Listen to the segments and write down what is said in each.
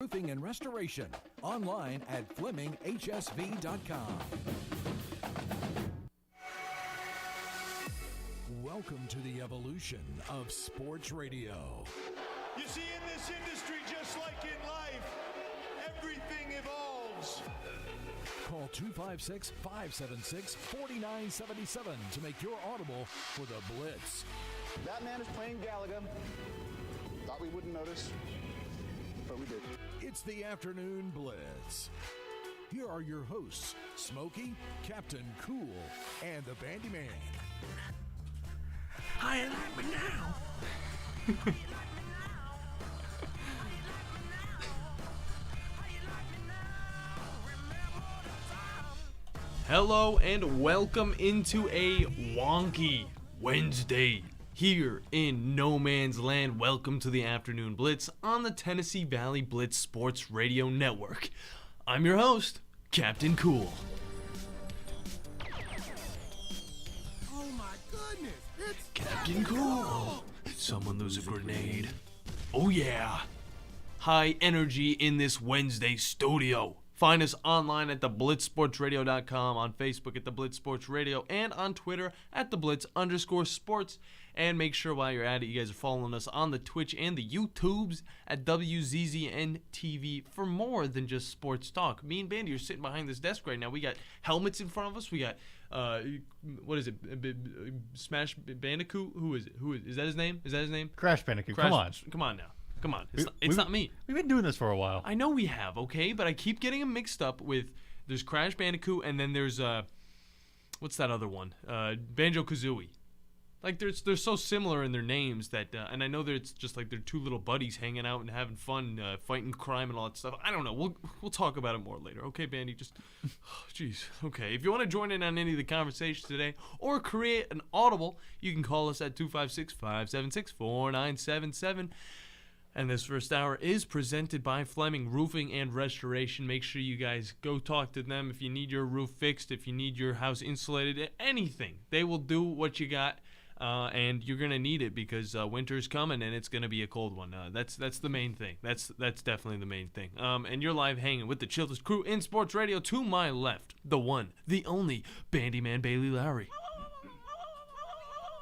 Roofing and Restoration. Online at FlemingHSV.com. Welcome to the evolution of sports radio. You see, in this industry, just like in life, everything evolves. Call 256-576-4977 to make your audible for the Blitz. Batman is playing Galaga. Thought we wouldn't notice, but we did. It's the Afternoon Blitz. Here are your hosts, Smokey, Captain Cool, and the Bandi Man. Hi, and I'm now. Hello and welcome into a wonky Wednesday here in no man's land. Welcome to the Afternoon Blitz on the Tennessee Valley Blitz Sports Radio Network. I'm your host, Captain Cool. Oh my goodness, it's Captain Cool. Did someone lose a grenade? Oh yeah. High energy in this Wednesday studio. Find us online at theblitzsportsradio.com, on Facebook at The Blitz Sports Radio, and on Twitter at @TheBlitz_sports. And make sure while you're at it, you guys are following us on the Twitch and the YouTubes at WZZN TV for more than just sports talk. Me and Bandi are sitting behind this desk right now. We got helmets in front of us. We got, what is it, Smash Bandicoot? Who is it? Is that his name? Crash Bandicoot. Come on now. Come on. It's not me. We've been doing this for a while. I know we have, okay? But I keep getting them mixed up with, there's Crash Bandicoot, and then there's, what's that other one? Banjo-Kazooie. Like, they're so similar in their names that, and I know that it's just like they're two little buddies hanging out and having fun, fighting crime and all that stuff. I don't know. We'll talk about it more later. Okay, Bandi? Just, jeez. Okay. If you want to join in on any of the conversations today or create an audible, you can call us at 256-576-4977. And this first hour is presented by Fleming Roofing and Restoration. Make sure you guys go talk to them if you need your roof fixed, if you need your house insulated, anything. They will do what you got, and you're going to need it because winter's coming and it's going to be a cold one. That's the main thing. That's definitely the main thing. And you're live hanging with the chillest crew in sports radio. To my left, the one, the only, Bandi Man Bailey Lowry.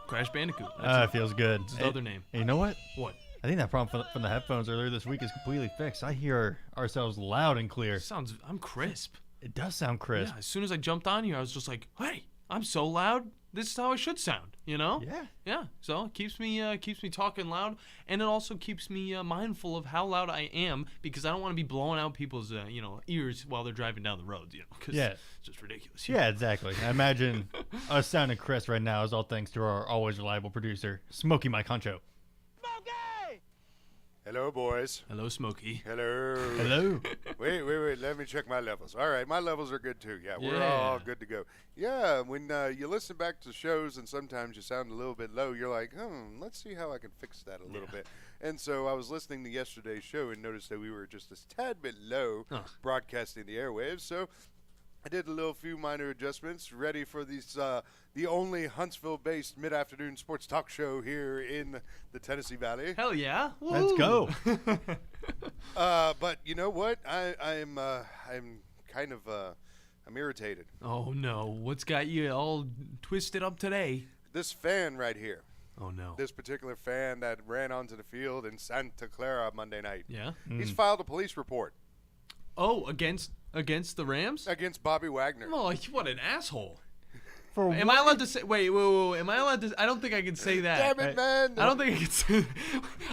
Crash Bandicoot. It feels good. That's his other name. And you know what? What? I think that problem from the headphones earlier this week is completely fixed. I hear ourselves loud and clear. I'm crisp. It does sound crisp. Yeah, as soon as I jumped on here, I was just like, hey, I'm so loud. This is how I should sound, you know? Yeah. Yeah. So it keeps me talking loud, and it also keeps me mindful of how loud I am because I don't want to be blowing out people's ears while they're driving down the roads, because it's just ridiculous. Yeah, exactly. I imagine us sounding crisp right now is all thanks to our always reliable producer, Smokey Mike Honcho. Hello, boys. Hello, Smokey. Hello. Wait. Let me check my levels. All right, my levels are good, too. Yeah, we're all good to go. Yeah, when you listen back to shows and sometimes you sound a little bit low, you're like, let's see how I can fix that a little bit. And so I was listening to yesterday's show and noticed that we were just a tad bit low broadcasting the airwaves. So I did a few minor adjustments, ready for these the only Huntsville-based mid-afternoon sports talk show here in the Tennessee Valley. Hell yeah! Woo. Let's go. But you know what? I'm irritated. Oh no! What's got you all twisted up today? This fan right here. Oh no! This particular fan that ran onto the field in Santa Clara Monday night. Yeah. He's filed a police report. Oh, against the Rams? Against Bobby Wagner. Oh, what an asshole! Am I allowed to say? Wait. Am I allowed to? I don't think I can say that. Damn it, man! I don't think I can say.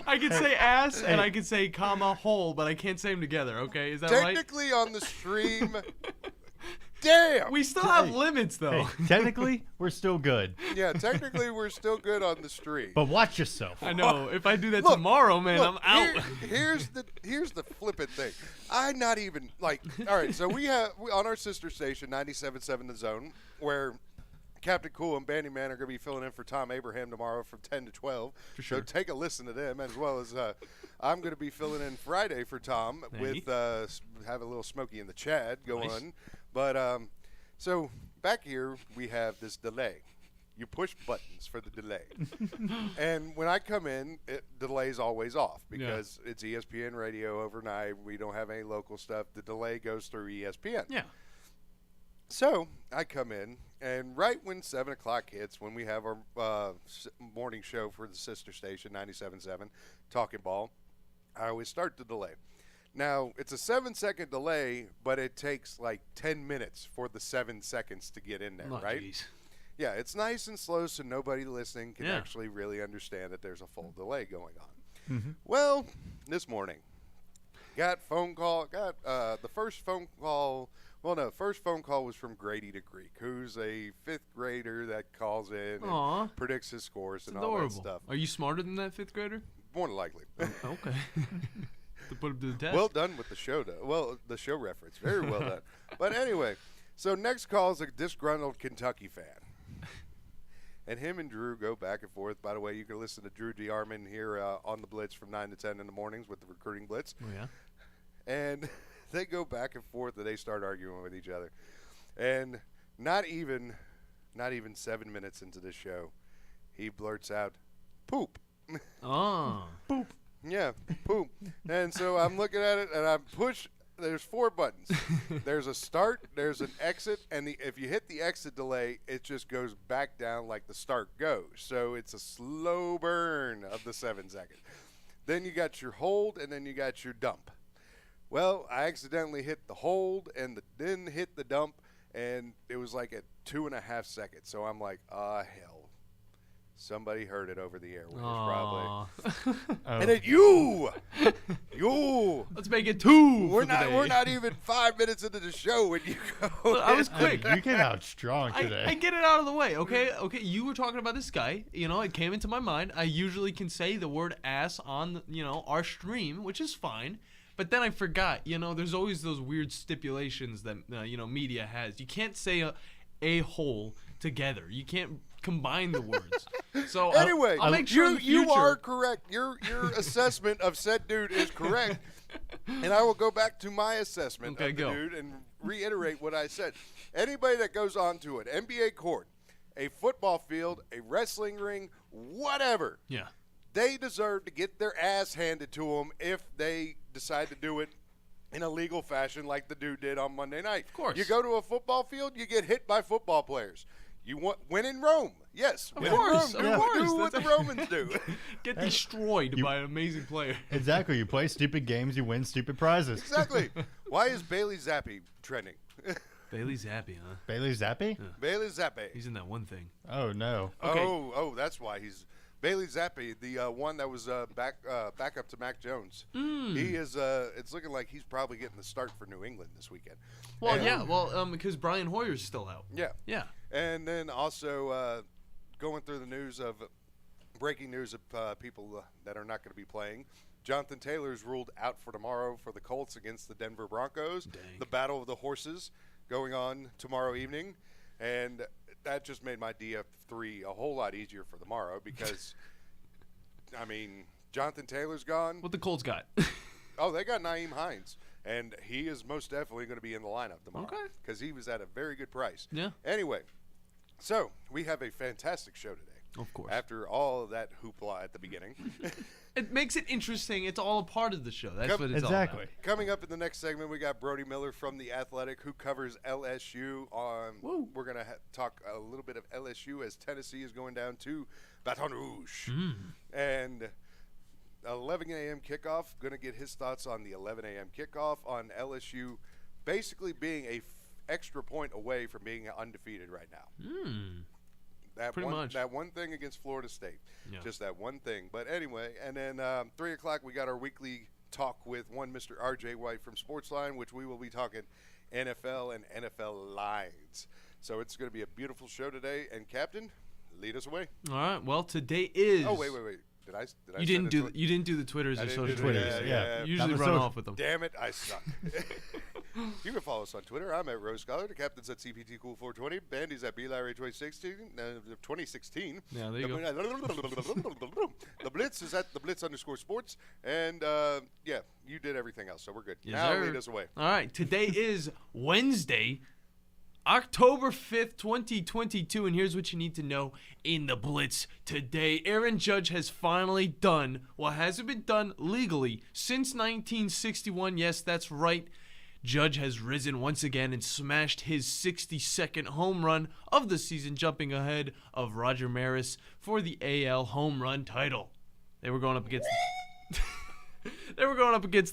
I can say ass and I can say comma hole, but I can't say them together. Okay, is that right? Technically on the stream. Damn! We still have limits, though. Hey, technically, we're still good. Yeah, technically we're still good on the stream. But watch yourself. I know. If I do that tomorrow, man, I'm out. Here's the flippant thing. I'm not even like. All right, so we on our sister station 97.7 The Zone, where Captain Cool and Bandi Man are going to be filling in for Tom Abraham tomorrow from 10 to 12. For sure. So take a listen to them, as well as I'm going to be filling in Friday for Tom with have a little Smokey in the Chad go on. But so back here we have this delay. You push buttons for the delay. And when I come in, the delay's always off because it's ESPN radio overnight. We don't have any local stuff. The delay goes through ESPN. Yeah. So I come in, and right when 7 o'clock hits, when we have our morning show for the sister station, 97.7, Talking Ball, I always start the delay. Now, it's a 7-second delay, but it takes like 10 minutes for the 7 seconds to get in there, right? Geez. Yeah, it's nice and slow so nobody listening can actually really understand that there's a full delay going on. Mm-hmm. Well, this morning, the first phone call. Well, no, first phone call was from Grady the Greek, who's a 5th grader that calls in and predicts his scores and all that stuff. Are you smarter than that 5th grader? More than likely. Okay. To put him to the test. Well done with the show, though. Well, the show reference. Very well done. But anyway, so next call is a disgruntled Kentucky fan. And him and Drew go back and forth. By the way, you can listen to Drew DeArmond here on the Blitz from 9 to 10 in the mornings with the Recruiting Blitz. Oh, yeah? And they go back and forth, and they start arguing with each other. And not even 7 minutes into the show, he blurts out, "Poop." Oh. Boop. Yeah, poop. And so I'm looking at it, and I push. There's 4 buttons. There's a start, there's an exit, and if you hit the exit delay, it just goes back down like the start goes. So it's a slow burn of the 7 seconds. Then you got your hold, and then you got your dump. Well, I accidentally hit the hold and then hit the dump, and it was like at 2.5 seconds. So I'm like, hell. Somebody heard it over the airwaves, probably. And then you. Let's make it 2. We're not even 5 minutes into the show when you go. Look, I was quick. You came out strong today. I get it out of the way, okay? Okay, you were talking about this guy. You know, it came into my mind. I usually can say the word ass on, our stream, which is fine. But then I forgot. There's always those weird stipulations that, media has. You can't say a hole together. You can't combine the words. So anyway, I'll make sure you are correct. Your assessment of said dude is correct. And I will go back to my assessment of the dude and reiterate what I said. Anybody that goes onto an NBA court, a football field, a wrestling ring, whatever, they deserve to get their ass handed to them if they decide to do it in a legal fashion like the dude did on Monday night. Of course. You go to a football field, you get hit by football players. You win in Rome. Yes. Of course. Do what the Romans do. Get destroyed by an amazing player. Exactly. You play stupid games, you win stupid prizes. Exactly. Why is Bailey Zappi trending? Bailey Zappi, huh? Bailey Zappi? Yeah. Bailey Zappi. He's in that one thing. Oh, no. Okay. Oh, that's why he's Bailey Zappi, the one that was back up to Mac Jones. He is. It's looking like he's probably getting the start for New England this weekend. Well, because Brian Hoyer's still out. Yeah. And then also going through the news of breaking news of people that are not going to be playing. Jonathan Taylor's ruled out for tomorrow for the Colts against the Denver Broncos. Dang. The Battle of the Horses going on tomorrow evening. And that just made my DF3 a whole lot easier for tomorrow because, I mean, Jonathan Taylor's gone. What the Colts got? Oh, they got Naeem Hines, and he is most definitely going to be in the lineup tomorrow. Okay. Because he was at a very good price. Yeah. Anyway, so we have a fantastic show today. Of course. After all of that hoopla at the beginning. It makes it interesting. It's all a part of the show. That's what it's all about. Coming up in the next segment, we got Brody Miller from The Athletic, who covers LSU. We're going to talk a little bit of LSU as Tennessee is going down to Baton Rouge. And 11 a.m. kickoff, going to get his thoughts on the 11 a.m. kickoff on LSU basically being a extra point away from being undefeated right now. Pretty much. That one thing against Florida State. Yeah. Just that one thing. But anyway, and then 3 o'clock we got our weekly talk with one Mr. R.J. White from Sportsline, which we will be talking NFL and NFL lines. So it's going to be a beautiful show today. And Captain, lead us away. All right. Well, today is. Oh, wait. Did I you didn't do the Twitters or social Twitters. Yeah. You usually run off with them. Damn it, I suck. You can follow us on Twitter. I'm at Rose Scholar. The captain's at CPT Cool 420. Bandy's at BLarry 2016. Yeah, there you go. The Blitz is at the Blitz_sports. And you did everything else, so we're good. Yes, now sir. lead us away. All right. Today is Wednesday, October 5th, 2022, and here's what you need to know in the Blitz today. Aaron Judge has finally done what hasn't been done legally since 1961. Yes, that's right. Judge has risen once again and smashed his 62nd home run of the season, jumping ahead of Roger Maris for the AL home run title. They were going up against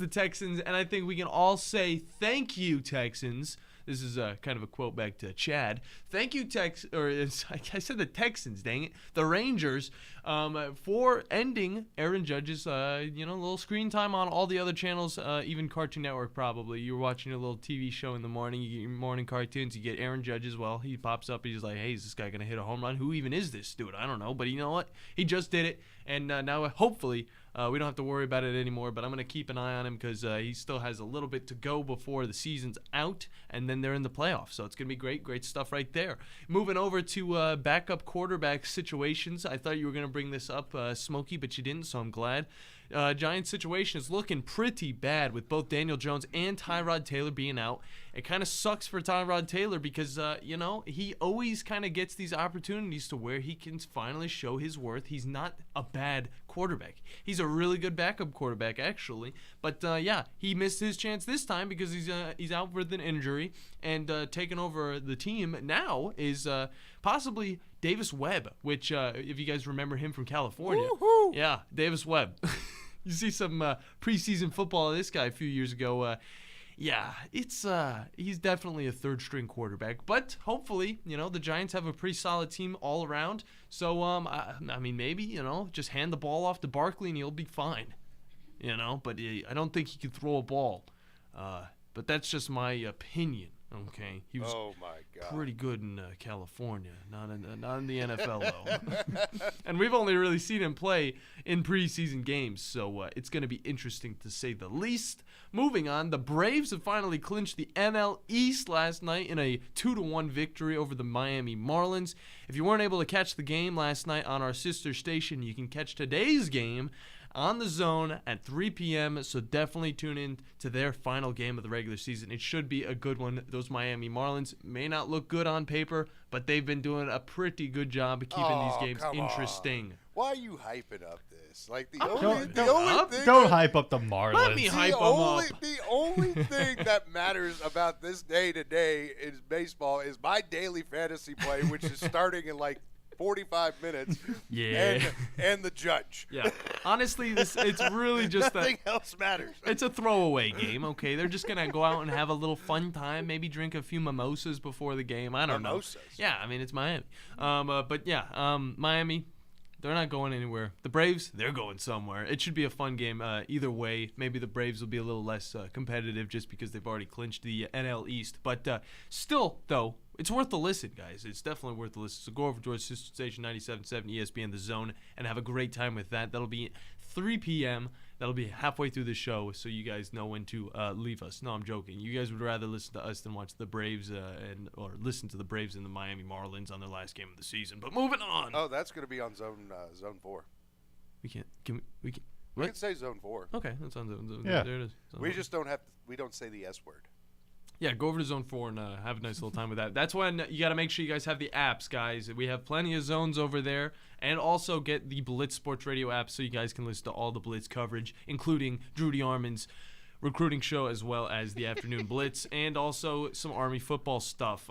the Texans, and I think we can all say thank you, Texans. This is kind of a quote back to Chad. Thank you, I said the Texans, dang it. The Rangers for ending Aaron Judge's, little screen time on all the other channels, even Cartoon Network probably. You were watching a little TV show in the morning. You get your morning cartoons. You get Aaron Judge as well. He pops up. He's like, hey, is this guy going to hit a home run? Who even is this dude? I don't know. But you know what? He just did it. And now hopefully we don't have to worry about it anymore, but I'm going to keep an eye on him because he still has a little bit to go before the season's out, and then they're in the playoffs. So it's going to be great stuff right there. Moving over to backup quarterback situations. I thought you were going to bring this up, Smokey, but you didn't, so I'm glad. Giants situation is looking pretty bad with both Daniel Jones and Tyrod Taylor being out. It kind of sucks for Tyrod Taylor because, he always kind of gets these opportunities to where he can finally show his worth. He's not a bad quarterback. He's a really good backup quarterback, actually. But, he missed his chance this time because he's out with an injury. And taking over the team now is possibly Davis Webb, which, if you guys remember him from California. Woo-hoo. Yeah, Davis Webb. You see some preseason football of this guy a few years ago. He's definitely a third-string quarterback. But hopefully, the Giants have a pretty solid team all around. So, maybe, just hand the ball off to Barkley and he'll be fine. But I don't think he can throw a ball. But that's just my opinion. Okay, he was pretty good in California, not in the NFL though. And we've only really seen him play in preseason games, so it's going to be interesting to say the least. Moving on, the Braves have finally clinched the NL East last night in a 2-1 victory over the Miami Marlins. If you weren't able to catch the game last night on our sister station, you can catch today's game on the Zone at 3 p.m., so definitely tune in to their final game of the regular season. It should be a good one. Those Miami Marlins may not look good on paper, but they've been doing a pretty good job of keeping these games interesting. Why are you hyping up this? Like Don't hype up the Marlins. Let me hype them up. The only thing that matters about this day-to-day in baseball is my daily fantasy play, which is starting in 45 minutes. Yeah. And the Judge. Yeah. Honestly, it's really just nothing else matters. It's a throwaway game, okay? They're just going to go out and have a little fun time, maybe drink a few mimosas before the game. I don't know. Yeah, it's Miami. Miami, they're not going anywhere. The Braves, they're going somewhere. It should be a fun game either way. Maybe the Braves will be a little less competitive just because they've already clinched the NL East. But still, though, it's worth the listen, guys. It's definitely worth the listen. So go over to our sister station, 97.7 ESPN The Zone, and have a great time with that. That'll be 3 p.m. That'll be halfway through the show, so you guys know when to leave us. No, I'm joking. You guys would rather listen to us than watch the Braves or listen to the Braves and the Miami Marlins on their last game of the season. But moving on. Oh, that's going to be on Zone 4. We can't. We can. We can say Zone 4. Okay, that's on Zone. Yeah. There it is. We just don't have. We don't say the S word. Yeah, go over to Zone 4 and have a nice little time with that. That's when you got to make sure you guys have the apps, guys. We have plenty of zones over there. And also get the Blitz Sports Radio app so you guys can listen to all the Blitz coverage, including Drew DeArmond's recruiting show as well as the Afternoon Blitz, and also some Army football stuff.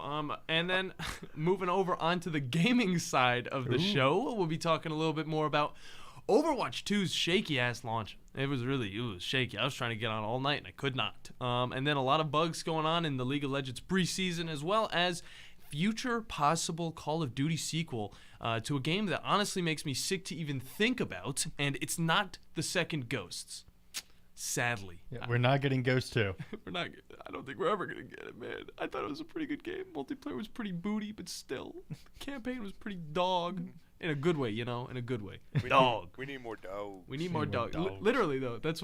And then moving over onto the gaming side of the show, we'll be talking a little bit more about Overwatch 2's shaky-ass launch. It was shaky. I was trying to get on all night, and I could not. And then a lot of bugs going on in the League of Legends preseason, as well as future possible Call of Duty sequel to a game that honestly makes me sick to even think about, and it's not the second Ghosts. Sadly. Yeah, we're not getting Ghost 2. We're not. I don't think we're ever going to get it, man. I thought it was a pretty good game. Multiplayer was pretty booty, but still. Campaign was pretty dog. In a good way, in a good way. We need more dogs. We need more dogs. Literally, though. That's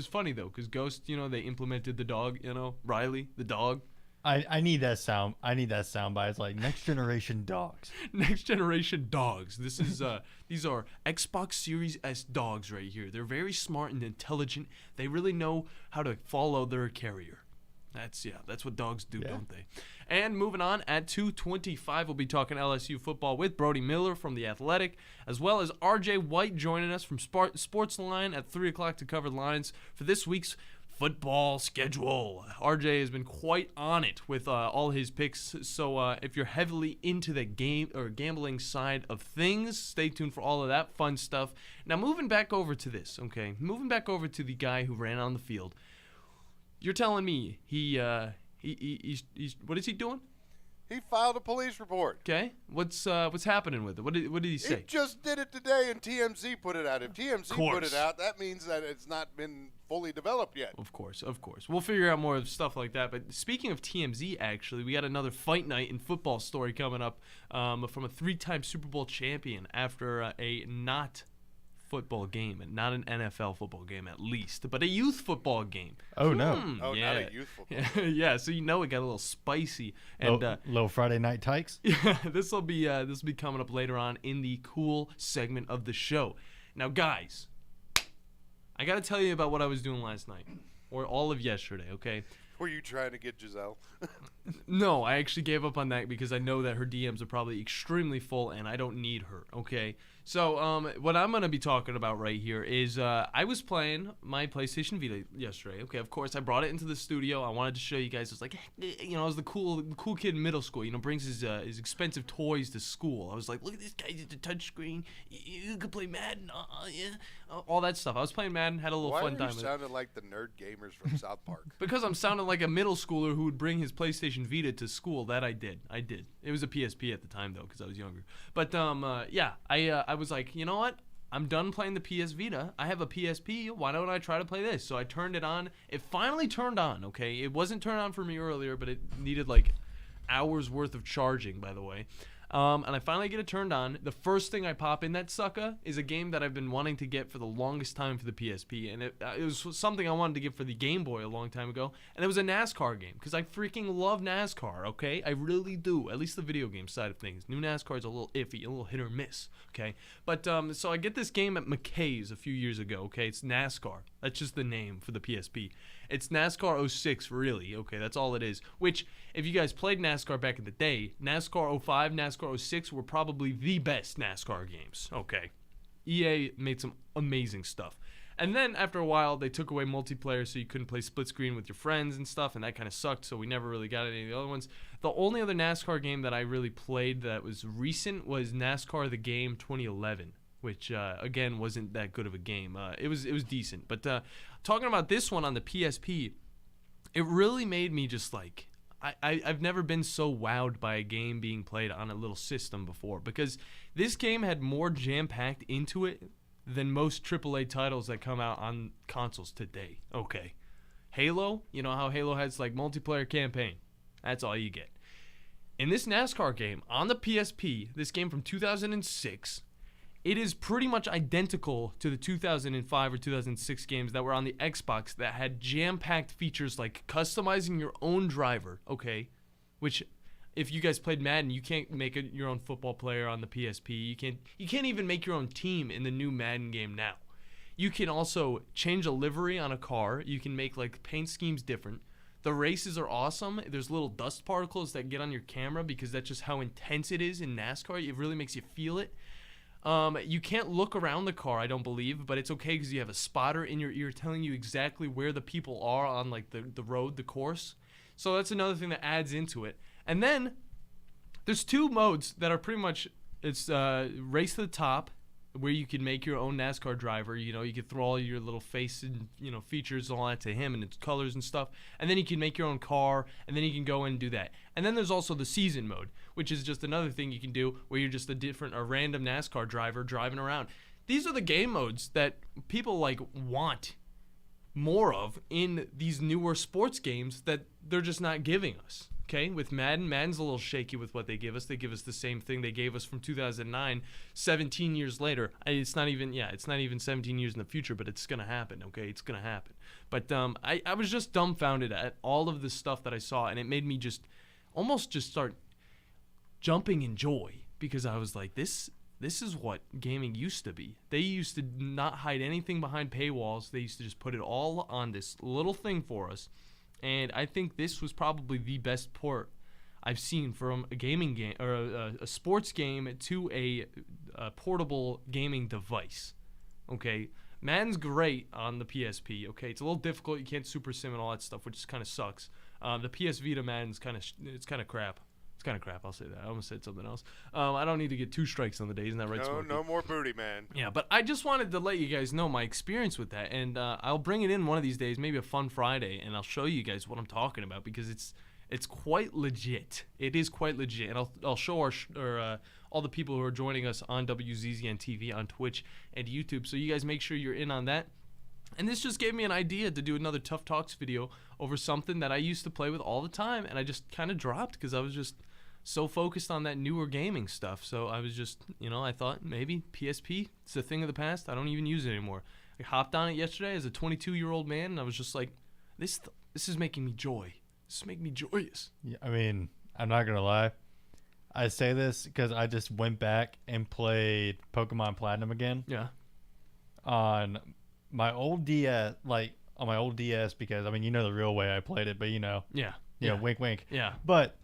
funny, though, because Ghost, they implemented the dog, Riley, the dog. I need that sound. I need that sound bite. It's like next generation dogs. Next generation dogs. This is these are Xbox Series S dogs right here. They're very smart and intelligent. They really know how to follow their carrier. That's what dogs do, don't they? And moving on, at 2:25, we'll be talking LSU football with Brody Miller from The Athletic, as well as RJ White joining us from Sportsline at 3 o'clock to cover lines for this week's football schedule. RJ has been quite on it with all his picks, so if you're heavily into the game or gambling side of things, stay tuned for all of that fun stuff. Now, moving back over to this, okay? Moving back over to the guy who ran on the field. You're telling me he's what is he doing? He filed a police report. Okay, what's happening with it? What did he say? He just did it today, and TMZ put it out. If TMZ put it out, that means that it's not been fully developed yet. Of course. We'll figure out more stuff like that. But speaking of TMZ, actually, we got another fight night in football story coming up from a 3-time Super Bowl champion after a not football game, and not an NFL football game at least, but a youth football game. Oh, no. Oh, yeah. not a youth football game. Yeah, so it got a little spicy. And Low Friday night tykes. Yeah, this will be coming up later on in the cool segment of the show. Now, guys, I got to tell you about what I was doing last night, or all of yesterday, okay? Were you trying to get Giselle? No, I actually gave up on that because I know that her DMs are probably extremely full, and I don't need her, okay? So what I'm going to be talking about right here is I was playing my PlayStation Vita yesterday. Okay, of course, I brought it into the studio. I wanted to show you guys. I was like, I was the cool kid in middle school, brings his expensive toys to school. I was like, look at this guy, he's a touchscreen. You can play Madden, all that stuff. I was playing Madden, had a little fun time. Why are you sounding like the nerd gamers from South Park? Because I'm sounding like a middle schooler who would bring his PlayStation Vita to school. That I did. It was a PSP at the time, though, because I was younger. But, I was like, you know what? I'm done playing the PS Vita. I have a PSP. Why don't I try to play this? So I turned it on. It finally turned on, okay? It wasn't turned on for me earlier, but it needed, hours worth of charging, by the way. And I finally get it turned on. The first thing I pop in that sucker is a game that I've been wanting to get for the longest time for the PSP. And it was something I wanted to get for the Game Boy a long time ago. And it was a NASCAR game because I freaking love NASCAR, okay? I really do, at least the video game side of things. New NASCAR is a little iffy, a little hit or miss, okay? But so I get this game at McKay's a few years ago, okay? It's NASCAR. That's just the name for the PSP. It's NASCAR 06, really. Okay, that's all it is. Which, if you guys played NASCAR back in the day, NASCAR 05, NASCAR 06 were probably the best NASCAR games. Okay. EA made some amazing stuff. And then, after a while, they took away multiplayer so you couldn't play split screen with your friends and stuff, and that kind of sucked, so we never really got any of the other ones. The only other NASCAR game that I really played that was recent was NASCAR The Game 2011. Which, again, wasn't that good of a game. It was decent. But talking about this one on the PSP, it really made me just I've never been so wowed by a game being played on a little system before. Because this game had more jam-packed into it than most AAA titles that come out on consoles today. Okay. Halo, you know how Halo has, multiplayer campaign. That's all you get. In this NASCAR game, on the PSP, this game from 2006... it is pretty much identical to the 2005 or 2006 games that were on the Xbox that had jam-packed features like customizing your own driver, okay? Which, if you guys played Madden, you can't make your own football player on the PSP. You can't even make your own team in the new Madden game now. You can also change a livery on a car. You can make paint schemes different. The races are awesome. There's little dust particles that get on your camera because that's just how intense it is in NASCAR. It really makes you feel it. You can't look around the car, I don't believe, but it's okay because you have a spotter in your ear telling you exactly where the people are on the road, the course. So that's another thing that adds into it. And then there's two modes that are pretty much, it's race to the top, where you can make your own NASCAR driver. You can throw all your little face and features and all that to him and its colors and stuff. And then you can make your own car, and then you can go in and do that. And then there's also the season mode, which is just another thing you can do where you're just a random NASCAR driver driving around. These are the game modes that people want more of in these newer sports games that they're just not giving us. Okay, with Madden's a little shaky with what they give us. They give us the same thing they gave us from 2009, 17 years later. It's not even 17 years in the future, but it's going to happen, okay? It's going to happen. But I was just dumbfounded at all of the stuff that I saw, and it made me almost start jumping in joy because I was like, this is what gaming used to be. They used to not hide anything behind paywalls. They used to just put it all on this little thing for us. and I think this was probably the best port I've seen from a gaming game or a sports game to a portable gaming device. Okay, Madden's great on the PSP. Okay, it's a little difficult. You can't super sim and all that stuff, which kind of sucks. The PS Vita Madden's kind of crap. It's kind of crap. I'll say that. I almost said something else. I don't need to get 2 strikes on the day. Isn't that right, Smokey? No more booty, man. Yeah, but I just wanted to let you guys know my experience with that, and I'll bring it in one of these days, maybe a fun Friday, and I'll show you guys what I'm talking about because it's quite legit. It is quite legit, and I'll show all the people who are joining us on WZZN TV on Twitch and YouTube. So you guys make sure you're in on that. And this just gave me an idea to do another Tough Talks video over something that I used to play with all the time, and I just kind of dropped because I was just so focused on that newer gaming stuff. So I was just, I thought maybe PSP, it's a thing of the past. I don't even use it anymore. I hopped on it yesterday as a 22-year-old man, and I was just like, this is making me joy. This is making me joyous. Yeah, I mean, I'm not going to lie. I say this because I just went back and played Pokemon Platinum again. Yeah. On my old DS, because, I mean, you know the real way I played it, but Yeah. Wink, wink. Yeah. But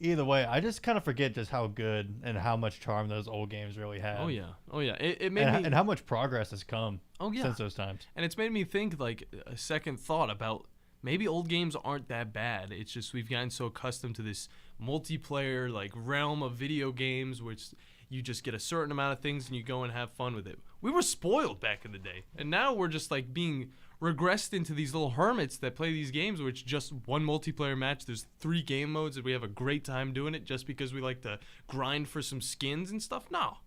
either way, I just kind of forget just how good and how much charm those old games really had. Oh, yeah. It made me... And how much progress has come since those times. And it's made me think, like, a second thought about maybe old games aren't that bad. It's just we've gotten so accustomed to this multiplayer, like, realm of video games, which you just get a certain amount of things and you go and have fun with it. We were spoiled back in the day. And now we're just, like, being regressed into these little hermits that play these games where it's just one multiplayer match. There's 3 game modes and we have a great time doing it just because we like to grind for some skins and stuff. No.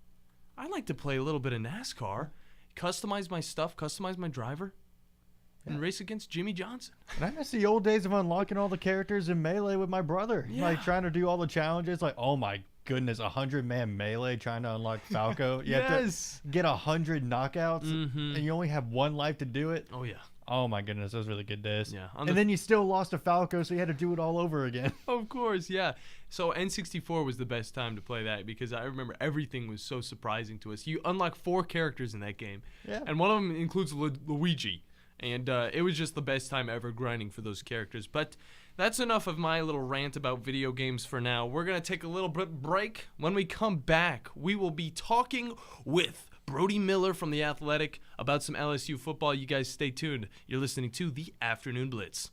I like to play a little bit of NASCAR, customize my stuff, customize my driver, and race against Jimmy Johnson. And I miss the old days of unlocking all the characters in Melee with my brother. Yeah. Like trying to do all the challenges. Like, oh my goodness, 100-man Melee trying to unlock Falco. You have to get 100 knockouts, and you only have 1 life to do it. Oh, yeah. Oh my goodness, those were really good days. Yeah. And then you still lost to Falco, so you had to do it all over again. Of course, yeah. So N64 was the best time to play that because I remember everything was so surprising to us. You unlock 4 characters in that game, and one of them includes Luigi. And it was just the best time ever grinding for those characters. But that's enough of my little rant about video games for now. We're going to take a little break. When we come back, we will be talking with Brody Miller from The Athletic about some LSU football. You guys stay tuned. You're listening to The Afternoon Blitz.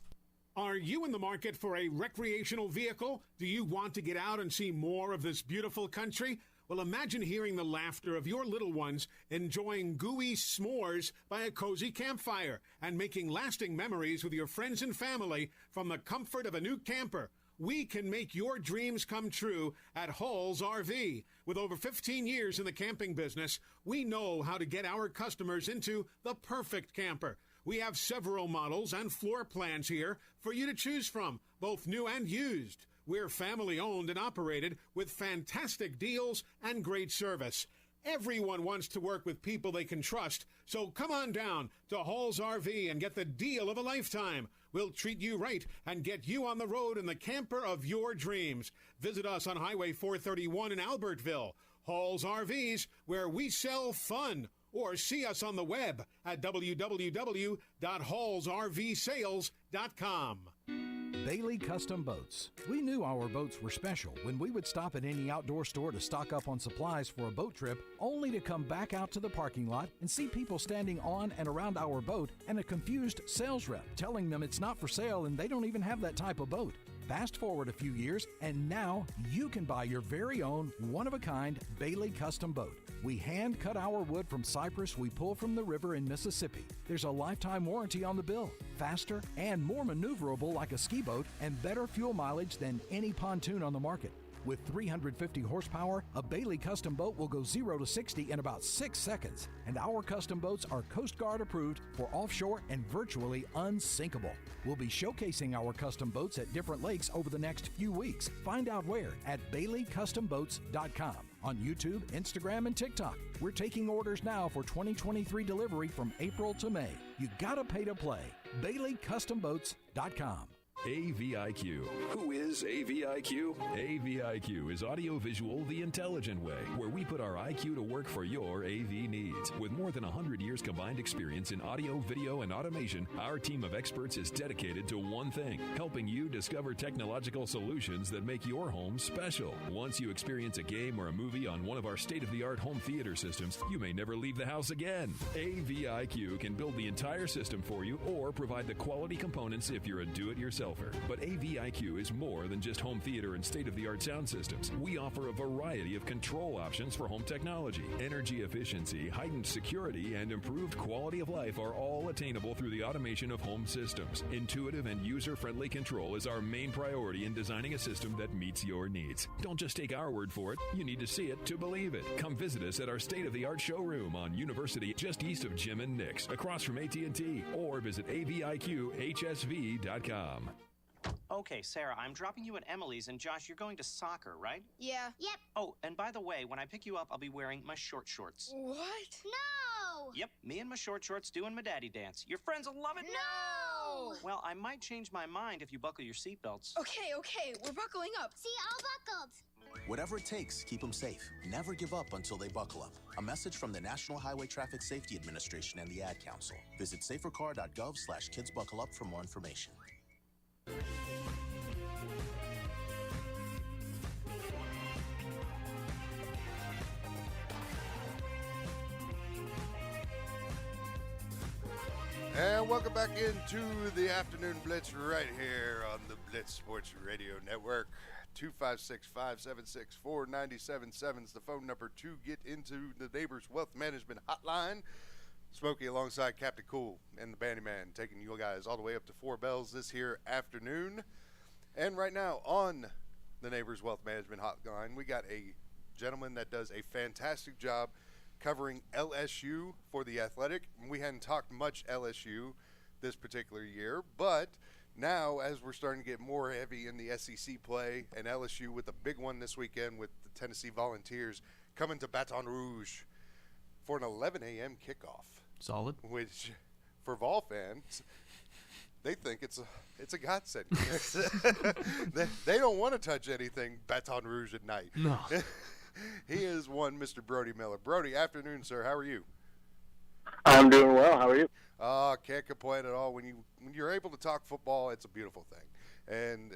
Are you in the market for a recreational vehicle? Do you want to get out and see more of this beautiful country? Well, imagine hearing the laughter of your little ones enjoying gooey s'mores by a cozy campfire and making lasting memories with your friends and family from the comfort of a new camper. We can make your dreams come true at Hall's RV. With over 15 years in the camping business, we know how to get our customers into the perfect camper. We have several models and floor plans here for you to choose from, both new and used. We're family-owned and operated with fantastic deals and great service. Everyone wants to work with people they can trust, so come on down to Hall's RV and get the deal of a lifetime. We'll treat you right and get you on the road in the camper of your dreams. Visit us on Highway 431 in Albertville. Hall's RVs, where we sell fun. Or see us on the web at www.hallsrvsales.com. Bailey Custom Boats. We knew our boats were special when we would stop at any outdoor store to stock up on supplies for a boat trip, only to come back out to the parking lot and see people standing on and around our boat and a confused sales rep telling them it's not for sale and they don't even have that type of boat. Fast forward a few years, and now you can buy your very own one-of-a-kind Bailey Custom Boat. We hand-cut our wood from cypress we pull from the river in Mississippi. There's a lifetime warranty on the bill. Faster and more maneuverable like a ski boat, and better fuel mileage than any pontoon on the market. With 350 horsepower, a Bailey Custom Boat will go 0 to 60 in about 6 seconds. And our custom boats are Coast Guard approved for offshore and virtually unsinkable. We'll be showcasing our custom boats at different lakes over the next few weeks. Find out where at BaileyCustomBoats.com. On YouTube, Instagram, and TikTok. We're taking orders now for 2023 delivery from April to May. You gotta pay to play. BaileyCustomBoats.com. AVIQ. Who is AVIQ? AVIQ is audiovisual the intelligent way, where we put our IQ to work for your AV needs. With more than 100 years combined experience in audio, video, and automation, our team of experts is dedicated to one thing, helping you discover technological solutions that make your home special. Once you experience a game or a movie on one of our state-of-the-art home theater systems, you may never leave the house again. AVIQ can build the entire system for you or provide the quality components if you're a do-it-yourselfer. But AVIQ is more than just home theater and state-of-the-art sound systems. We offer a variety of control options for home technology. Energy efficiency, heightened security, and improved quality of life are all attainable through the automation of home systems. Intuitive and user-friendly control is our main priority in designing a system that meets your needs. Don't just take our word for it. You need to see it to believe it. Come visit us at our state-of-the-art showroom on University, just east of Jim and Nick's, across from AT&T, or visit aviqhsv.com. Okay, Sarah, I'm dropping you at Emily's, and Josh, you're going to soccer, right? Yeah. Yep. Oh, and by the way, when I pick you up, I'll be wearing my short shorts. What? No! Yep, me and my short shorts doing my daddy dance. Your friends will love it. No! Well, I might change my mind if you buckle your seatbelts. Okay, we're buckling up. See, all buckled. Whatever it takes, keep them safe. Never give up until they buckle up. A message from the National Highway Traffic Safety Administration and the Ad Council. Visit safercar.gov/kidsbuckleup for more information. And welcome back into the Afternoon Blitz right here on the Blitz Sports Radio Network. 256-576-4977 is the phone number to get into the Neighbors Wealth Management Hotline. Smokey alongside Captain Cool and the Bandi Man, taking you guys all the way up to 4 bells this here afternoon. And right now on the Neighbors Wealth Management Hotline, we got a gentleman that does a fantastic job covering LSU for The Athletic. We hadn't talked much LSU this particular year, but now as we're starting to get more heavy in the SEC play, and LSU with a big one this weekend with the Tennessee Volunteers coming to Baton Rouge for an 11 a.m. kickoff. Solid. Which, for Vol fans, they think it's a godsend. they don't want to touch anything Baton Rouge at night. No. He is one Mr. Brody Miller. Brody, afternoon, sir. How are you? I'm doing well. How are you? Can't complain at all. When you're able to talk football, it's a beautiful thing. And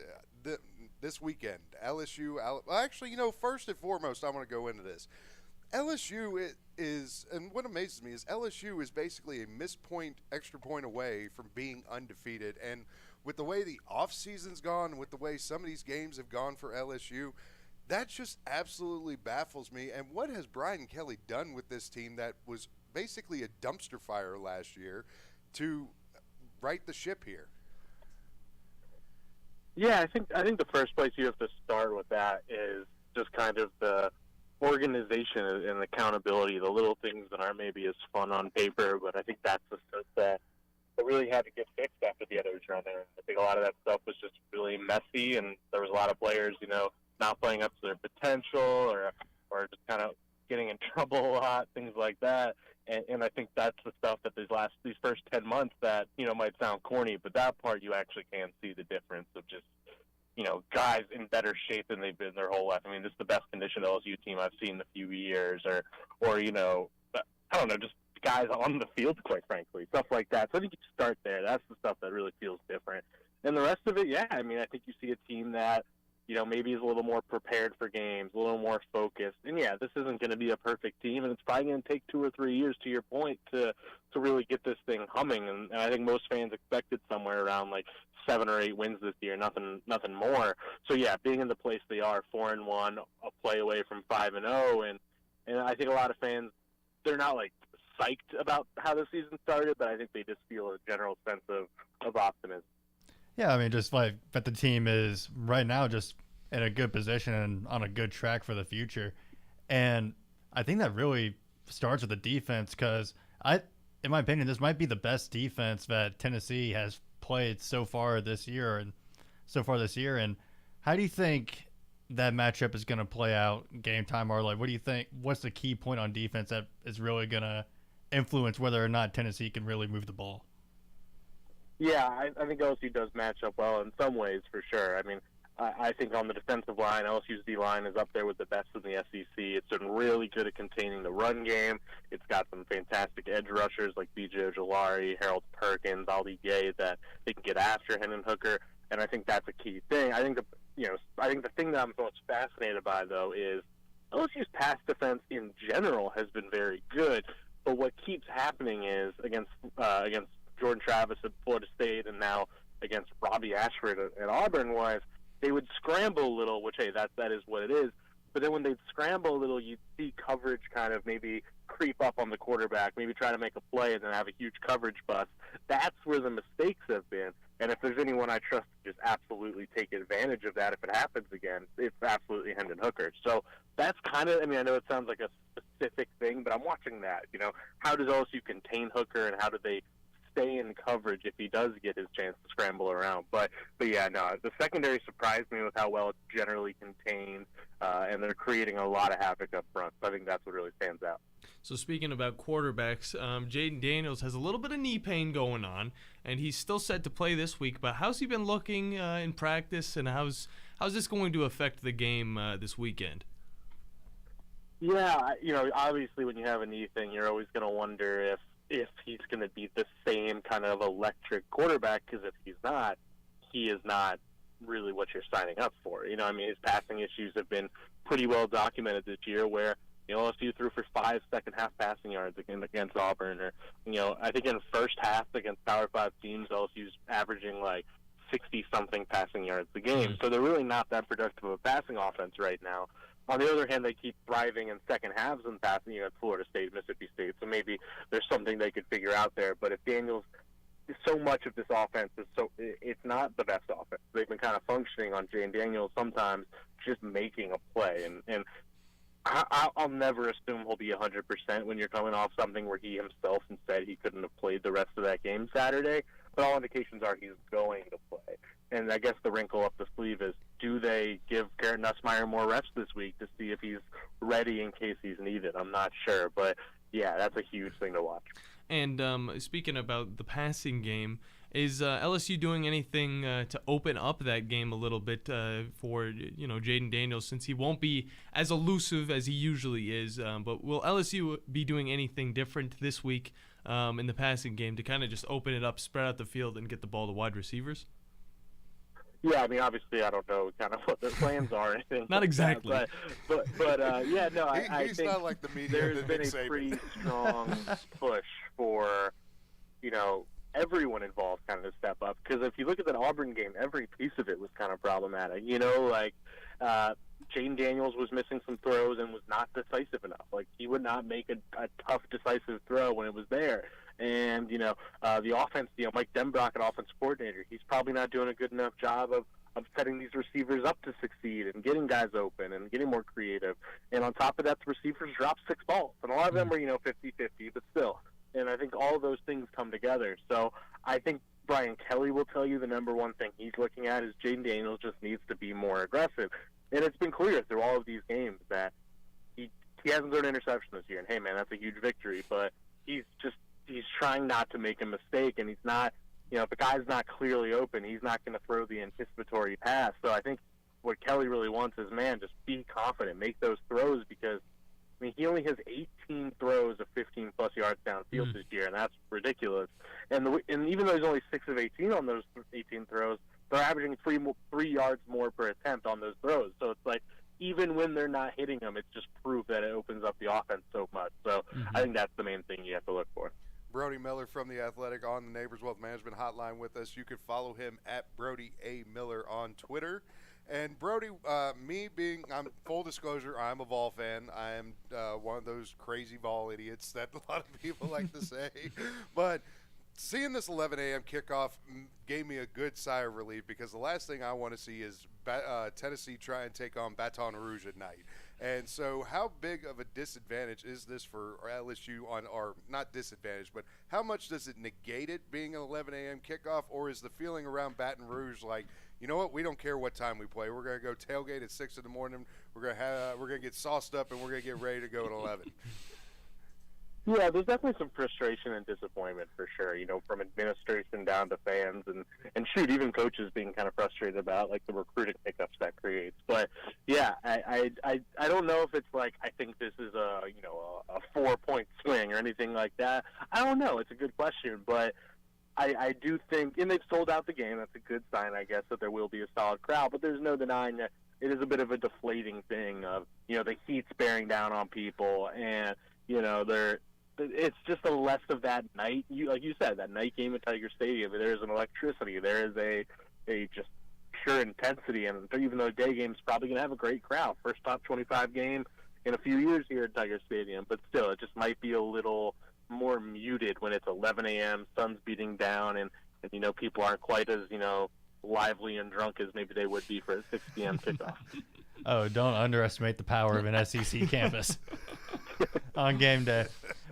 this weekend, LSU. Actually, first and foremost, I want to go into this. LSU is, and what amazes me is LSU is basically a missed point, extra point away from being undefeated. And with the way the offseason's gone, and with the way some of these games have gone for LSU, that just absolutely baffles me. And what has Brian Kelly done with this team that was basically a dumpster fire last year to right the ship here? Yeah, I think the first place you have to start with that is just kind of the organization and accountability, the little things that aren't maybe as fun on paper, but I think that's the stuff that really had to get fixed after the others run there. I think a lot of that stuff was just really messy, and there was a lot of players, not playing up to their potential or just kind of getting in trouble a lot, things like that. And I think that's the stuff that these first 10 months that, might sound corny, but that part you actually can see the difference of just, guys in better shape than they've been their whole life. I mean, this is the best conditioned LSU team I've seen in a few years or I don't know, just guys on the field, quite frankly, stuff like that. So I think you start there. That's the stuff that really feels different. And the rest of it, yeah, I mean, I think you see a team that, maybe is a little more prepared for games, a little more focused. And, yeah, this isn't going to be a perfect team, and it's probably going to take 2 or 3 years, to your point, to really get this thing humming. And I think most fans expected somewhere around, 7 or 8 wins this year, nothing more. So, yeah, being in the place they are, 4-1, a play away from 5-0. And I think a lot of fans, they're not, psyched about how the season started, but I think they just feel a general sense of optimism. Yeah, I mean, just that the team is right now just in a good position and on a good track for the future. And I think that really starts with the defense because, in my opinion, this might be the best defense that Tennessee has played so far this year. And how do you think that matchup is going to play out game time? Or, what do you think? What's the key point on defense that is really going to influence whether or not Tennessee can really move the ball? Yeah, I think LSU does match up well in some ways, for sure. I mean, I think on the defensive line, LSU's D-line is up there with the best in the SEC. It's been really good at containing the run game. It's got some fantastic edge rushers like B.J. Ojolari, Harold Perkins, Ali Gay that they can get after Hendon Hooker, and I think that's a key thing. I think the thing that I'm most fascinated by, though, is LSU's pass defense in general has been very good, but what keeps happening is against Jordan Travis at Florida State and now against Robbie Ashford at Auburn was they would scramble a little, which, hey, that is what it is. But then when they'd scramble a little, you'd see coverage kind of maybe creep up on the quarterback, maybe try to make a play and then have a huge coverage bust. That's where the mistakes have been. And if there's anyone I trust to just absolutely take advantage of that if it happens again, it's absolutely Hendon Hooker. So that's kind of, I mean, I know it sounds like a specific thing, but I'm watching that. How does LSU contain Hooker and how do they stay in coverage if he does get his chance to scramble around? But yeah, no, the secondary surprised me with how well it's generally contained, and they're creating a lot of havoc up front. So I think that's what really stands out. So speaking about quarterbacks, Jaden Daniels has a little bit of knee pain going on, and he's still set to play this week. But how's he been looking in practice, and how's this going to affect the game this weekend? Yeah, obviously when you have a knee thing, you're always going to wonder if he's going to be the same kind of electric quarterback, because if he's not, he is not really what you're signing up for. I mean, his passing issues have been pretty well documented this year where, LSU threw for 5 second-half passing yards against Auburn. Or, I think in first half against Power 5 teams, LSU's averaging like 60-something passing yards a game. So they're really not that productive of a passing offense right now. On the other hand, they keep thriving in second halves and passing at Florida State, Mississippi State. So maybe there's something they could figure out there. But if Daniels, so much of this offense it's not the best offense. They've been kind of functioning on Jane Daniels sometimes just making a play. And I'll never assume he'll be 100% when you're coming off something where he himself said he couldn't have played the rest of that game Saturday. But all indications are he's going to play. And I guess the wrinkle up the sleeve is, do they give Garrett Nussmeier more reps this week to see if he's ready in case he's needed? I'm not sure. But, yeah, that's a huge thing to watch. And speaking about the passing game, is LSU doing anything to open up that game a little bit for Jaden Daniels, since he won't be as elusive as he usually is? But will LSU be doing anything different this week in the passing game to kind of just open it up, spread out the field, and get the ball to wide receivers? Yeah, I mean, obviously, I don't know kind of what their plans are or anything. Not exactly. Like that, but yeah, no, I he's think not like the media. there's been a pretty strong push for, everyone involved kind of to step up. Because if you look at that Auburn game, every piece of it was kind of problematic. Jaden Daniels was missing some throws and was not decisive enough. Like, he would not make a tough, decisive throw when it was there. And, the offense, Mike Denbrock, an offense coordinator, he's probably not doing a good enough job of setting these receivers up to succeed and getting guys open and getting more creative. And on top of that, the receivers dropped 6 balls. And a lot of them were, 50-50, but still. And I think all of those things come together. So I think Brian Kelly will tell you the number one thing he's looking at is Jaden Daniels just needs to be more aggressive. And it's been clear through all of these games that he hasn't thrown an interception this year. And, hey, man, that's a huge victory. But he's trying not to make a mistake, and he's not, if the guy's not clearly open, he's not going to throw the anticipatory pass. So I think what Kelly really wants is, man, just be confident, make those throws, because, he only has 18 throws of 15-plus yards downfield this year, and that's ridiculous. And even though he's only 6 of 18 on those 18 throws, they're averaging 3 yards more per attempt on those throws. So it's like, even when they're not hitting them, it's just proof that it opens up the offense so much. So I think that's the main thing you have to look for. Brody Miller from The Athletic on the Neighbors Wealth Management Hotline with us. You can follow him at Brody A. Miller on Twitter. And Brody, I'm full disclosure, I'm a Vol fan. I am one of those crazy Vol idiots that a lot of people like to say. But seeing this 11 a.m. kickoff gave me a good sigh of relief, because the last thing I want to see is Tennessee try and take on Baton Rouge at night. And so how big of a disadvantage is this for LSU not disadvantage, but how much does it negate it being an 11 a.m. kickoff, or is the feeling around Baton Rouge like, you know what, we don't care what time we play. We're going to go tailgate at 6 in the morning. We're going to get sauced up, and we're going to get ready to go at 11. Yeah, there's definitely some frustration and disappointment for sure, from administration down to fans and shoot, even coaches being kind of frustrated about like the recruiting hiccups that creates. But yeah, I don't know if it's like I think this is a 4-point swing or anything like that. I don't know. It's a good question, but I do think, and they've sold out the game. That's a good sign, I guess, that there will be a solid crowd. But there's no denying that it is a bit of a deflating thing of the heat's bearing down on people, and it's just a less of that night. Like you said, that night game at Tiger Stadium. There's an electricity. There is a just pure intensity, and even though day game's probably going to have a great crowd, first top 25 game in a few years here at Tiger Stadium, but still, it just might be a little more muted when it's 11 a.m., sun's beating down, and people aren't quite as lively and drunk as maybe they would be for a 6 p.m. kickoff. Oh, don't underestimate the power of an SEC campus on game day.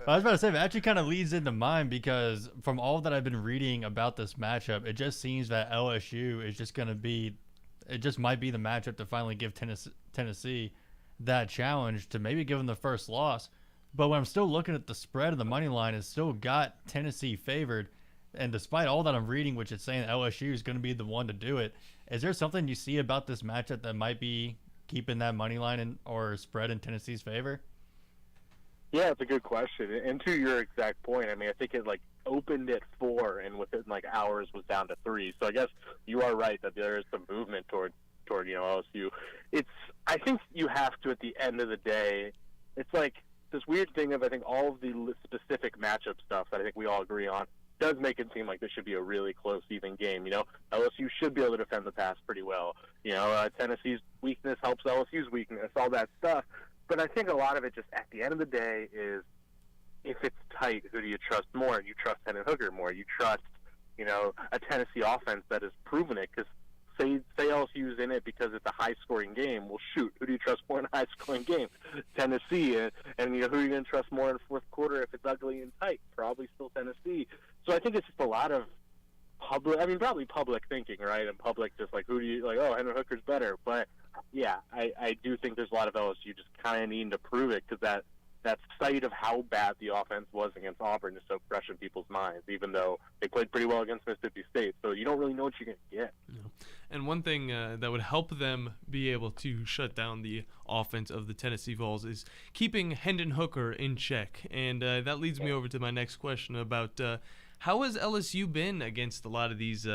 I was about to say, it actually kind of leads into mine because from all that I've been reading about this matchup, it just seems that LSU is just going to be – it just might be the matchup to finally give Tennessee that challenge to maybe give them the first loss. But when I'm still looking at the spread of the money line, it's still got Tennessee favored. And despite all that I'm reading, which is saying LSU is going to be the one to do it, is there something you see about this matchup that might be keeping that money line or spread in Tennessee's favor? Yeah, it's a good question. And to your exact point, I mean, I think it opened at 4 and within hours was down to 3. So I guess you are right that there is some movement toward LSU. I think you have to, at the end of the day, it's like this weird thing of I think all of the specific matchup stuff that I think we all agree on does make it seem like this should be a really close, even game. LSU should be able to defend the pass pretty well. Tennessee's weakness helps LSU's weakness, all that stuff. But I think a lot of it just at the end of the day is if it's tight, who do you trust more? You trust Hendon Hooker more. You trust, a Tennessee offense that has proven it. Because say LSU's in it because it's a high-scoring game. Well, shoot, who do you trust more in a high-scoring game? Tennessee. And who are you going to trust more in the fourth quarter if it's ugly and tight? Probably still Tennessee. So I think it's just a lot of probably public thinking, right? And public just who do you, Hendon Hooker's better. But, yeah, I do think there's a lot of LSU just kind of needing to prove it because that sight of how bad the offense was against Auburn is so fresh in people's minds, even though they played pretty well against Mississippi State. So you don't really know what you're going to get. Yeah. And one thing that would help them be able to shut down the offense of the Tennessee Vols is keeping Hendon Hooker in check. And that leads me over to my next question about how has LSU been against a lot of these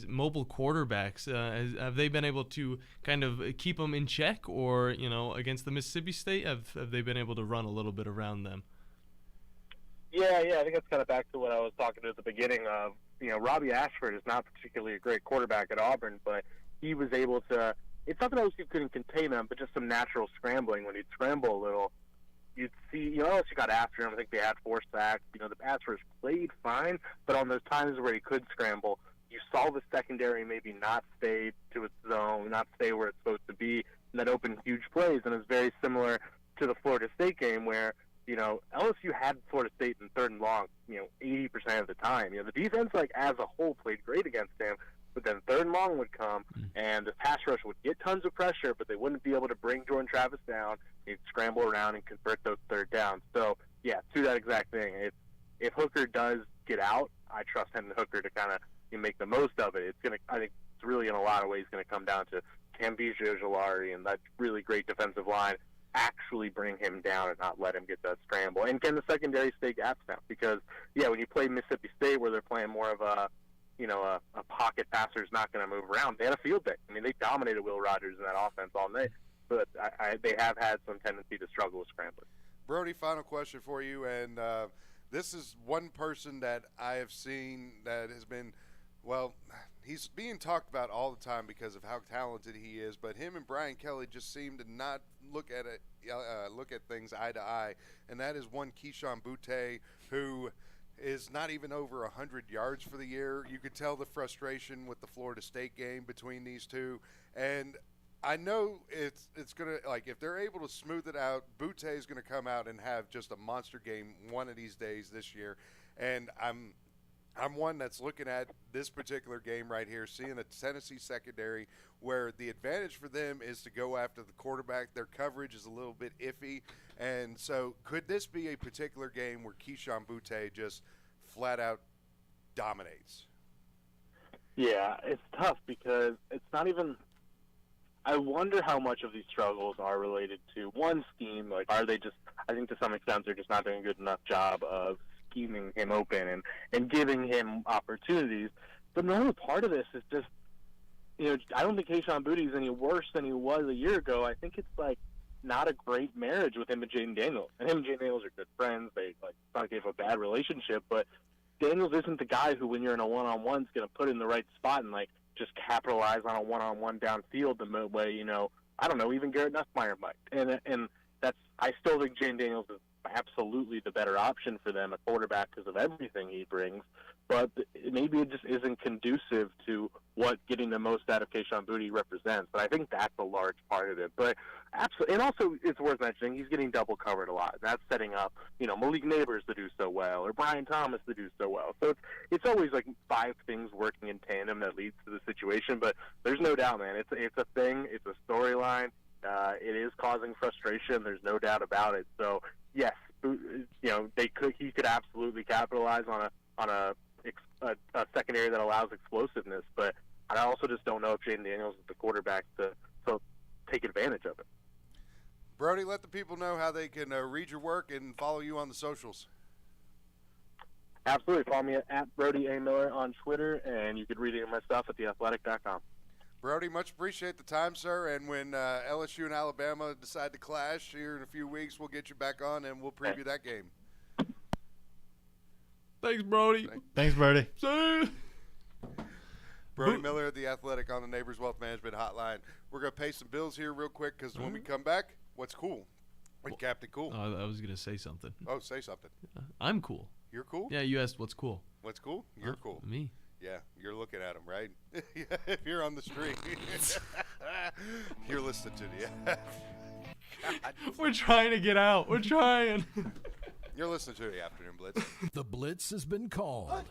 mobile quarterbacks? Have they been able to kind of keep them in check, or against the Mississippi State, have they been able to run a little bit around them? Yeah, I think that's kind of back to what I was talking to at the beginning of. Robbie Ashford is not particularly a great quarterback at Auburn, but he was able to. It's not that LSU couldn't contain him, but just some natural scrambling. When he'd scramble a little, you'd see, LSU got after him. I think they had 4 sacks. The pass rush played fine, but on those times where he could scramble, you saw the secondary maybe not stay to its zone, not stay where it's supposed to be, and that opened huge plays. And it's very similar to the Florida State game where, LSU had Florida State in 3rd and long, 80% of the time. The defense, as a whole, played great against him, but then 3rd and long would come, and the pass rush would get tons of pressure, but they wouldn't be able to bring Jordan Travis down. He'd scramble around and convert those 3rd downs. So, yeah, to that exact thing, if Hooker does get out, I trust Hendon Hooker to kind of make the most of it. I think it's really in a lot of ways going to come down to Cambisio Ojulari and that really great defensive line actually bring him down and not let him get that scramble. And can the secondary stay gaps now? Because, when you play Mississippi State where they're playing more of a pocket passer's not going to move around, they had a field day. I mean, they dominated Will Rogers in that offense all night, but they have had some tendency to struggle with scrambling. Brody, final question for you, and this is one person that I have seen that has been, he's being talked about all the time because of how talented he is, but him and Brian Kelly just seem to not look at things eye to eye, and that is one Keyshawn Butte, who is not even over 100 yards for the year. You could tell the frustration with the Florida State game between these two, and I know it's going to, if they're able to smooth it out, Butte is going to come out and have just a monster game one of these days this year, and I'm one that's looking at this particular game right here, seeing a Tennessee secondary where the advantage for them is to go after the quarterback. Their coverage is a little bit iffy. And so could this be a particular game where Keyshawn Boutte just flat out dominates? Yeah, it's tough because it's not even – I wonder how much of these struggles are related to one scheme. Like, are they just – I think to some extent they're just not doing a good enough job of scheming him open and giving him opportunities. But another part of this is just, I don't think Keyshawn Boutte is any worse than he was a year ago. I think it's, like, not a great marriage with him and Jaden Daniels. And him and Jaden Daniels are good friends. They, like, it's not have a bad relationship, but Daniels isn't the guy who, when you're in a one-on-one, is going to put in the right spot and, like, just capitalize on a one-on-one downfield the way, I don't know, even Garrett Nussmeier might. And that's – I still think Jaden Daniels is absolutely the better option for them, a quarterback, because of everything he brings. But maybe it just isn't conducive to what getting the most out of Keyshawn Boutte represents. But I think that's a large part of it. But absolutely, and also it's worth mentioning he's getting double covered a lot. That's setting up, Malik Neighbors to do so well, or Brian Thomas to do so well. So it's always like 5 things working in tandem that leads to the situation. But there's no doubt, man. It's a thing. It's a storyline. It is causing frustration. There's no doubt about it. So yes, he could absolutely capitalize on a secondary that allows explosiveness, but I also just don't know if Jaden Daniels is the quarterback to take advantage of it. Brody, let the people know how they can read your work and follow you on the socials. Absolutely. Follow me at Brody A. Miller on Twitter, and you can read any of my stuff at theathletic.com. Brody, much appreciate the time, sir, and when LSU and Alabama decide to clash here in a few weeks, we'll get you back on and we'll preview that game. Thanks, Brody. Thanks, Brody. See? Brody Miller at The Athletic on the Neighbors Wealth Management Hotline. We're going to pay some bills here real quick because when we come back, what's cool? With Captain Cool. I was going to say something. Oh, say something. I'm cool. You're cool? Yeah, you asked what's cool. What's cool? You're cool. Me. Yeah, you're looking at him, right? If you're on the street, you're listening to the We're trying to get out. We're trying. You're listening to the Afternoon Blitz. The Blitz has been called.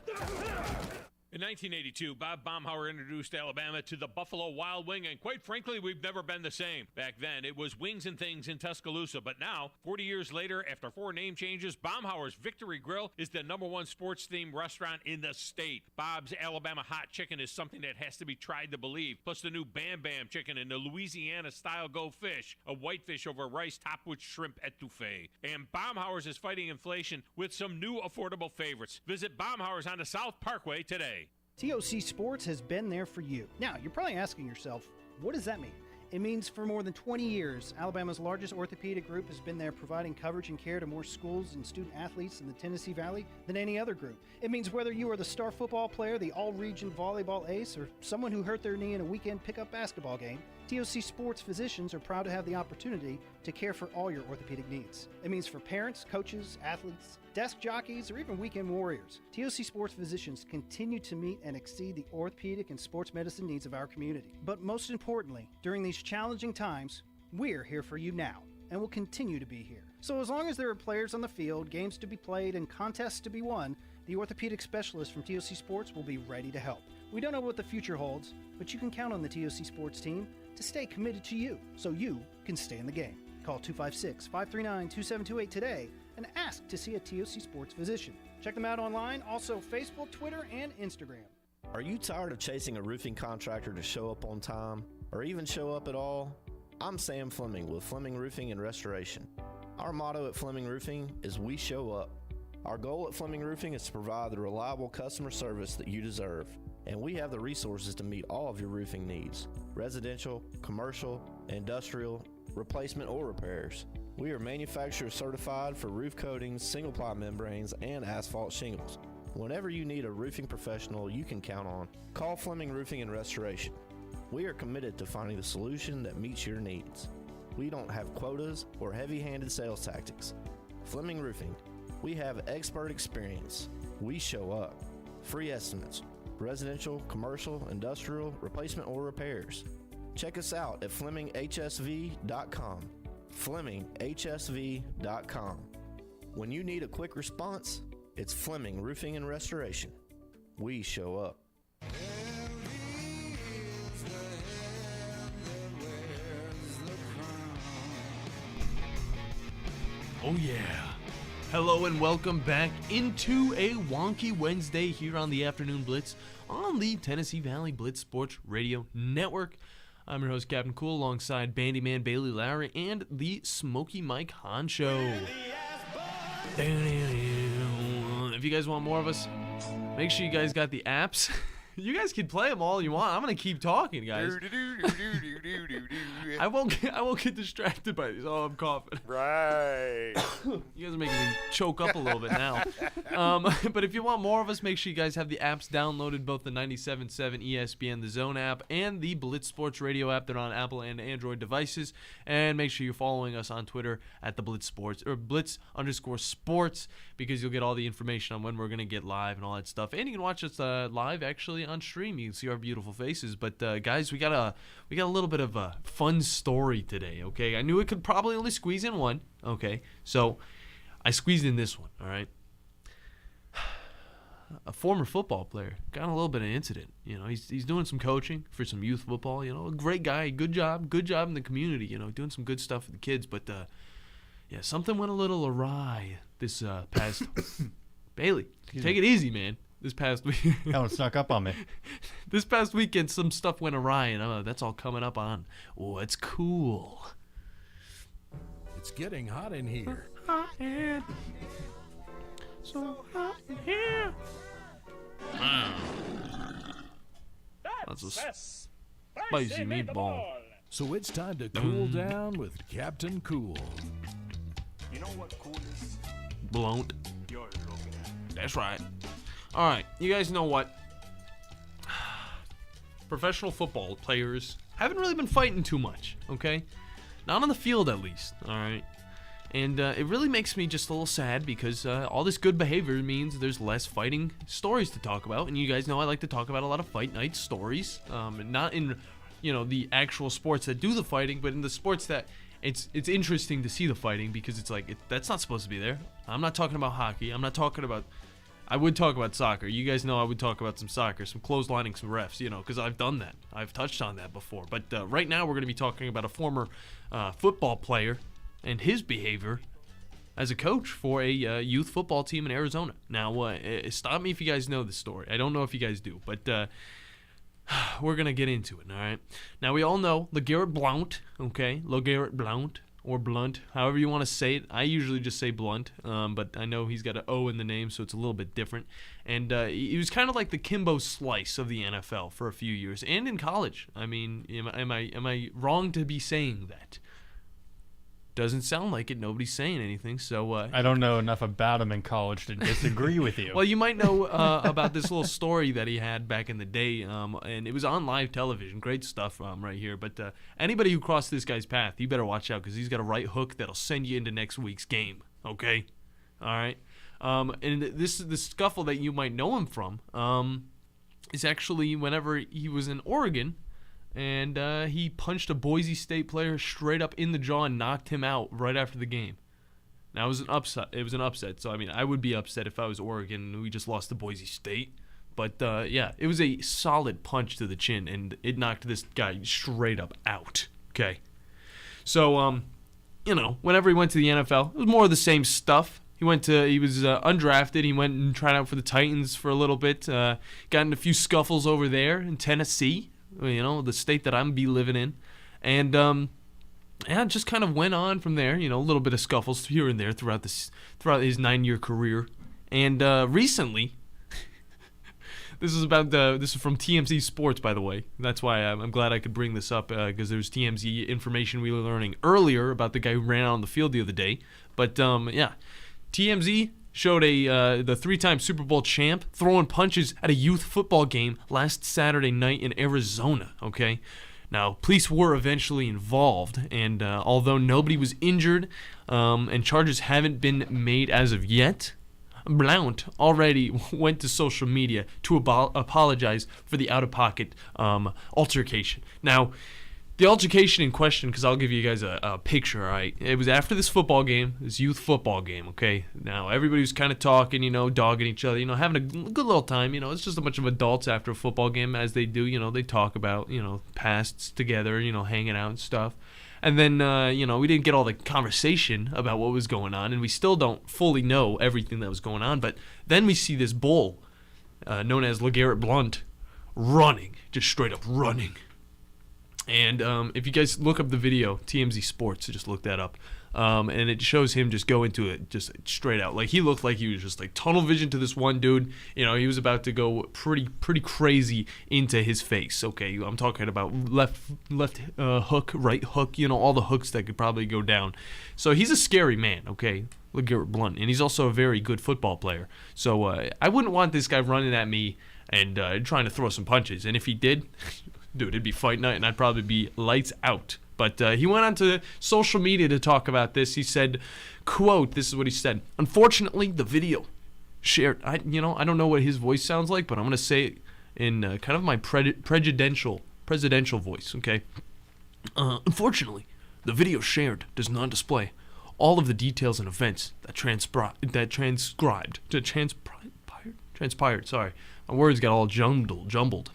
In 1982, Bob Baumhauer introduced Alabama to the Buffalo Wild Wing, and quite frankly, we've never been the same. Back then, it was Wings and Things in Tuscaloosa, but now, 40 years later, after 4 name changes, Baumhauer's Victory Grill is the #1 sports-themed restaurant in the state. Bob's Alabama Hot Chicken is something that has to be tried to believe, plus the new Bam Bam Chicken and the Louisiana-style Go Fish, a whitefish over rice topped with shrimp etouffee. And Baumhauer's is fighting inflation with some new affordable favorites. Visit Baumhauer's on the South Parkway today. TOC Sports has been there for you. Now, you're probably asking yourself, what does that mean? It means for more than 20 years, Alabama's largest orthopedic group has been there providing coverage and care to more schools and student athletes in the Tennessee Valley than any other group. It means whether you are the star football player, the all-region volleyball ace, or someone who hurt their knee in a weekend pickup basketball game, TOC Sports physicians are proud to have the opportunity to care for all your orthopedic needs. It means for parents, coaches, athletes, desk jockeys, or even weekend warriors, TOC Sports physicians continue to meet and exceed the orthopedic and sports medicine needs of our community. But most importantly, during these challenging times, we're here for you now and will continue to be here. So as long as there are players on the field, games to be played, and contests to be won, the orthopedic specialist from TOC Sports will be ready to help. We don't know what the future holds, but you can count on the TOC Sports team to stay committed to you so you can stay in the game. Call 256-539-2728 today and ask to see a TOC Sports physician. Check them out online, also Facebook, Twitter, and Instagram. Are you tired of chasing a roofing contractor to show up on time or even show up at all? I'm Sam Fleming with Fleming Roofing and Restoration. Our motto at Fleming Roofing is we show up. Our goal at Fleming Roofing is to provide the reliable customer service that you deserve, and we have the resources to meet all of your roofing needs: residential, commercial, industrial, replacement, or repairs. We are manufacturer certified for roof coatings, single-ply membranes, and asphalt shingles. Whenever you need a roofing professional you can count on, call Fleming Roofing and Restoration. We are committed to finding the solution that meets your needs. We don't have quotas or heavy-handed sales tactics. Fleming Roofing, we have expert experience. We show up. Free estimates, residential, commercial, industrial, replacement, or repairs. Check us out at FlemingHSV.com. FlemingHSV.com. When you need a quick response, it's Fleming Roofing and Restoration. we show up. Oh yeah. Hello and welcome back into a wonky Wednesday here on the Afternoon Blitz on the Tennessee Valley Blitz Sports Radio Network. I'm your host, Captain Cool, alongside Bandi Man Bailey Lowry and the Smokey Mike Han Show. If you guys want more of us, make sure you guys got the apps. You guys can play them all you want. I'm gonna keep talking, guys. I won't get distracted by these. Oh, I'm coughing. Right. You guys are making me choke up a little bit now. But if you want more of us, make sure you guys have the apps downloaded, both the 97.7 ESPN, the Zone app, and the Blitz Sports Radio app. They're on Apple and Android devices. And make sure you're following us on Twitter at the Blitz Sports or Blitz_sports, because you'll get all the information on when we're gonna get live and all that stuff. And you can watch us live actually on stream. You can see our beautiful faces. But guys, we got a little bit of a fun story today. Okay, I knew it could probably only squeeze in one. Okay, so I squeezed in this one. All right. A former football player got in a little bit of an incident. You know, he's doing some coaching for some youth football. You know, a great guy, good job in the community. You know, doing some good stuff for the kids. But yeah, something went a little awry this past. Bailey, take it easy, man. This past week. That one snuck up on me. This past weekend, some stuff went awry, and that's all coming up on What's Cool. It's getting hot in here. Hot in. So hot in here. That's a spicy meatball. So it's time to cool down with Captain Cool. You know what cool is? Blunt. You're looking at. That's right. All right, you guys know what? Professional football players haven't really been fighting too much, okay? Not on the field, at least, all right? And it really makes me just a little sad, because all this good behavior means there's less fighting stories to talk about. And you guys know I like to talk about a lot of fight night stories, not in, the actual sports that do the fighting, but in the sports that it's interesting to see the fighting, because it's like, that's not supposed to be there. I'm not talking about hockey. I would talk about soccer. You guys know I would talk about some soccer, some clotheslining, some refs, because I've done that. I've touched on that before. But right now we're going to be talking about a former football player and his behavior as a coach for a youth football team in Arizona. Now, stop me if you guys know this story. I don't know if you guys do, but we're going to get into it, all right? Now, we all know LeGarrette Blount, okay? LeGarrette Blount. Or Blunt, however you want to say it. I usually just say Blunt, but I know he's got an O in the name, so it's a little bit different. And he was kind of like the Kimbo Slice of the NFL for a few years, and in college. I mean, am I wrong to be saying that? Doesn't sound like it. Nobody's saying anything, so... I don't know enough about him in college to disagree with you. Well, you might know about this little story that he had back in the day, and it was on live television. Great stuff right here. But anybody who crossed this guy's path, you better watch out, because he's got a right hook that'll send you into next week's game, okay? All right? And the scuffle that you might know him from is actually whenever he was in Oregon, and he punched a Boise State player straight up in the jaw and knocked him out right after the game. Now, it was an upset. So, I mean, I would be upset if I was Oregon and we just lost to Boise State. But, yeah, it was a solid punch to the chin, and it knocked this guy straight up out. Okay? So, whenever he went to the NFL, it was more of the same stuff. He was undrafted. He went and tried out for the Titans for a little bit. Got in a few scuffles over there in Tennessee. The state that I'm be living in. And just kind of went on from there, a little bit of scuffles here and there throughout his 9-year career. And recently, this is from TMZ Sports, by the way. That's why I'm glad I could bring this up, because there's TMZ information we were learning earlier about the guy who ran out on the field the other day. But yeah, TMZ showed the 3-time Super Bowl champ throwing punches at a youth football game last Saturday night in Arizona, okay? Now, police were eventually involved, and although nobody was injured and charges haven't been made as of yet, Blount already went to social media to apologize for the out-of-pocket altercation. Now, The altercation in question, because I'll give you guys a picture, all right? It was after this football game, this youth football game, okay? Now, everybody was kind of talking, dogging each other, having a good little time. It's just a bunch of adults after a football game, as they do. They talk about, pasts together, hanging out and stuff. And then, we didn't get all the conversation about what was going on, and we still don't fully know everything that was going on. But then we see this bull, known as LeGarrette Blount, running, just straight up running. And if you guys look up the video, TMZ Sports, just look that up, and it shows him just go into it just straight out. Like, he looked like he was just like tunnel vision to this one dude. He was about to go pretty crazy into his face. Okay, I'm talking about left hook, right hook, all the hooks that could probably go down. So he's a scary man, okay, LeGarrette Blount, and he's also a very good football player. So I wouldn't want this guy running at me and trying to throw some punches. And if he did, dude, it'd be fight night, and I'd probably be lights out. But he went on to social media to talk about this. He said, quote, this is what he said: "Unfortunately, the video shared," I don't know what his voice sounds like, but I'm going to say it in kind of my presidential voice, okay? "Unfortunately, the video shared does not display all of the details and events that transpired. Sorry, my words got all jumbled.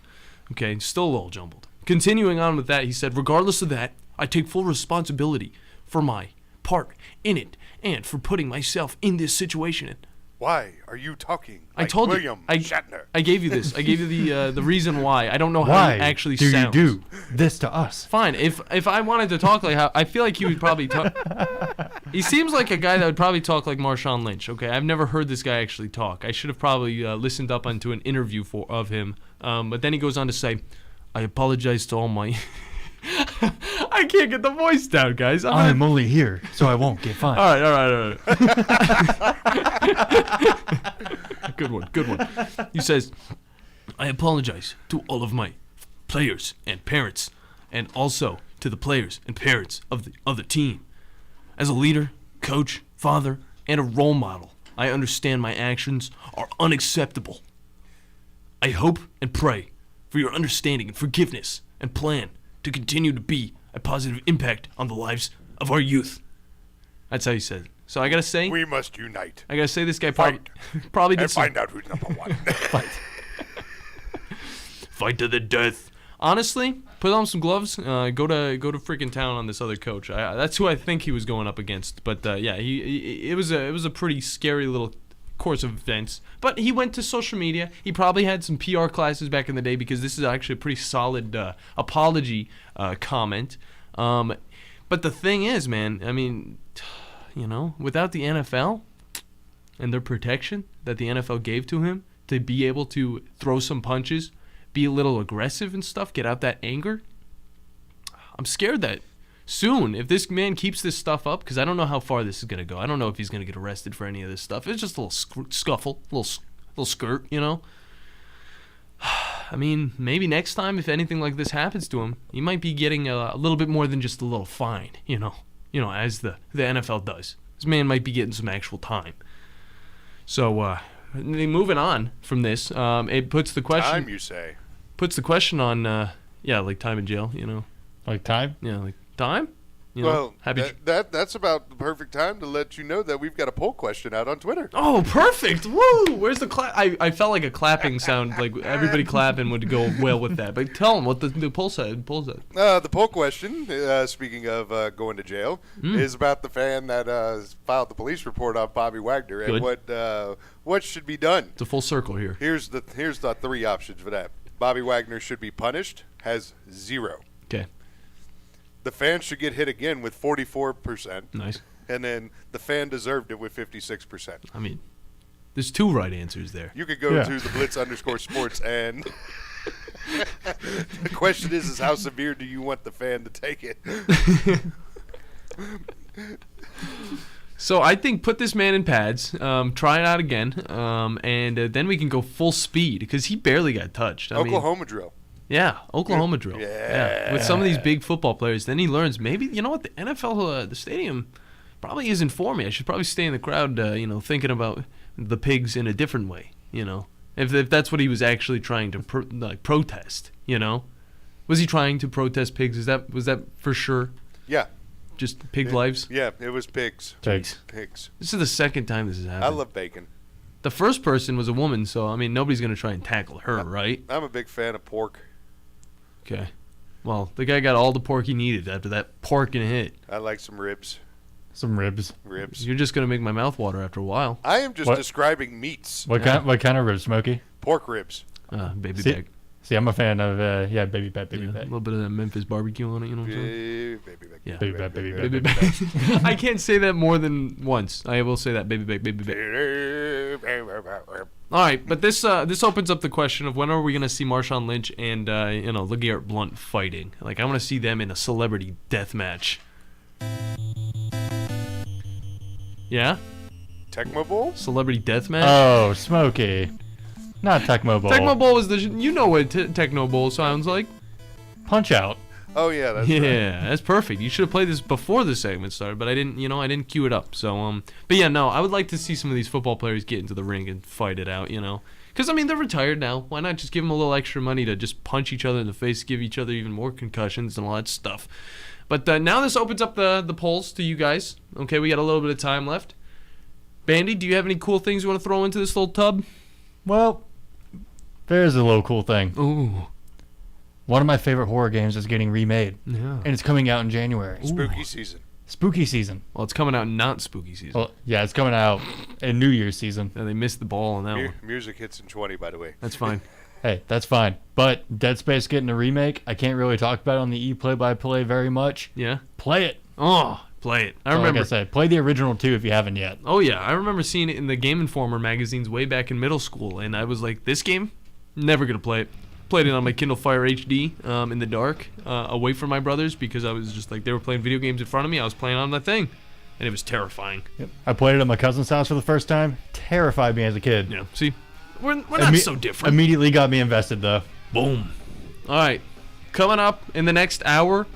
Okay, still a little jumbled. Continuing on with that, he said, "Regardless of that, I take full responsibility for my part in it and for putting myself in this situation." Why are you talking I like told William you. Shatner? I gave you this. I gave you the reason why. I don't know how Why it actually do sounds. you do this to us? Fine. If I wanted to talk like how, I feel like he would probably talk. He seems like a guy that would probably talk like Marshawn Lynch. Okay, I've never heard this guy actually talk. I should have probably listened up onto an interview of him. But then he goes on to say, "I apologize to all my." I can't get the voice down, guys. I'm only here so I won't get fined. All right. Good one. He says, "I apologize to all of my players and parents, and also to the players and parents of the other team. As a leader, coach, father, and a role model, I understand my actions are unacceptable. I hope and pray for your understanding and forgiveness, and plan to continue to be a positive impact on the lives of our youth." That's how he said it. So I gotta say, we must unite. I gotta say, this guy probably did and find out who's number one. Fight to the death. Honestly, put on some gloves. Go to freaking town on this other coach. That's who I think he was going up against. But yeah, it was a pretty scary little course of events. But he went to social media. He probably had some PR classes back in the day, because this is actually a pretty solid apology comment. But the thing is, man, I mean, without the NFL and their protection that the NFL gave to him to be able to throw some punches, be a little aggressive and stuff, get out that anger, I'm scared that soon, if this man keeps this stuff up, because I don't know how far this is going to go. I don't know if he's going to get arrested for any of this stuff. It's just a little scuffle, little skirt, I mean, maybe next time, if anything like this happens to him, he might be getting a little bit more than just a little fine, as the NFL does. This man might be getting some actual time. So, moving on from this, it puts the question. Time, you say? Puts the question on, like time in jail, Like time? Yeah, like time. Well, that's about the perfect time to let you know that we've got a poll question out on Twitter. Oh, perfect! Woo! Where's the clap? I felt like a clapping sound, like everybody clapping would go well with that. But tell them what the poll said. The poll question, speaking of going to jail, is about the fan that filed the police report on Bobby Wagner and what should be done. It's a full circle here. Here's the three options for that. Bobby Wagner should be punished. Has 0. Okay. The fan should get hit again with 44%. Nice. And then the fan deserved it with 56%. I mean, there's 2 right answers there. You could go to the Blitz_sports and the question is how severe do you want the fan to take it? So I think put this man in pads, try it out again, and then we can go full speed, because he barely got touched. Oklahoma drill. Yeah, Oklahoma drill. Yeah. With some of these big football players, then he learns, maybe, you know what, the NFL, the stadium probably isn't for me. I should probably stay in the crowd, thinking about the pigs in a different way, if that's what he was actually trying to protest, Was he trying to protest pigs? Was that for sure? Yeah. Just pig lives? Yeah, it was pigs. Pigs. Pigs. This is the second time this has happened. I love bacon. The first person was a woman, so, I mean, nobody's going to try and tackle her, right? I'm a big fan of pork. Okay. Well, the guy got all the pork he needed after that porking hit. I like some ribs. Some ribs. Ribs. You're just going to make my mouth water after a while. I am just describing meats. What kind of ribs, Smokey? Pork ribs. Baby back. See, I'm a fan of baby back. A little bit of that Memphis barbecue on it, you know what I'm saying? Baby back. Yeah. Baby back. I can't say that more than once. I will say that, baby back. All right, but this opens up the question of when are we going to see Marshawn Lynch and LeGarrette Blount fighting? Like, I want to see them in a celebrity death match. Yeah? Tecmo Bowl? Celebrity death match? Oh, Smokey. Not Tecmo Bowl. Tecmo Bowl is you know what Tecmo Bowl sounds like? Punch Out. Oh yeah, that's right. That's perfect. You should have played this before the segment started, but I didn't cue it up. So but yeah, no, I would like to see some of these football players get into the ring and fight it out, because I mean they're retired now. Why not just give them a little extra money to just punch each other in the face, give each other even more concussions and all that stuff. But now this opens up the polls to you guys. Okay, we got a little bit of time left. Bandi, do you have any cool things you want to throw into this little tub? Well, there's a little cool thing. Ooh. One of my favorite horror games is getting remade. Yeah. And it's coming out in January. Spooky season. Spooky season. Well, it's coming out not spooky season. Well, yeah, it's coming out in New Year's season. Yeah, they missed the ball on that one. Music hits in 20, by the way. That's fine. Hey, that's fine. But Dead Space getting a remake, I can't really talk about it on the play-by-play very much. Yeah? Play it. Oh, play it. I remember. Like I said, play the original too if you haven't yet. Oh, yeah. I remember seeing it in the Game Informer magazines way back in middle school, and I was like, this game? Never going to play it. Played it on my Kindle Fire HD in the dark, away from my brothers, because I was just like, they were playing video games in front of me. I was playing on that thing, and it was terrifying. Yep. I played it at my cousin's house for the first time. Terrified me as a kid. Yeah, see? We're not so different. Immediately got me invested, though. Boom. All right. Coming up in the next hour,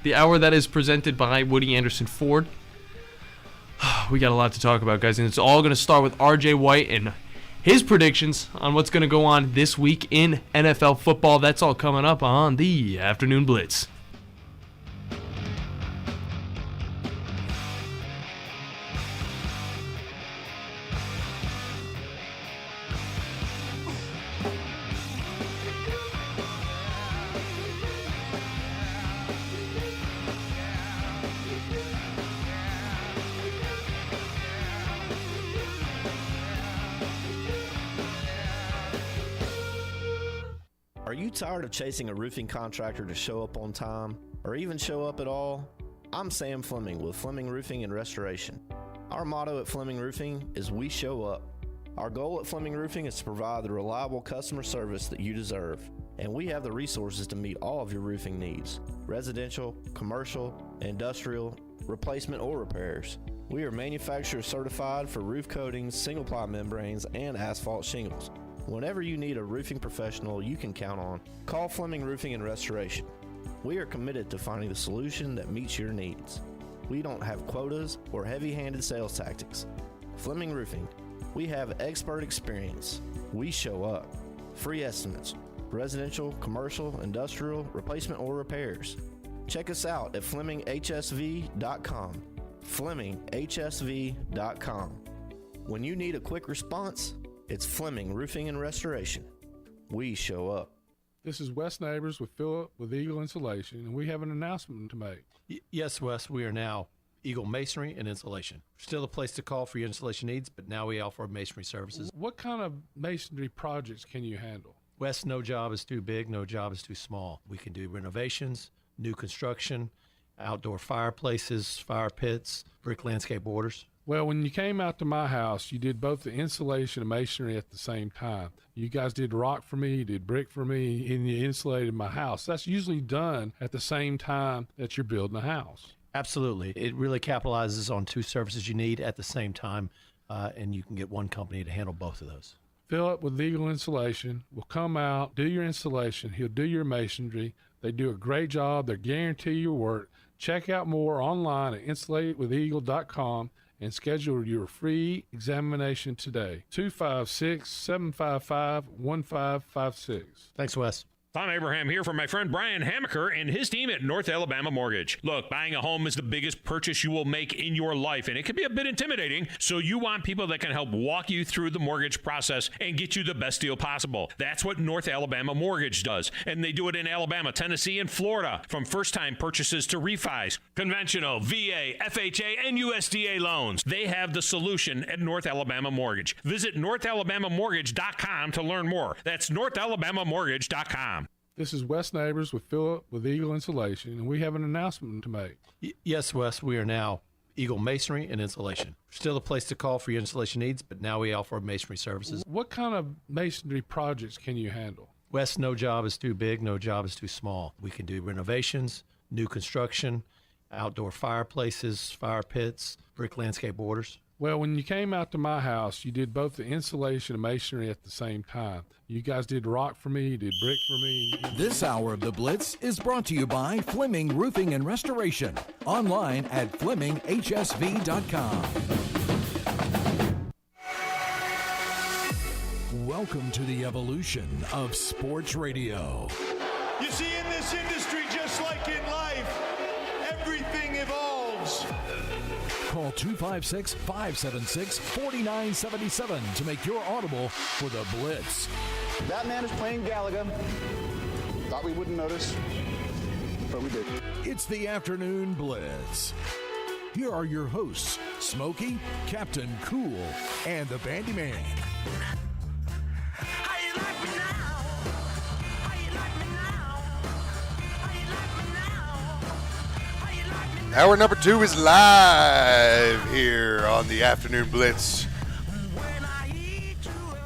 the hour that is presented by Woody Anderson Ford. We got a lot to talk about, guys, and it's all going to start with R.J. White and his predictions on what's going to go on this week in NFL football. That's all coming up on the Afternoon Blitz. Are you tired of chasing a roofing contractor to show up on time or even show up at all? I'm Sam Fleming with Fleming Roofing and Restoration. Our motto at Fleming Roofing is we show up. Our goal at Fleming Roofing is to provide the reliable customer service that you deserve, and we have the resources to meet all of your roofing needs: residential, commercial, industrial, replacement, or repairs. We are manufacturer certified for roof coatings, single-ply membranes, and asphalt shingles. Whenever you need a roofing professional you can count on, call Fleming Roofing and Restoration. We are committed to finding the solution that meets your needs. We don't have quotas or heavy-handed sales tactics. Fleming Roofing, we have expert experience. We show up. Free estimates, residential, commercial, industrial, replacement, or repairs. Check us out at FlemingHSV.com. FlemingHSV.com. When you need a quick response, it's Fleming Roofing and Restoration. We show up. This is Wes Neighbors with Philip with Eagle Insulation, and we have an announcement to make. Yes, Wes, we are now Eagle Masonry and Insulation. Still a place to call for your insulation needs, but now we offer masonry services. What kind of masonry projects can you handle? Wes, no job is too big, no job is too small. We can do renovations, new construction, outdoor fireplaces, fire pits, brick landscape borders. Well, when you came out to my house, you did both the insulation and masonry at the same time. You guys did rock for me, you did brick for me, and you insulated my house. That's usually done at the same time that you're building a house. Absolutely. It really capitalizes on two services you need at the same time, and you can get one company to handle both of those. Philip with Eagle Insulation will come out, do your installation. He'll do your masonry. They do a great job. They guarantee your work. Check out more online at insulatedwitheagle.com. and schedule your free examination today. 256-755-1556. Thanks, Wes. Tom Abraham here for my friend Brian Hamaker and his team at North Alabama Mortgage. Look, buying a home is the biggest purchase you will make in your life, and it can be a bit intimidating, so you want people that can help walk you through the mortgage process and get you the best deal possible. That's what North Alabama Mortgage does, and they do it in Alabama, Tennessee, and Florida, from first-time purchases to refis, conventional, VA, FHA, and USDA loans. They have the solution at North Alabama Mortgage. Visit NorthAlabamaMortgage.com to learn more. That's NorthAlabamaMortgage.com. This is Wes Neighbors with Philip with Eagle Insulation, and we have an announcement to make. Yes, Wes, we are now Eagle Masonry and Insulation. Still a place to call for your installation needs, but now we offer masonry services. What kind of masonry projects can you handle? Wes, no job is too big, no job is too small. We can do renovations, new construction, outdoor fireplaces, fire pits, brick landscape borders. Well, when you came out to my house, you did both the insulation and masonry at the same time. You guys did rock for me, you did brick for me. This hour of The Blitz is brought to you by Fleming Roofing and Restoration. Online at FlemingHSV.com. Welcome to the evolution of sports radio. You see, in this industry, just like in life, everything evolves. Call 256-576-4977 to make your audible for The Blitz. That man is playing Galaga. Thought we wouldn't notice, but we did. It's the Afternoon Blitz. Here are your hosts, Smokey, Captain Cool, and the Bandi Man. Hour number 2 is live here on the Afternoon Blitz.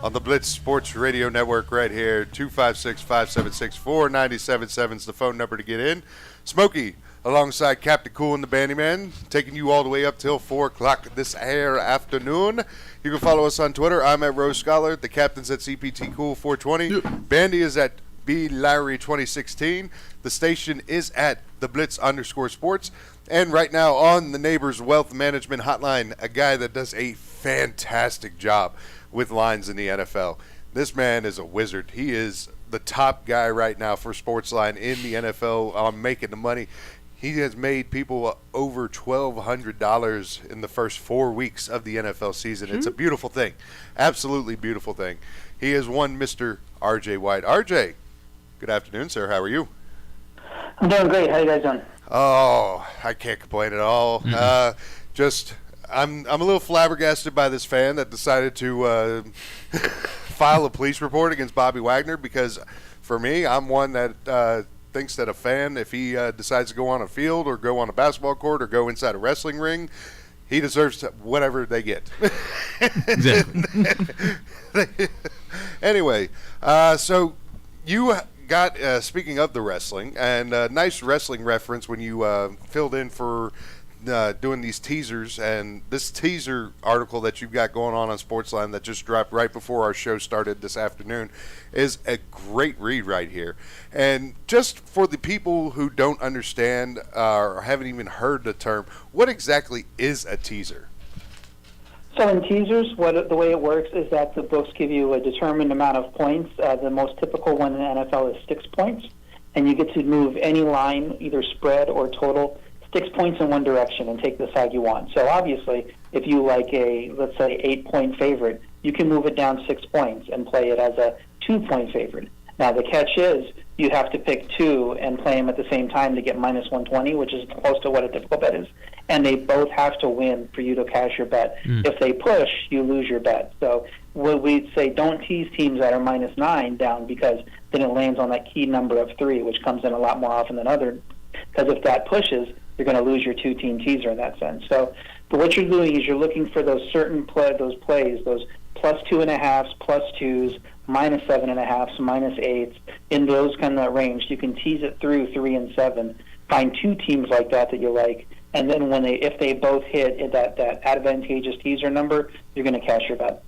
On the Blitz Sports Radio Network right here. 256-576-4977 is the phone number to get in. Smokey, alongside Captain Cool and the Bandi Man, taking you all the way up till 4 o'clock this afternoon. You can follow us on Twitter. I'm at Rose Scholar. The captain's at CPT Cool 420. Bandi is at B Larry 2016. The station is at the Blitz _sports. And right now on the Neighbors Wealth Management Hotline, a guy that does a fantastic job with lines in the NFL. This man is a wizard. He is the top guy right now for Sportsline in the NFL on making the money. He has made people over $1,200 in the first 4 weeks of the NFL season. It's a beautiful thing. Absolutely beautiful thing. He is one Mr. R.J. White. R.J., good afternoon, sir. How are you? I'm doing great. How you guys doing? Oh, I can't complain at all. I'm a little flabbergasted by this fan that decided to file a police report against Bobby Wagner, because for me, I'm one that thinks that a fan, if he decides to go on a field or go on a basketball court or go inside a wrestling ring, he deserves whatever they get. Exactly. Anyway, so you got, speaking of the wrestling, and a nice wrestling reference when you filled in for doing these teasers, and this teaser article that you've got going on Sportsline that just dropped right before our show started this afternoon is a great read right here. And just for the people who don't understand or haven't even heard the term, what exactly is a teaser? So in teasers, the way it works is that the books give you a determined amount of points. The most typical one in the NFL is 6 points, and you get to move any line, either spread or total, 6 points in one direction and take the side you want. So obviously, if you like a, let's say, 8-point favorite, you can move it down 6 points and play it as a 2-point favorite. Now the catch is you have to pick two and play them at the same time to get minus 120, which is close to what a typical bet is. And they both have to win for you to cash your bet. If they push, you lose your bet. So we'd say don't tease teams that are minus 9 down, because then it lands on that key number of 3, which comes in a lot more often than others. Because if that pushes, you're going to lose your 2-team teaser in that sense. So, but what you're doing is you're looking for those certain plays, those plus 2.5s, plus 2s, minus 7.5s, minus 8s, in those kind of range. You can tease it through 3 and 7. Find 2 teams like that you like, and then if they both hit that advantageous teaser number, you're going to cash your bet.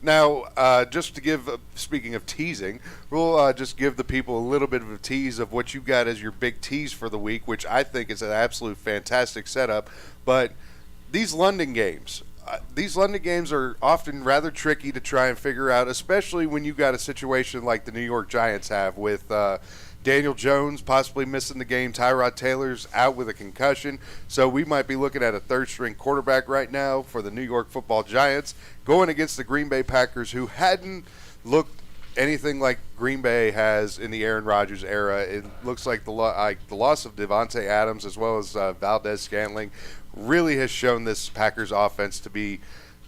Now, just to give, speaking of teasing, we'll just give the people a little bit of a tease of what you got as your big tease for the week, which I think is an absolute fantastic setup. But these London games, these London games are often rather tricky to try and figure out, especially when you got a situation like the New York Giants have with Daniel Jones possibly missing the game. Tyrod Taylor's out with a concussion. So we might be looking at a third-string quarterback right now for the New York Football Giants going against the Green Bay Packers, who hadn't looked anything like Green Bay has in the Aaron Rodgers era. It looks like the loss of Devontae Adams as well as Valdez-Scantling really has shown this Packers offense to be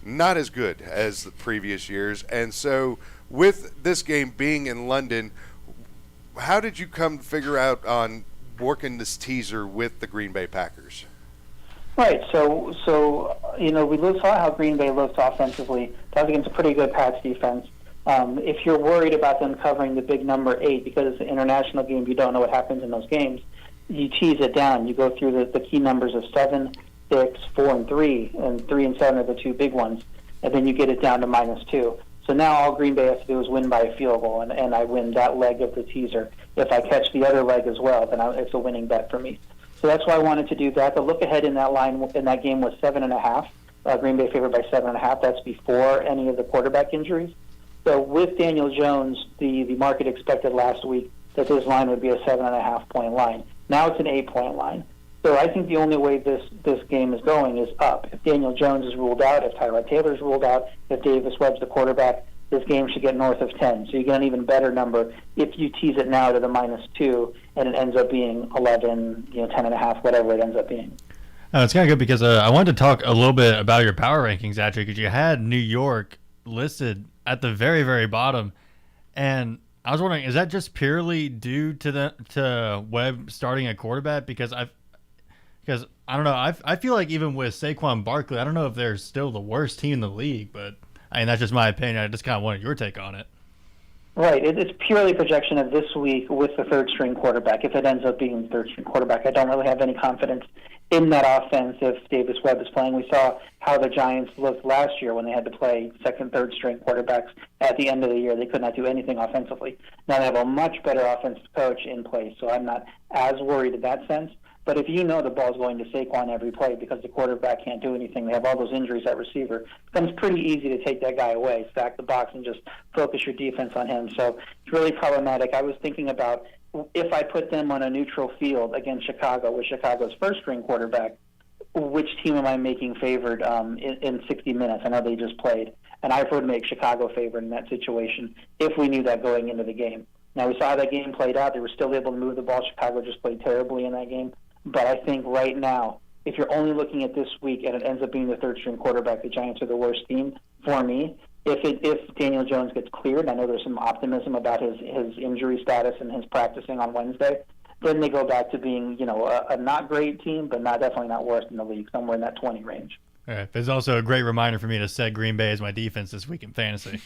not as good as the previous years. And so with this game being in London, how did you come to figure out on working this teaser with the Green Bay Packers? Right. So we saw how Green Bay looked offensively. That was against a pretty good Pats defense. If you're worried about them covering the big number 8 because it's an international game, you don't know what happens in those games, you tease it down. You go through the key numbers of 7, 6, 4, and 3, and 3 and 7 are the 2 big ones, and then you get it down to -2. So now all Green Bay has to do is win by a field goal, and I win that leg of the teaser. If I catch the other leg as well, then it's a winning bet for me. So that's why I wanted to do that. The look ahead in that line in that game was 7.5. Green Bay favored by 7.5. That's before any of the quarterback injuries. So with Daniel Jones, the market expected last week that this line would be a 7.5-point line. Now it's an 8-point line. So I think the only way this game is going is up. If Daniel Jones is ruled out, if Tyrod Taylor is ruled out, if Davis Webb's the quarterback, this game should get north of 10. So you get an even better number if you tease it now to the -2 and it ends up being 11, 10.5, whatever it ends up being. It's kind of good because I wanted to talk a little bit about your power rankings, actually, because you had New York listed at the very, very bottom. And I was wondering, is that just purely due to Webb starting at quarterback? Because I don't know, I feel like even with Saquon Barkley, I don't know if they're still the worst team in the league, but I mean, that's just my opinion. I just kind of wanted your take on it. Right. It's purely projection of this week with the third-string quarterback. If it ends up being the third-string quarterback, I don't really have any confidence in that offense if Davis Webb is playing. We saw how the Giants looked last year when they had to play second, third-string quarterbacks at the end of the year. They could not do anything offensively. Now they have a much better offensive coach in place, so I'm not as worried in that sense. But if you know the ball's going to Saquon every play because the quarterback can't do anything, they have all those injuries at receiver, it becomes pretty easy to take that guy away, stack the box, and just focus your defense on him. So it's really problematic. I was thinking about if I put them on a neutral field against Chicago with Chicago's first-string quarterback, which team am I making favored in 60 minutes? I know they just played. And I would make Chicago favored in that situation if we knew that going into the game. Now, we saw how that game played out. They were still able to move the ball. Chicago just played terribly in that game. But I think right now, if you're only looking at this week and it ends up being the third-string quarterback, the Giants are the worst team for me. If Daniel Jones gets cleared, I know there's some optimism about his injury status and his practicing on Wednesday, then they go back to being, a not great team, but definitely not worst in the league, somewhere in that 20 range. All right. There's also a great reminder for me to set Green Bay as my defense this week in fantasy.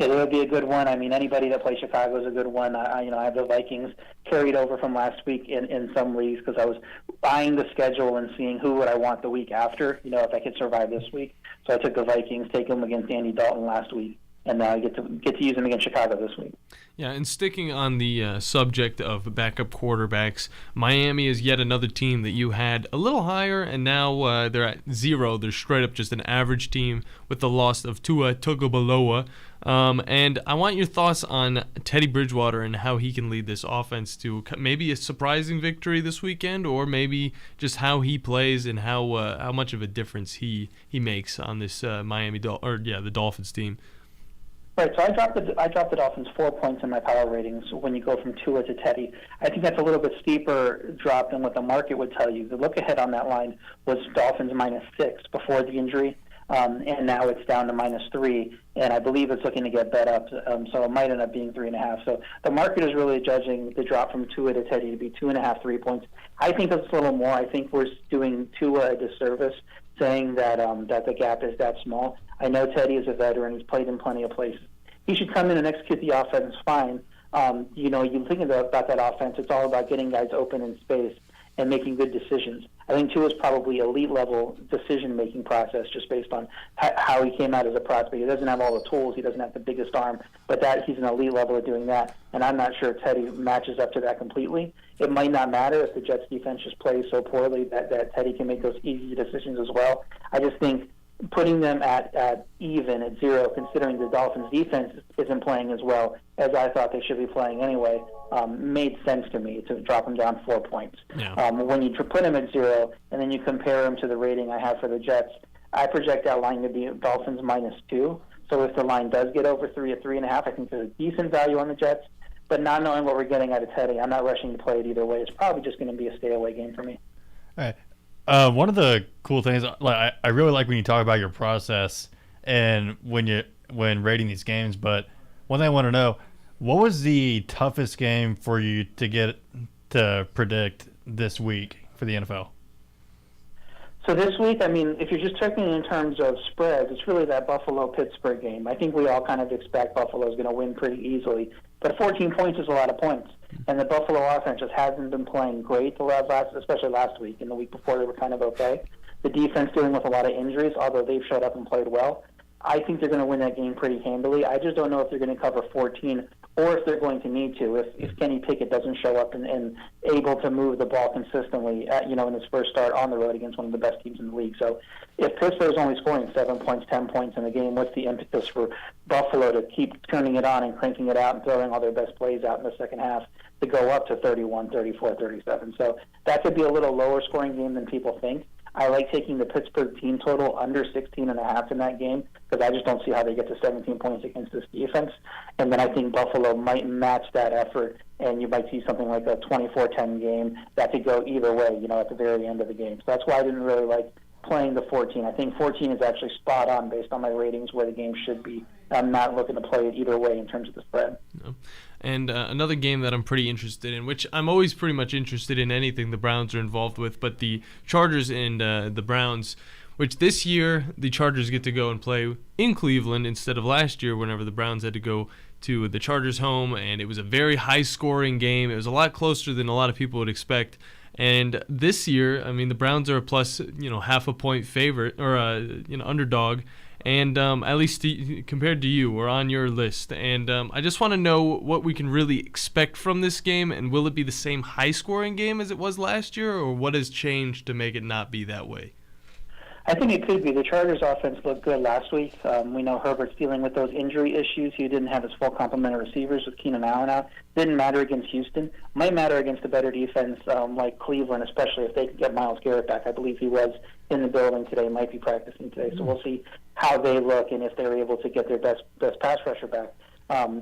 Yeah, that would be a good one. I mean, anybody that plays Chicago is a good one. I have the Vikings carried over from last week in some leagues because I was eyeing the schedule and seeing who would I want the week after, if I could survive this week. So I took the Vikings, take them against Andy Dalton last week, and now I get to use them against Chicago this week. Yeah, and sticking on the subject of backup quarterbacks, Miami is yet another team that you had a little higher, and now they're at 0. They're straight up just an average team with the loss of Tua Tagovailoa. And I want your thoughts on Teddy Bridgewater and how he can lead this offense to maybe a surprising victory this weekend, or maybe just how he plays and how much of a difference he makes on this the Dolphins team. Right, so I dropped the Dolphins 4 points in my power ratings when you go from Tua to Teddy. I think that's a little bit steeper drop than what the market would tell you. The look ahead on that line was Dolphins -6 before the injury, and now it's down to -3, and I believe it's looking to get bet up, so it might end up being 3.5. So the market is really judging the drop from Tua to Teddy to be 2.5, 3 points. I think it's a little more. I think we're doing Tua a disservice saying that that the gap is that small. I know Teddy is a veteran. He's played in plenty of places. He should come in and execute the offense fine. You think about that offense, it's all about getting guys open in space. and making good decisions. I think Tua is probably elite level decision making process just based on how he came out as a prospect. He doesn't have all the tools, he doesn't have the biggest arm, but that he's an elite level at doing that. And I'm not sure Teddy matches up to that completely. It might not matter if the Jets defense just plays so poorly that Teddy can make those easy decisions as well. I just think putting them at even, at 0, considering the Dolphins' defense isn't playing as well as I thought they should be playing anyway, made sense to me to drop them down 4 points. Yeah. When you put them at 0 and then you compare them to the rating I have for the Jets, I project that line to be Dolphins -2. So if the line does get over 3 at 3.5, I think there's a decent value on the Jets. But not knowing what we're getting out of Teddy, I'm not rushing to play it either way. It's probably just going to be a stay-away game for me. All right. One of the cool things, like I really like when you talk about your process and when rating these games. But one thing I want to know, what was the toughest game for you to get to predict this week for the NFL? So this week, I mean, if you're just checking in terms of spreads, it's really that Buffalo-Pittsburgh game. I think we all kind of expect Buffalo's going to win pretty easily. But 14 points is a lot of points. And the Buffalo offense just hasn't been playing great, especially last week. And the week before, they were kind of okay. The defense dealing with a lot of injuries, although they've showed up and played well. I think they're going to win that game pretty handily. I just don't know if they're going to cover 14 or if they're going to need to. If Kenny Pickett doesn't show up and able to move the ball consistently, in his first start on the road against one of the best teams in the league. So if Pittsburgh's only scoring 7 points, 10 points in the game, what's the impetus for Buffalo to keep turning it on and cranking it out and throwing all their best plays out in the second half to go up to 31, 34, 37? So that could be a little lower scoring game than people think. I like taking the Pittsburgh team total under 16.5 in that game because I just don't see how they get to 17 points against this defense. And then I think Buffalo might match that effort, and you might see something like a 24-10 game that could go either way, at the very end of the game. So that's why I didn't really like playing the 14. I think 14 is actually spot on based on my ratings where the game should be. I'm not looking to play it either way in terms of the spread. No. And another game that I'm pretty interested in, which I'm always pretty much interested in anything the Browns are involved with, but the Chargers and the Browns, which this year the Chargers get to go and play in Cleveland instead of last year whenever the Browns had to go to the Chargers home, and it was a very high-scoring game. It was a lot closer than a lot of people would expect. And this year, I mean, the Browns are a plus, half a point favorite or underdog. And at least compared to you, we're on your list. And I just want to know what we can really expect from this game. And will it be the same high-scoring game as it was last year, or what has changed to make it not be that way? I think it could be. The Chargers' offense looked good last week. We know Herbert's dealing with those injury issues. He didn't have his full complement of receivers with Keenan Allen out. Didn't matter against Houston. Might matter against a better defense like Cleveland, especially if they could get Myles Garrett back. I believe he was in the building today, might be practicing today. So we'll see how they look and if they're able to get their best pass rusher back.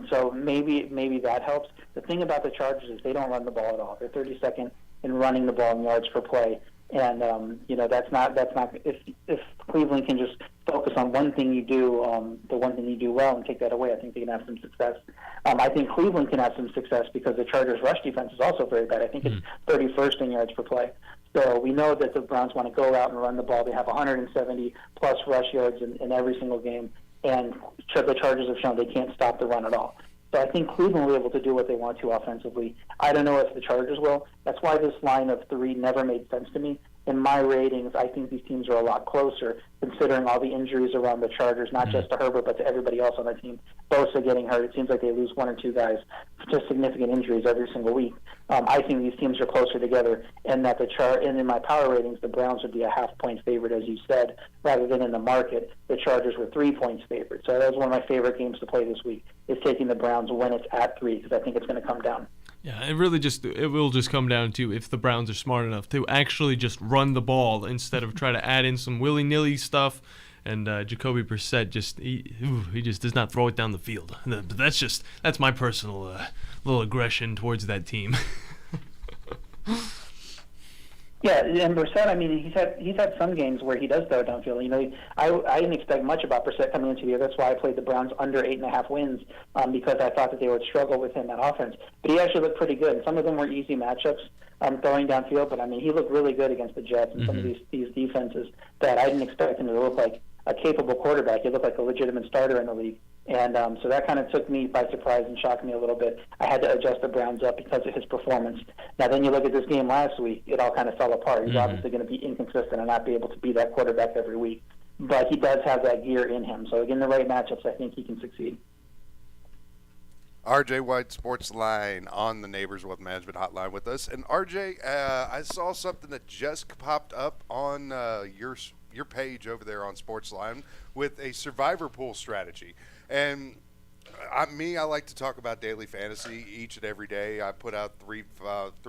So maybe that helps. The thing about the Chargers is they don't run the ball at all. They're 32nd in running the ball in yards per play. And that's not if Cleveland can just focus on one thing you do, the one thing you do well, and take that away, I think they can have some success. I think Cleveland can have some success because the Chargers' rush defense is also very bad. I think it's 31st in yards per play. So we know that the Browns want to go out and run the ball. They have 170 plus rush yards in every single game, and the Chargers have shown they can't stop the run at all. So I think Cleveland will be able to do what they want to offensively. I don't know if the Chargers will. That's why this line of 3 never made sense to me. In my ratings, I think these teams are a lot closer, considering all the injuries around the Chargers, not just to Herbert, but to everybody else on the team. Bosa getting hurt. It seems like they lose 1 or 2 guys to significant injuries every single week. I think these teams are closer together, and that and in my power ratings, the Browns would be a half-point favorite, as you said, rather than in the market, the Chargers were 3 points favorite. So that was one of my favorite games to play this week, is taking the Browns when it's at 3, because I think it's going to come down. Yeah, it will just come down to if the Browns are smart enough to actually just run the ball instead of try to add in some willy-nilly stuff. And Jacoby Brissett he just does not throw it down the field. But that's my personal little aggression towards that team. Yeah, and Brissett, I mean, he's had some games where he does throw it downfield. I didn't expect much about Brissett coming into the year. That's why I played the Browns under 8.5 wins because I thought that they would struggle with him on offense. But he actually looked pretty good. And some of them were easy matchups throwing downfield. But, I mean, he looked really good against the Jets and some of these defenses that I didn't expect him to look like a capable quarterback. He looked like a legitimate starter in the league. And so that kind of took me by surprise and shocked me a little bit. I had to adjust the Browns up because of his performance. Now, then you look at this game last week, it all kind of fell apart. He's obviously going to be inconsistent and not be able to be that quarterback every week. But he does have that gear in him. So, again, the right matchups, I think he can succeed. RJ White, Sports Line on the Neighbors Wealth Management Hotline with us. And RJ, I saw something that just popped up on your page over there on Sports Line with a survivor pool strategy. And I like to talk about daily fantasy each and every day. I put out three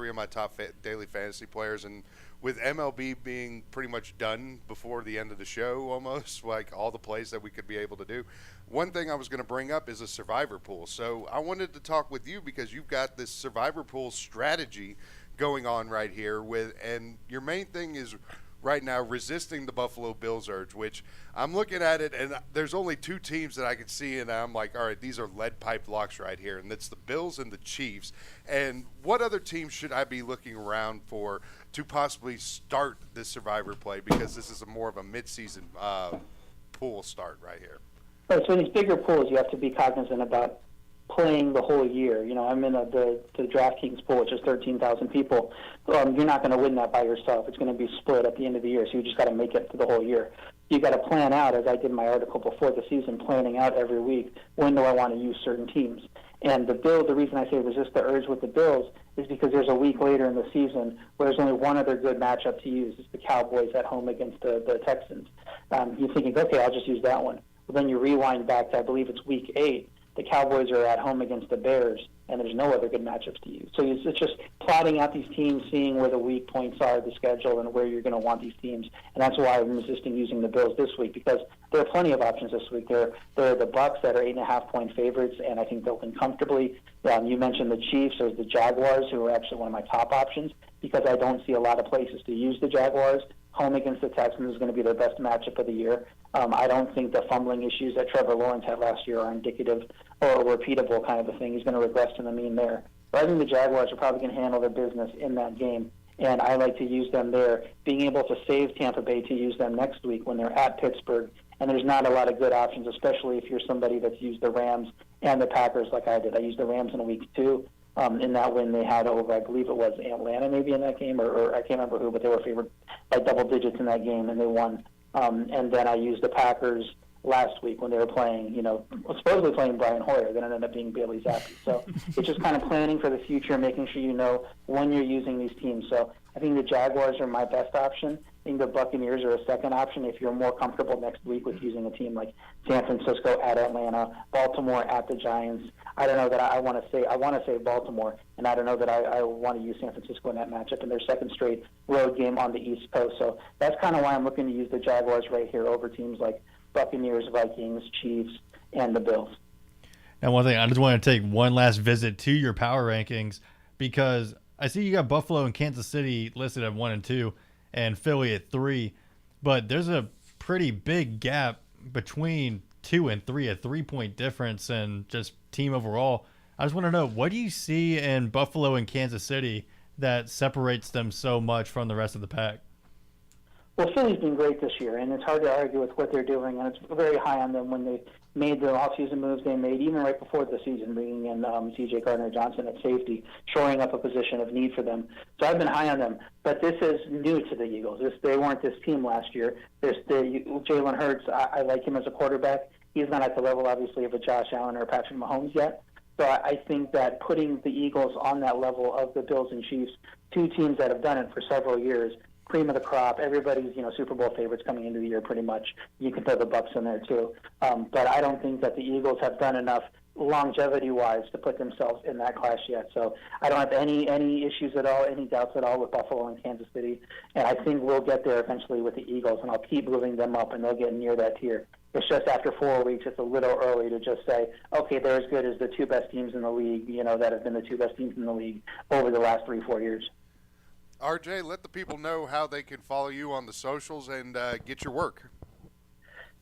of my top daily fantasy players, and with MLB being pretty much done before the end of the show, almost like all the plays that we could be able to do, one thing I was going to bring up is a survivor pool. So I wanted to talk with you because you've got this survivor pool strategy going on right here and your main thing is right now resisting the Buffalo Bills urge, which I'm looking at it, and there's only two teams that I can see, and I'm like, all right, these are lead pipe locks right here, and it's the Bills and the Chiefs. And what other teams should I be looking around for to possibly start this survivor play, because this is more of a midseason pool start right here? Right, so in these bigger pools, you have to be cognizant about playing the whole year. You know, I'm in the DraftKings pool, which is 13,000 people. You're not going to win that by yourself. It's going to be split at the end of the year, so you just got to make it for the whole year. You got to plan out, as I did in my article before the season, planning out every week, when do I want to use certain teams. And the reason I say resist the urge with the Bills is because there's a week later in the season where there's only one other good matchup to use. It's the Cowboys at home against the Texans. You're thinking, okay, I'll just use that one. Well, then you rewind back to, I believe it's week 8. The Cowboys are at home against the Bears, and there's no other good matchups to use. So it's just plotting out these teams, seeing where the weak points are of the schedule and where you're going to want these teams. And that's why I'm resisting using the Bills this week, because there are plenty of options this week. There are the Bucks that are 8.5-point favorites, and I think they'll win comfortably. You mentioned the Chiefs. There's the Jaguars, who are actually one of my top options, because I don't see a lot of places to use the Jaguars. Home against the Texans is going to be their best matchup of the year. I don't think the fumbling issues that Trevor Lawrence had last year are indicative or a repeatable kind of a thing. He's going to regress to the mean there. But I think the Jaguars are probably going to handle their business in that game, and I like to use them there, being able to save Tampa Bay to use them next week when they're at Pittsburgh. And there's not a lot of good options, especially if you're somebody that's used the Rams and the Packers like I did. I used the Rams in week 2. In that win they had over, I believe it was Atlanta maybe in that game, or I can't remember who, but they were favored by double digits in that game, and they won. And then I used the Packers last week when they were playing, supposedly playing Brian Hoyer, then it ended up being Bailey Zappi. So it's just kind of planning for the future, making sure you know when you're using these teams. So I think the Jaguars are my best option. I think the Buccaneers are a second option if you're more comfortable next week with using a team like San Francisco at Atlanta, Baltimore at the Giants. I don't know that I want to say Baltimore, and I don't know that I want to use San Francisco in that matchup in their second straight road game on the East Coast. So that's kind of why I'm looking to use the Jaguars right here over teams like Buccaneers, Vikings, Chiefs, and the Bills. And one thing, I just want to take one last visit to your power rankings, because I see you got Buffalo and Kansas City listed at 1 and 2 and Philly at 3, but there's a pretty big gap between 2 and 3, a 3-point difference and just team overall. I just want to know, what do you see in Buffalo and Kansas City that separates them so much from the rest of the pack? Well, Philly's been great this year, and it's hard to argue with what they're doing, and it's very high on them when they made the offseason moves they made, even right before the season, bringing in C.J. Gardner-Johnson at safety, shoring up a position of need for them. So I've been high on them, but this is new to the Eagles. They weren't this team last year. There's Jalen Hurts. I like him as a quarterback. He's not at the level, obviously, of a Josh Allen or a Patrick Mahomes yet. So I think that putting the Eagles on that level of the Bills and Chiefs, two teams that have done it for several years, cream of the crop, everybody's Super Bowl favorites coming into the year pretty much. You can throw the Bucs in there too. But I don't think that the Eagles have done enough longevity-wise to put themselves in that class yet. So I don't have any issues at all, any doubts at all with Buffalo and Kansas City. And I think we'll get there eventually with the Eagles, and I'll keep moving them up, and they'll get near that tier. It's just after 4 weeks, it's a little early to just say, okay, they're as good as the two best teams in the league, that have been the two best teams in the league over the last 3-4 years. RJ, let the people know how they can follow you on the socials and get your work.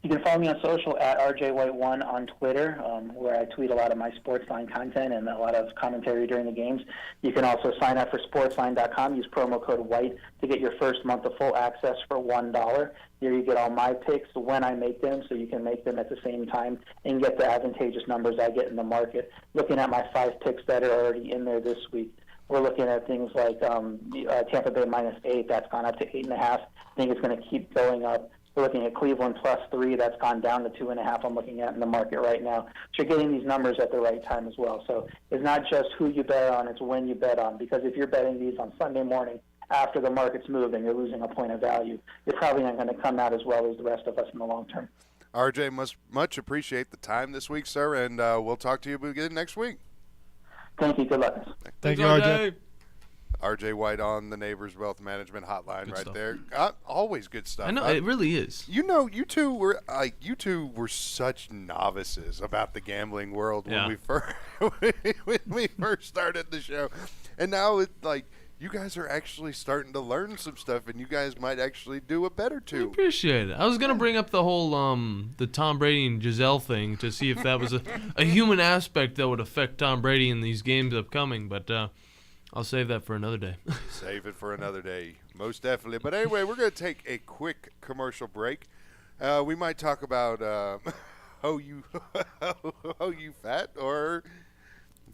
You can follow me on social at RJWhite1 on Twitter, where I tweet a lot of my Sportsline content and a lot of commentary during the games. You can also sign up for Sportsline.com. Use promo code WHITE to get your first month of full access for $1. Here you get all my picks when I make them, so you can make them at the same time and get the advantageous numbers I get in the market. Looking at my 5 picks that are already in there this week, we're looking at things like Tampa Bay -8. That's gone up to 8.5. I think it's going to keep going up. We're looking at Cleveland +3. That's gone down to 2.5. I'm looking at in the market right now. So you're getting these numbers at the right time as well. So it's not just who you bet on, it's when you bet on. Because if you're betting these on Sunday morning after the market's moved and you're losing a point of value, you're probably not going to come out as well as the rest of us in the long term. RJ, much appreciate the time this week, sir, and we'll talk to you again next week. Thank you. Good luck. Thank you, RJ. RJ White on the Neighbors Wealth Management Hotline right there. Always good stuff. I know, it really is. You know, you two were such novices about the gambling world when we first started the show, and now it's like you guys are actually starting to learn some stuff, and you guys might actually do it better too. I appreciate it. I was gonna bring up the whole the Tom Brady and Giselle thing to see if that was a human aspect that would affect Tom Brady in these games upcoming, but I'll save that for another day. Save it for another day, most definitely. But anyway, we're going to take a quick commercial break. We might talk about Ho You Fat or...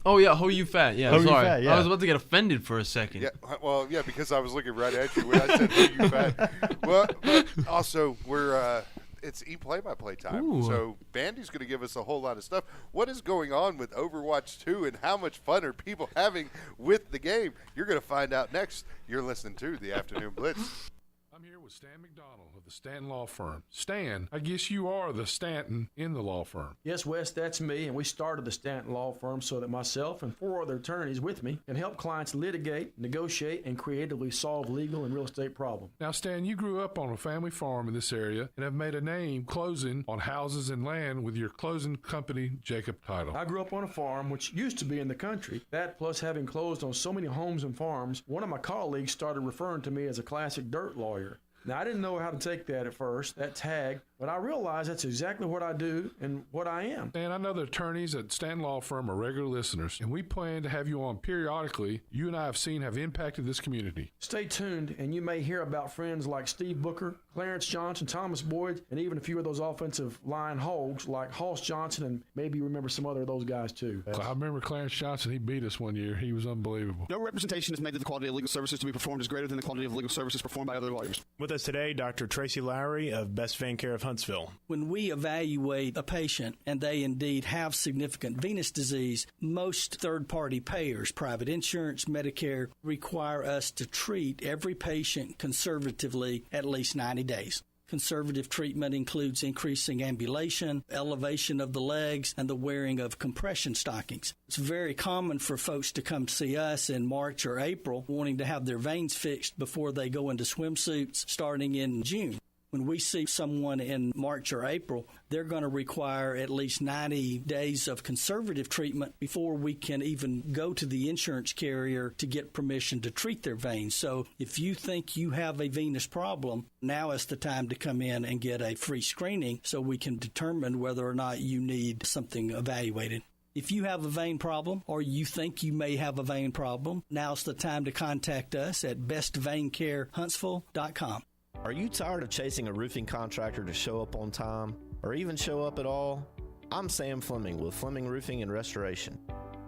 Oh, yeah, Ho You Fat. Yeah, Ho sorry. You Fat, yeah. I was about to get offended for a second. Yeah, well, yeah, because I was looking right at you when I said Ho You Fat. Well, but also, we're... it's play-by-play time. Ooh. So Bandi's going to give us a whole lot of stuff. What is going on with Overwatch 2 and how much fun are people having with the game? You're going to find out next. You're listening to the Afternoon Blitz. I'm here with Stan McDonald of the Stanton Law Firm. Stan, I guess you are the Stanton in the law firm. Yes, Wes, that's me, and we started the Stanton Law Firm so that myself and 4 other attorneys with me can help clients litigate, negotiate, and creatively solve legal and real estate problems. Now, Stan, you grew up on a family farm in this area and have made a name closing on houses and land with your closing company, Jacob Title. I grew up on a farm which used to be in the country. That, plus having closed on so many homes and farms, one of my colleagues started referring to me as a classic dirt lawyer. Now, I didn't know how to take that at first, that tag, but I realized that's exactly what I do and what I am. And I know the attorneys at Stanton Law Firm are regular listeners, and we plan to have you on periodically. You and I have seen have impacted this community. Stay tuned, and you may hear about friends like Steve Booker, Clarence Johnson, Thomas Boyd, and even a few of those offensive line hogs like Hoss Johnson, and maybe you remember some other of those guys too. I remember Clarence Johnson. He beat us one year. He was unbelievable. No representation is made that the quality of legal services to be performed is greater than the quality of legal services performed by other lawyers. With us today, Dr. Tracy Lowry of Best Vein Care of Huntsville. When we evaluate a patient and they indeed have significant venous disease, most third-party payers, private insurance, Medicare, require us to treat every patient conservatively at least 90 days. Conservative treatment includes increasing ambulation, elevation of the legs, and the wearing of compression stockings. It's very common for folks to come see us in March or April wanting to have their veins fixed before they go into swimsuits starting in June. When we see someone in March or April, they're going to require at least 90 days of conservative treatment before we can even go to the insurance carrier to get permission to treat their veins. So if you think you have a venous problem, now is the time to come in and get a free screening so we can determine whether or not you need something evaluated. If you have a vein problem or you think you may have a vein problem, now's the time to contact us at bestveincarehuntsville.com. Are you tired of chasing a roofing contractor to show up on time or even show up at all? I'm Sam Fleming with Fleming Roofing and Restoration.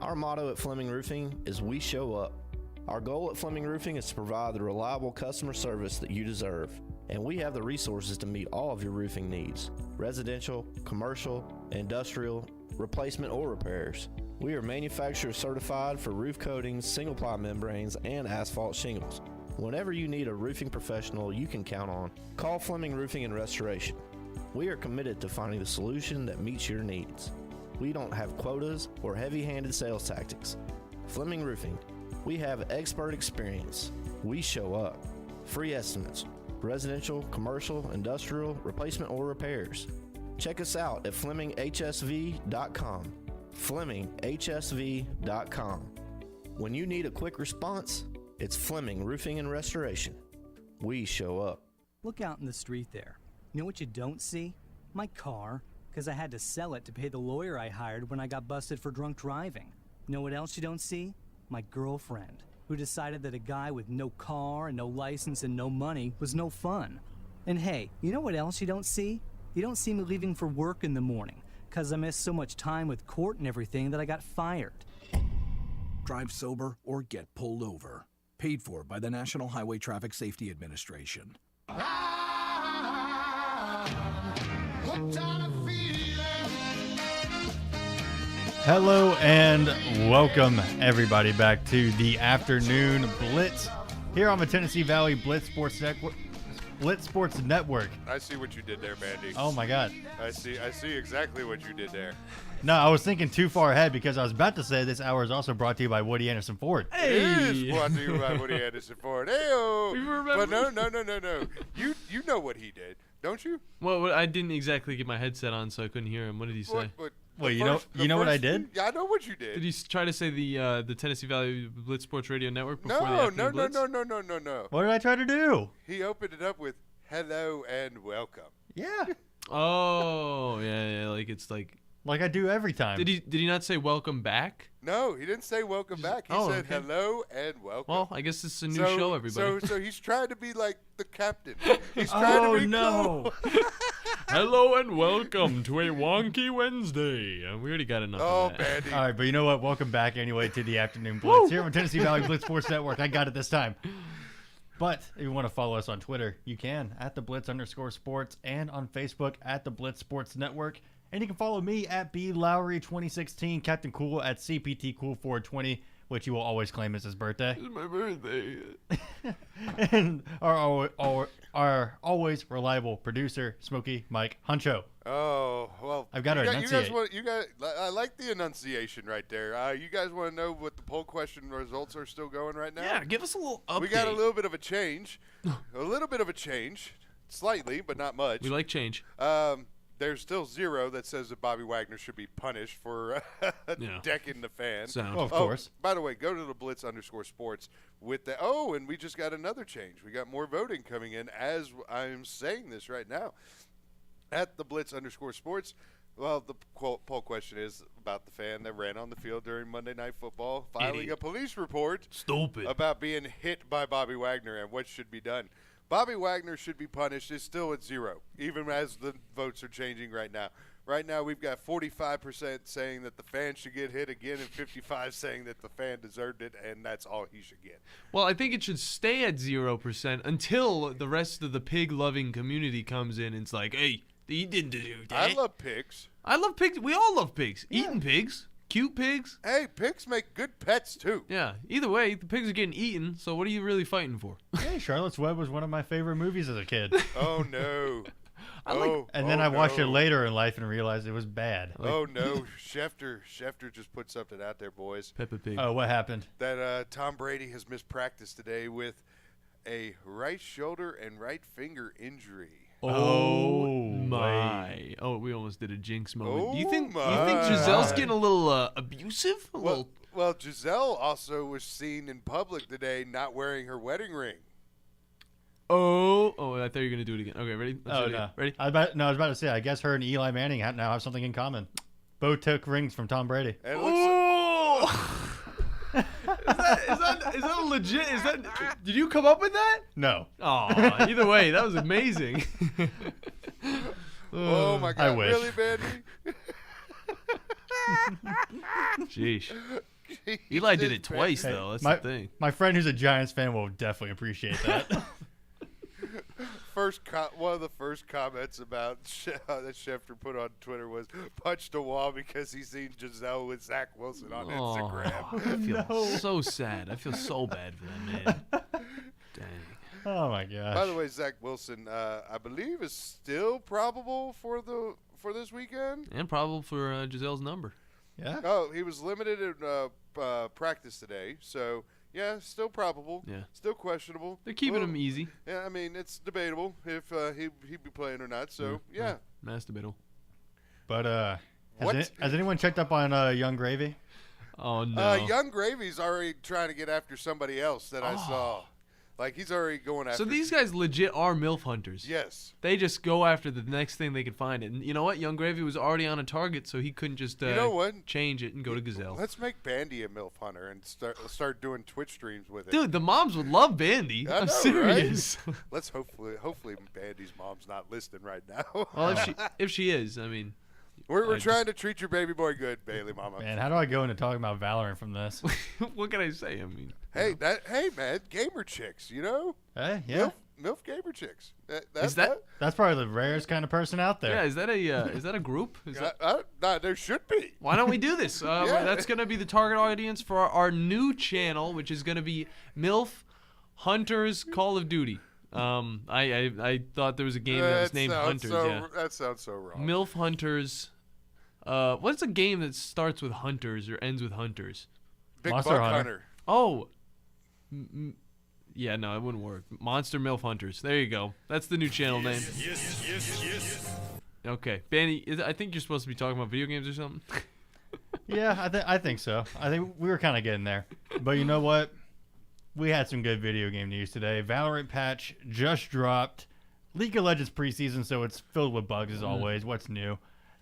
Our motto at Fleming Roofing is we show up. Our goal at Fleming Roofing is to provide the reliable customer service that you deserve, and we have the resources to meet all of your roofing needs: residential, commercial, industrial, replacement or repairs. We are manufacturer certified for roof coatings, single-ply membranes, and asphalt shingles. Whenever you need a roofing professional you can count on, call Fleming Roofing and Restoration. We are committed to finding the solution that meets your needs. We don't have quotas or heavy-handed sales tactics. Fleming Roofing, we have expert experience. We show up. Free estimates, residential, commercial, industrial, replacement or repairs. Check us out at FlemingHSV.com. FlemingHSV.com. When you need a quick response, it's Fleming Roofing and Restoration. We show up. Look out in the street there. You know what you don't see? My car, because I had to sell it to pay the lawyer I hired when I got busted for drunk driving. Know what else you don't see? My girlfriend, who decided that a guy with no car and no license and no money was no fun. And hey, you know what else you don't see? You don't see me leaving for work in the morning, because I missed so much time with court and everything that I got fired. Drive sober or get pulled over. Paid for by the National Highway Traffic Safety Administration. Hello and welcome everybody back to the afternoon Blitz here on the Tennessee Valley Blitz Sports Network. I see what you did there, Bandi. Oh my God. I see exactly what you did there. No, I was thinking too far ahead because I was about to say this hour is also brought to you by Woody Anderson Ford. It is brought to you by Woody Anderson Ford. Hey-o. But no. You know what he did, don't you? Well, I didn't exactly get my headset on, so I couldn't hear him. What did he say? Well, you know what I did? Yeah, I know what you did. Did he try to say the Tennessee Valley Blitz Sports Radio Network before the No. afternoon Blitz? No. What did I try to do? He opened it up with hello and welcome. Yeah. Oh, yeah, like it's like I do every time. Did he not say welcome back? No, he didn't say welcome back. He said hello and welcome. Well, I guess it's a new show, everybody. So he's trying to be like the captain. He's trying to be cool. Hello and welcome to a wonky Wednesday. We already got enough of that. Bandi. All right, but you know what? Welcome back anyway to the afternoon Blitz here on Tennessee Valley Blitz Sports Network. I got it this time. But if you want to follow us on Twitter, you can at the Blitz_sports and on Facebook at the Blitz Sports Network. And you can follow me at BLowry2016, Captain Cool at CPTCool420, which you will always claim is his birthday. It's my birthday. And our always reliable producer, Smokey Mike Huncho. Oh, well. I've got to enunciate. I like the enunciation right there. You guys want to know what the poll question results are still going right now? Yeah, give us a little update. We got a little bit of a change. Slightly, but not much. We like change. There's still 0 that says that Bobby Wagner should be punished for decking the fan. Of course. By the way, go to the Blitz_sports with the. Oh, and we just got another change. We got more voting coming in as I'm saying this right now. At the Blitz_sports, well, the poll question is about the fan that ran on the field during Monday Night Football, filing a police report. Stupid. About being hit by Bobby Wagner and what should be done. Bobby Wagner should be punished. It's still at 0, even as the votes are changing right now. Right now, we've got 45% saying that the fan should get hit again and 55% saying that the fan deserved it, and that's all he should get. Well, I think it should stay at 0% until the rest of the pig-loving community comes in and it's like, hey, he didn't do that. I love pigs. I love pigs. We all love pigs. Yeah. Eating pigs. Cute pigs. Hey, pigs make good pets, too. Yeah. Either way, the pigs are getting eaten, so what are you really fighting for? Hey, Charlotte's Web was one of my favorite movies as a kid. Oh, no. And then I watched it later in life and realized it was bad. Oh, no. Schefter just put something out there, boys. Peppa Pig. Oh, what happened? That Tom Brady has missed practice today with a right shoulder and right finger injury. Oh my! Oh, we almost did a jinx moment. Do you think Giselle's getting a little abusive? Well, Giselle also was seen in public today not wearing her wedding ring. Oh! I thought you were gonna do it again. Okay, ready? No. Ready? I was about to say. I guess her and Eli Manning now have something in common. Both took rings from Tom Brady. And Is that legit? Did you come up with that? No. Oh, either way, that was amazing. Oh my God! I wish. Really, Bandi? Sheesh. Eli did it twice, though. That's the thing. My friend who's a Giants fan will definitely appreciate that. One of the first comments about that Schefter put on Twitter was punched a wall because he's seen Giselle with Zach Wilson on Instagram. I feel so sad. I feel so bad for that man. Dang. Oh my gosh. By the way, Zach Wilson, I believe, is still probable for this weekend. And probable for Giselle's number. Yeah. Oh, he was limited in practice today, so. Yeah, still probable. Yeah. Still questionable. They're keeping him easy. Yeah, I mean, it's debatable if he'd be playing or not. So, yeah. That's debatable. But has anyone checked up on Young Gravy? Oh, no. Young Gravy's already trying to get after somebody else that I saw. Like, he's already going after. So these guys legit are MILF hunters. Yes. They just go after the next thing they can find. And you know what? Young Gravy was already on a target, so he couldn't just You know what? change it and go to Gazelle. Let's make Bandi a MILF hunter and start doing Twitch streams with it. Dude, the moms would love Bandi. I I'm know, serious. Right? Let's hopefully Bandi's mom's not listening right now. Well, if she is, I mean, we're trying to treat your baby boy good, Bailey Mama. Man, how do I go into talking about Valorant from this? What can I say? I mean, hey, man, gamer chicks, you know? Hey, yeah. MILF gamer chicks. That's probably the rarest kind of person out there. Yeah, is that a group? No, there should be. Why don't we do this? That's going to be the target audience for our new channel, which is going to be MILF Hunters Call of Duty. I thought there was a game that was named Hunters. That sounds so wrong. MILF Hunters. What's a game that starts with Hunters or ends with Hunters? Big Monster Hunter. Oh. Yeah, no, it wouldn't work. Monster MILF Hunters. There you go. That's the new channel name. Yes. Okay. Bandy, I think you're supposed to be talking about video games or something. Yeah, I think so. I think we were kind of getting there. But you know what? We had some good video game news today. Valorant patch just dropped. League of Legends preseason, so it's filled with bugs as always. What's new?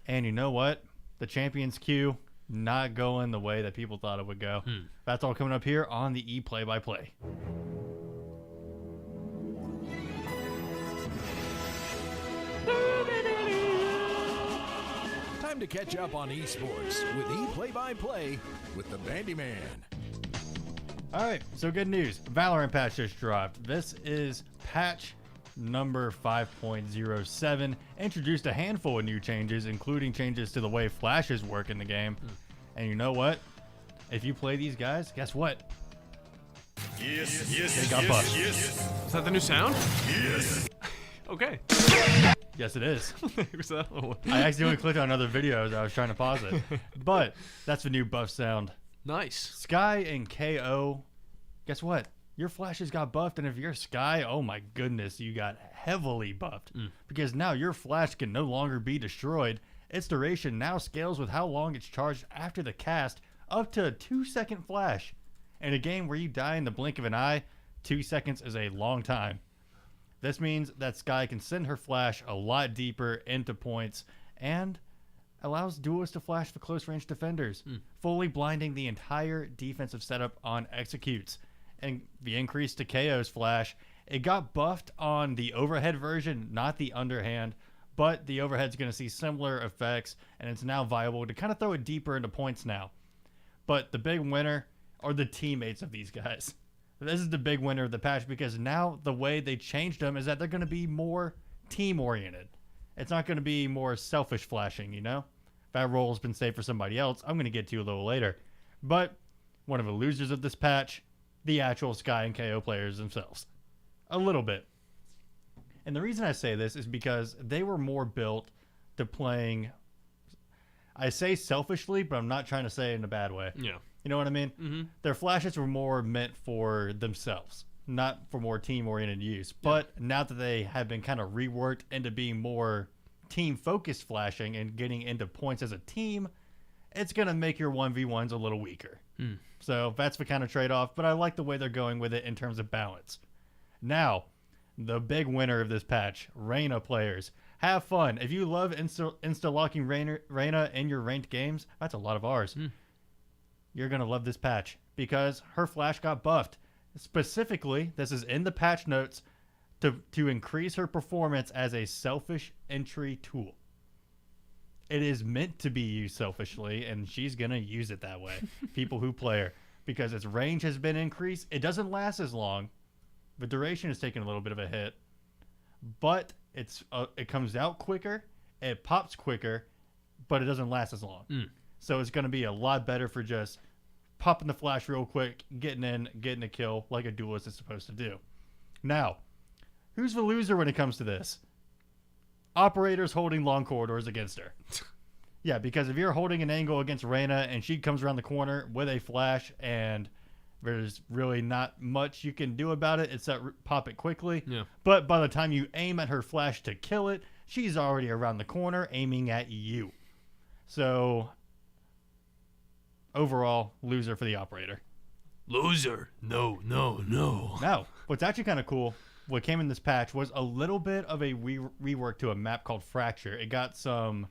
And you know what? The Champions queue not going the way that people thought it would go. That's all coming up here on the E-Play-by-Play. Time to catch up on esports with E-Play-by-Play with the Bandi Man. All right, so good news. Valorant patch just dropped. This is patch number 5.07. Introduced a handful of new changes, including changes to the way flashes work in the game. And you know what? If you play these guys, guess what? They got buffed. Is that the new sound? Yes. Okay. Yes, it is. So, I accidentally clicked on other videos. I was trying to pause it. But that's the new buff sound. Nice. Sky and KO, guess what? Your flashes got buffed, and if you're Sky, oh my goodness, you got heavily buffed. Because now your flash can no longer be destroyed. Its duration now scales with how long it's charged after the cast, up to a 2-second flash. In a game where you die in the blink of an eye, 2 seconds is a long time. This means that Sky can send her flash a lot deeper into points and allows duelists to flash for close range defenders, fully blinding the entire defensive setup on executes. And the increase to KO's flash, it got buffed on the overhead version, not the underhand, but the overhead's going to see similar effects, and it's now viable to kind of throw it deeper into points now. But the big winner are the teammates of these guys. This is the big winner of the patch because now the way they changed them is that they're going to be more team-oriented. It's not going to be more selfish flashing, you know? That role's been saved for somebody else. I'm going to get to a little later. But one of the losers of this patch, the actual Sky and KO players themselves. A little bit. And the reason I say this is because they were more built to playing, I say selfishly, but I'm not trying to say it in a bad way. Yeah. You know what I mean? Their flashes were more meant for themselves, not for more team-oriented use. But now that they have been kind of reworked into being more team-focused flashing and getting into points as a team, it's going to make your 1v1s a little weaker. So that's the kind of trade-off, but I like the way they're going with it in terms of balance. Now, the big winner of this patch, Reyna players. Have fun. If you love insta-locking Reyna in your ranked games, that's a lot of R's. You're going to love this patch because her flash got buffed. Specifically, this is in the patch notes, to increase her performance as a selfish entry tool. It is meant to be used selfishly, and she's going to use it that way. People who play her. Because its range has been increased. It doesn't last as long. The duration is taking a little bit of a hit. But it comes out quicker, it pops quicker, but it doesn't last as long. So it's going to be a lot better for just popping the flash real quick, getting in, getting a kill like a duelist is supposed to do. Now, who's the loser when it comes to this? Operators holding long corridors against her. Yeah, because if you're holding an angle against Reyna and she comes around the corner with a flash and there's really not much you can do about it except pop it quickly. Yeah. But by the time you aim at her flash to kill it, she's already around the corner aiming at you. So, overall, loser for the operator. Loser. No. Now, what's actually kind of cool, what came in this patch was a little bit of a rework to a map called Fracture. It got some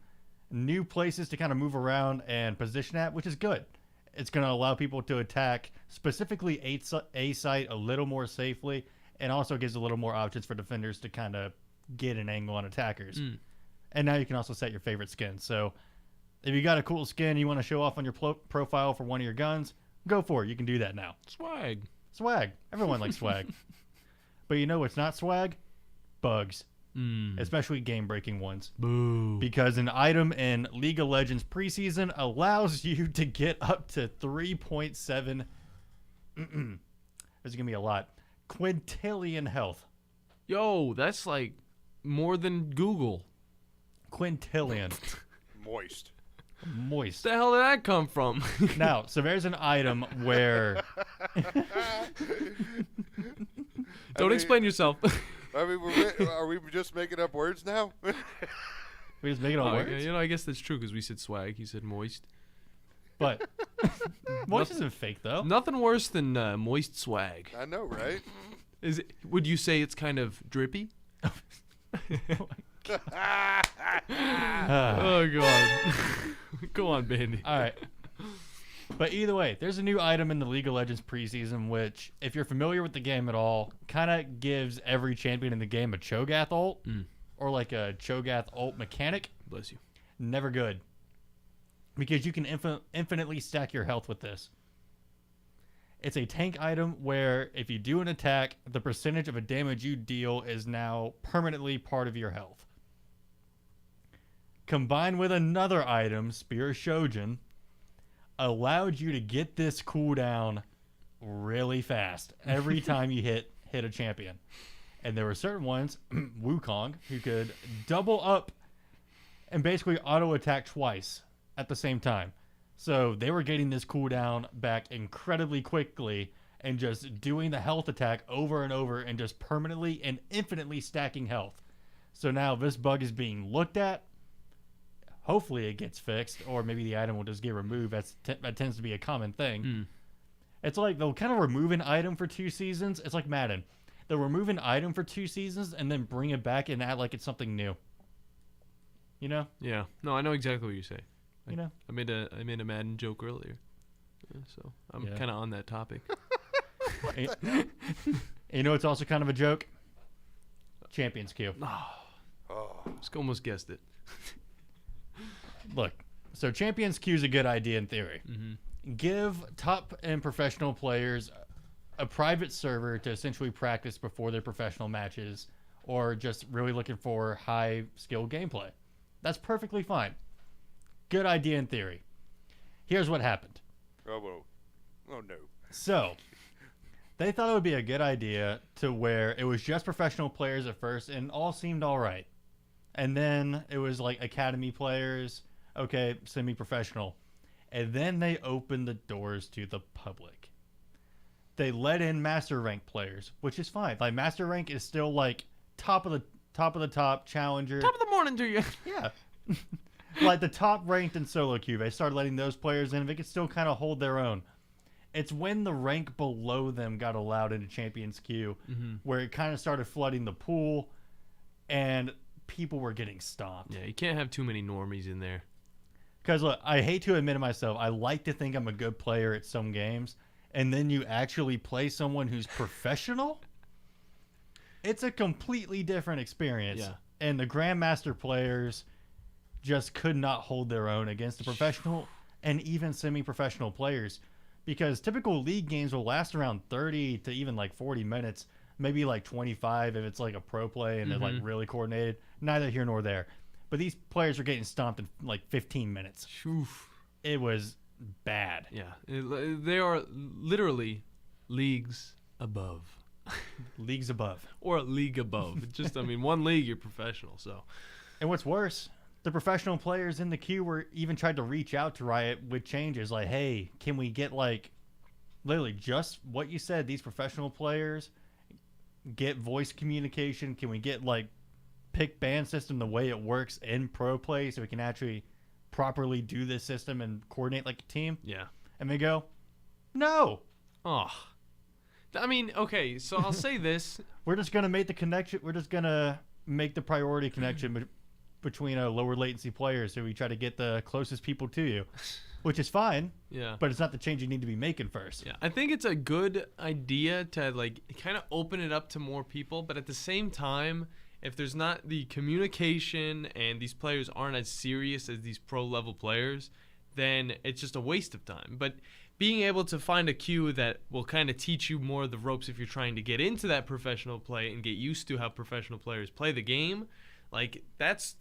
new places to kind of move around and position at, which is good. It's going to allow people to attack specifically A site a little more safely, and also gives a little more options for defenders to kind of get an angle on attackers. And now you can also set your favorite skin. So if you got a cool skin you want to show off on your profile for one of your guns, go for it. You can do that now. Swag. Everyone likes swag. But you know what's not swag? Bugs. Especially game-breaking ones. Boo. Because an item in League of Legends preseason allows you to get up to 3.7... There's going to be a lot. Quintillion health. Yo, that's like more than Google. Quintillion. Moist. The hell did that come from? Now, so there's an item where... Don't explain yourself. I mean, are we just making up words now? We just making up words? Yeah, you know, I guess that's true because we said swag. He said moist. But moist isn't fake, though. Nothing worse than moist swag. I know, right? Would you say it's kind of drippy? Oh, God. Go on, Bandi. All right. But either way, there's a new item in the League of Legends preseason, which, if you're familiar with the game at all, kind of gives every champion in the game a Cho'Gath ult, or like a Cho'Gath ult mechanic. Bless you. Never good. Because you can infinitely stack your health with this. It's a tank item where if you do an attack, the percentage of a damage you deal is now permanently part of your health. Combined with another item, Spear of Shojin, allowed you to get this cooldown really fast every time you hit a champion. And there were certain ones, Wukong, who could double up and basically auto attack twice at the same time. So they were getting this cooldown back incredibly quickly and just doing the health attack over and over and just permanently and infinitely stacking health. So now this bug is being looked at. Hopefully it gets fixed, or maybe the item will just get removed. That tends to be a common thing. It's like they'll kind of remove an item for 2 seasons. It's like Madden. They'll remove an item for 2 seasons and then bring it back and act like it's something new. You know? Yeah. No, I know exactly what you say. You know? I made a Madden joke earlier, so I'm kind of on that topic. You know, it's also kind of a joke. Champions queue. Just almost guessed it. Look, so Champions queue is a good idea in theory. Give top and professional players a private server to essentially practice before their professional matches, or just really looking for high skill gameplay. That's perfectly fine. Good idea in theory. Here's what happened. Oh no. So, they thought it would be a good idea to where it was just professional players at first and all seemed all right. And then it was like academy players, okay, semi-professional. And then they opened the doors to the public. They let in master rank players, which is fine. Like master rank is still like top of the top challenger. Top of the morning to you. Yeah. Like the top ranked in solo queue, they started letting those players in. They could still kind of hold their own. It's when the rank below them got allowed into Champions queue where it kind of started flooding the pool and people were getting stomped. Yeah, you can't have too many normies in there. Because look, I hate to admit it myself, I like to think I'm a good player at some games, and then you actually play someone who's professional. It's a completely different experience. Yeah. And the Grandmaster players just could not hold their own against the professional and even semi-professional players, because typical league games will last around 30 to even like 40 minutes, maybe like 25 if it's like a pro play and they're like really coordinated. Neither here nor there. But these players are getting stomped in like 15 minutes. Oof. It was bad. Yeah, they are literally leagues above. Leagues above. Or a league above. Just, I mean, one league, you're professional, so. And what's worse, the professional players in the queue were even tried to reach out to Riot with changes like, hey, can we get like literally just what you said, these professional players get voice communication? Can we get like pick ban system the way it works in pro play so we can actually properly do this system and coordinate like a team? Yeah. And they go, no, Oh. I mean, okay, so I'll say this. We're just going to make the connection. We're just going to make the priority connection between lower latency players, so we try to get the closest people to you, which is fine. Yeah. But it's not the change you need to be making first. Yeah, I think it's a good idea to like kind of open it up to more people, but at the same time, if there's not the communication and these players aren't as serious as these pro level players, then it's just a waste of time. But being able to find a queue that will kind of teach you more of the ropes if you're trying to get into that professional play and get used to how professional players play the game, like that's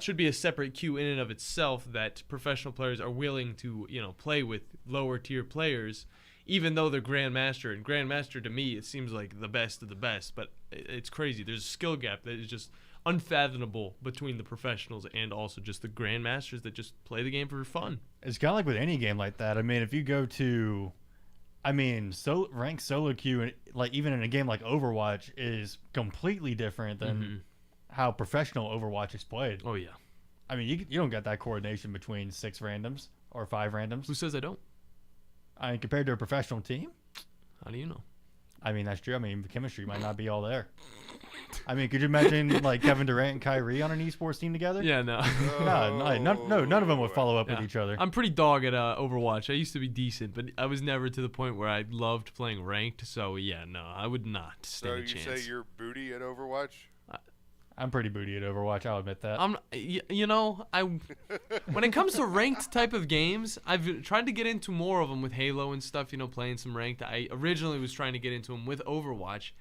should be a separate queue in and of itself, that professional players are willing to, you know, play with lower tier players, even though they're Grandmaster. And Grandmaster, to me, it seems like the best of the best, but it's crazy. There's a skill gap that is just unfathomable between the professionals and also just the Grandmasters that just play the game for fun. It's kind of like with any game like that. I mean, if you go to, ranked solo queue, like even in a game like Overwatch, is completely different than how professional Overwatch is played. Oh, yeah. I mean, you don't get that coordination between 6 randoms or 5 randoms. Who says I don't? I mean, compared to a professional team? How do you know? I mean, that's true. I mean, the chemistry might not be all there. I mean, could you imagine like Kevin Durant and Kyrie on an esports team together? Yeah, no. None of them would follow up with each other. I'm pretty dog at Overwatch. I used to be decent, but I was never to the point where I loved playing ranked. So, yeah, no, I would not stand a chance. So you say you're booty at Overwatch? I'm pretty booty at Overwatch. I'll admit that. When it comes to ranked type of games, I've tried to get into more of them with Halo and stuff, playing some ranked. I originally was trying to get into them with Overwatch.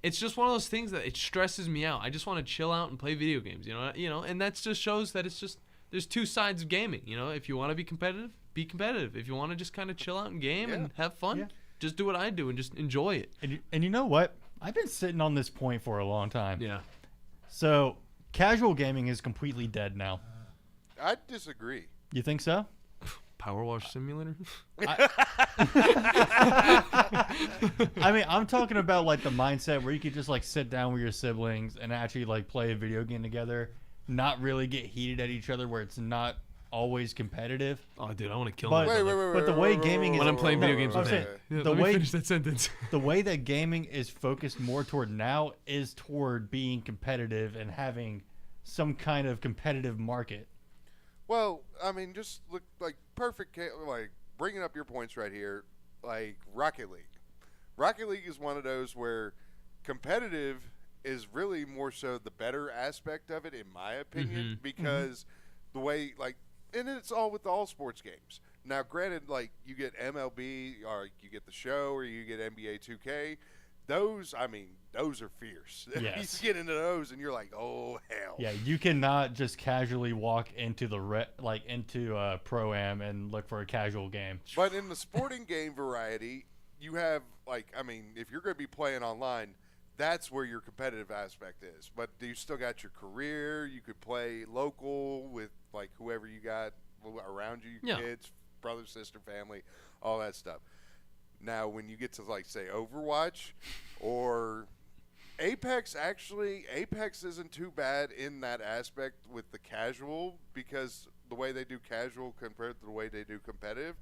It's just one of those things that it stresses me out. I just want to chill out and play video games, and that just shows that it's just, there's two sides of gaming, If you want to be competitive, be competitive. If you want to just kind of chill out and game and have fun, just do what I do and just enjoy it. And you know what? I've been sitting on this point for a long time. Yeah. So, casual gaming is completely dead now. I disagree. You think so? Power Wash Simulator? I mean, I'm talking about like the mindset where you could just like sit down with your siblings and actually like play a video game together, not really get heated at each other where it's not always competitive. Oh, dude, I want to kill but, my But the way gaming is... When I'm playing video games with him. The way, finish that sentence. The way that gaming is focused more toward now is toward being competitive and having some kind of competitive market. Well, I mean, just look like like bringing up your points right here, like Rocket League. Rocket League is one of those where competitive is really more so the better aspect of it, in my opinion, because the way, like, and it's all with all sports games. Now, granted, like, you get MLB, or you get the show, or you get NBA 2K. Those, I mean, those are fierce. Yes. You get into those, and you're like, oh, hell. Yeah, you cannot just casually walk into into Pro-Am and look for a casual game. But in the sporting game variety, you have, like, I mean, if you're going to be playing online, that's where your competitive aspect is. But you still got your career. You could play local with, like, whoever you got around you, your kids, brother, sister, family, all that stuff. Now, when you get to, like, say, Overwatch or Apex, actually, Apex isn't too bad in that aspect with the casual, because the way they do casual compared to the way they do competitive,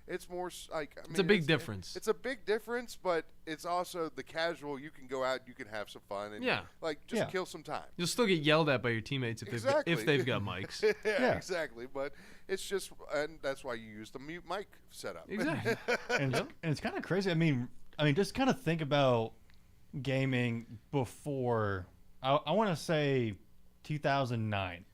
it's more like, I mean, it's a big difference. It's a big difference, but it's also the casual. You can go out, you can have some fun, and like just kill some time. You'll still get yelled at by your teammates if they've got mics. Yeah, exactly. But it's just, and that's why you use the mute mic setup. Exactly. and it's kind of crazy. I mean, just kind of think about gaming before. I want to say 2009.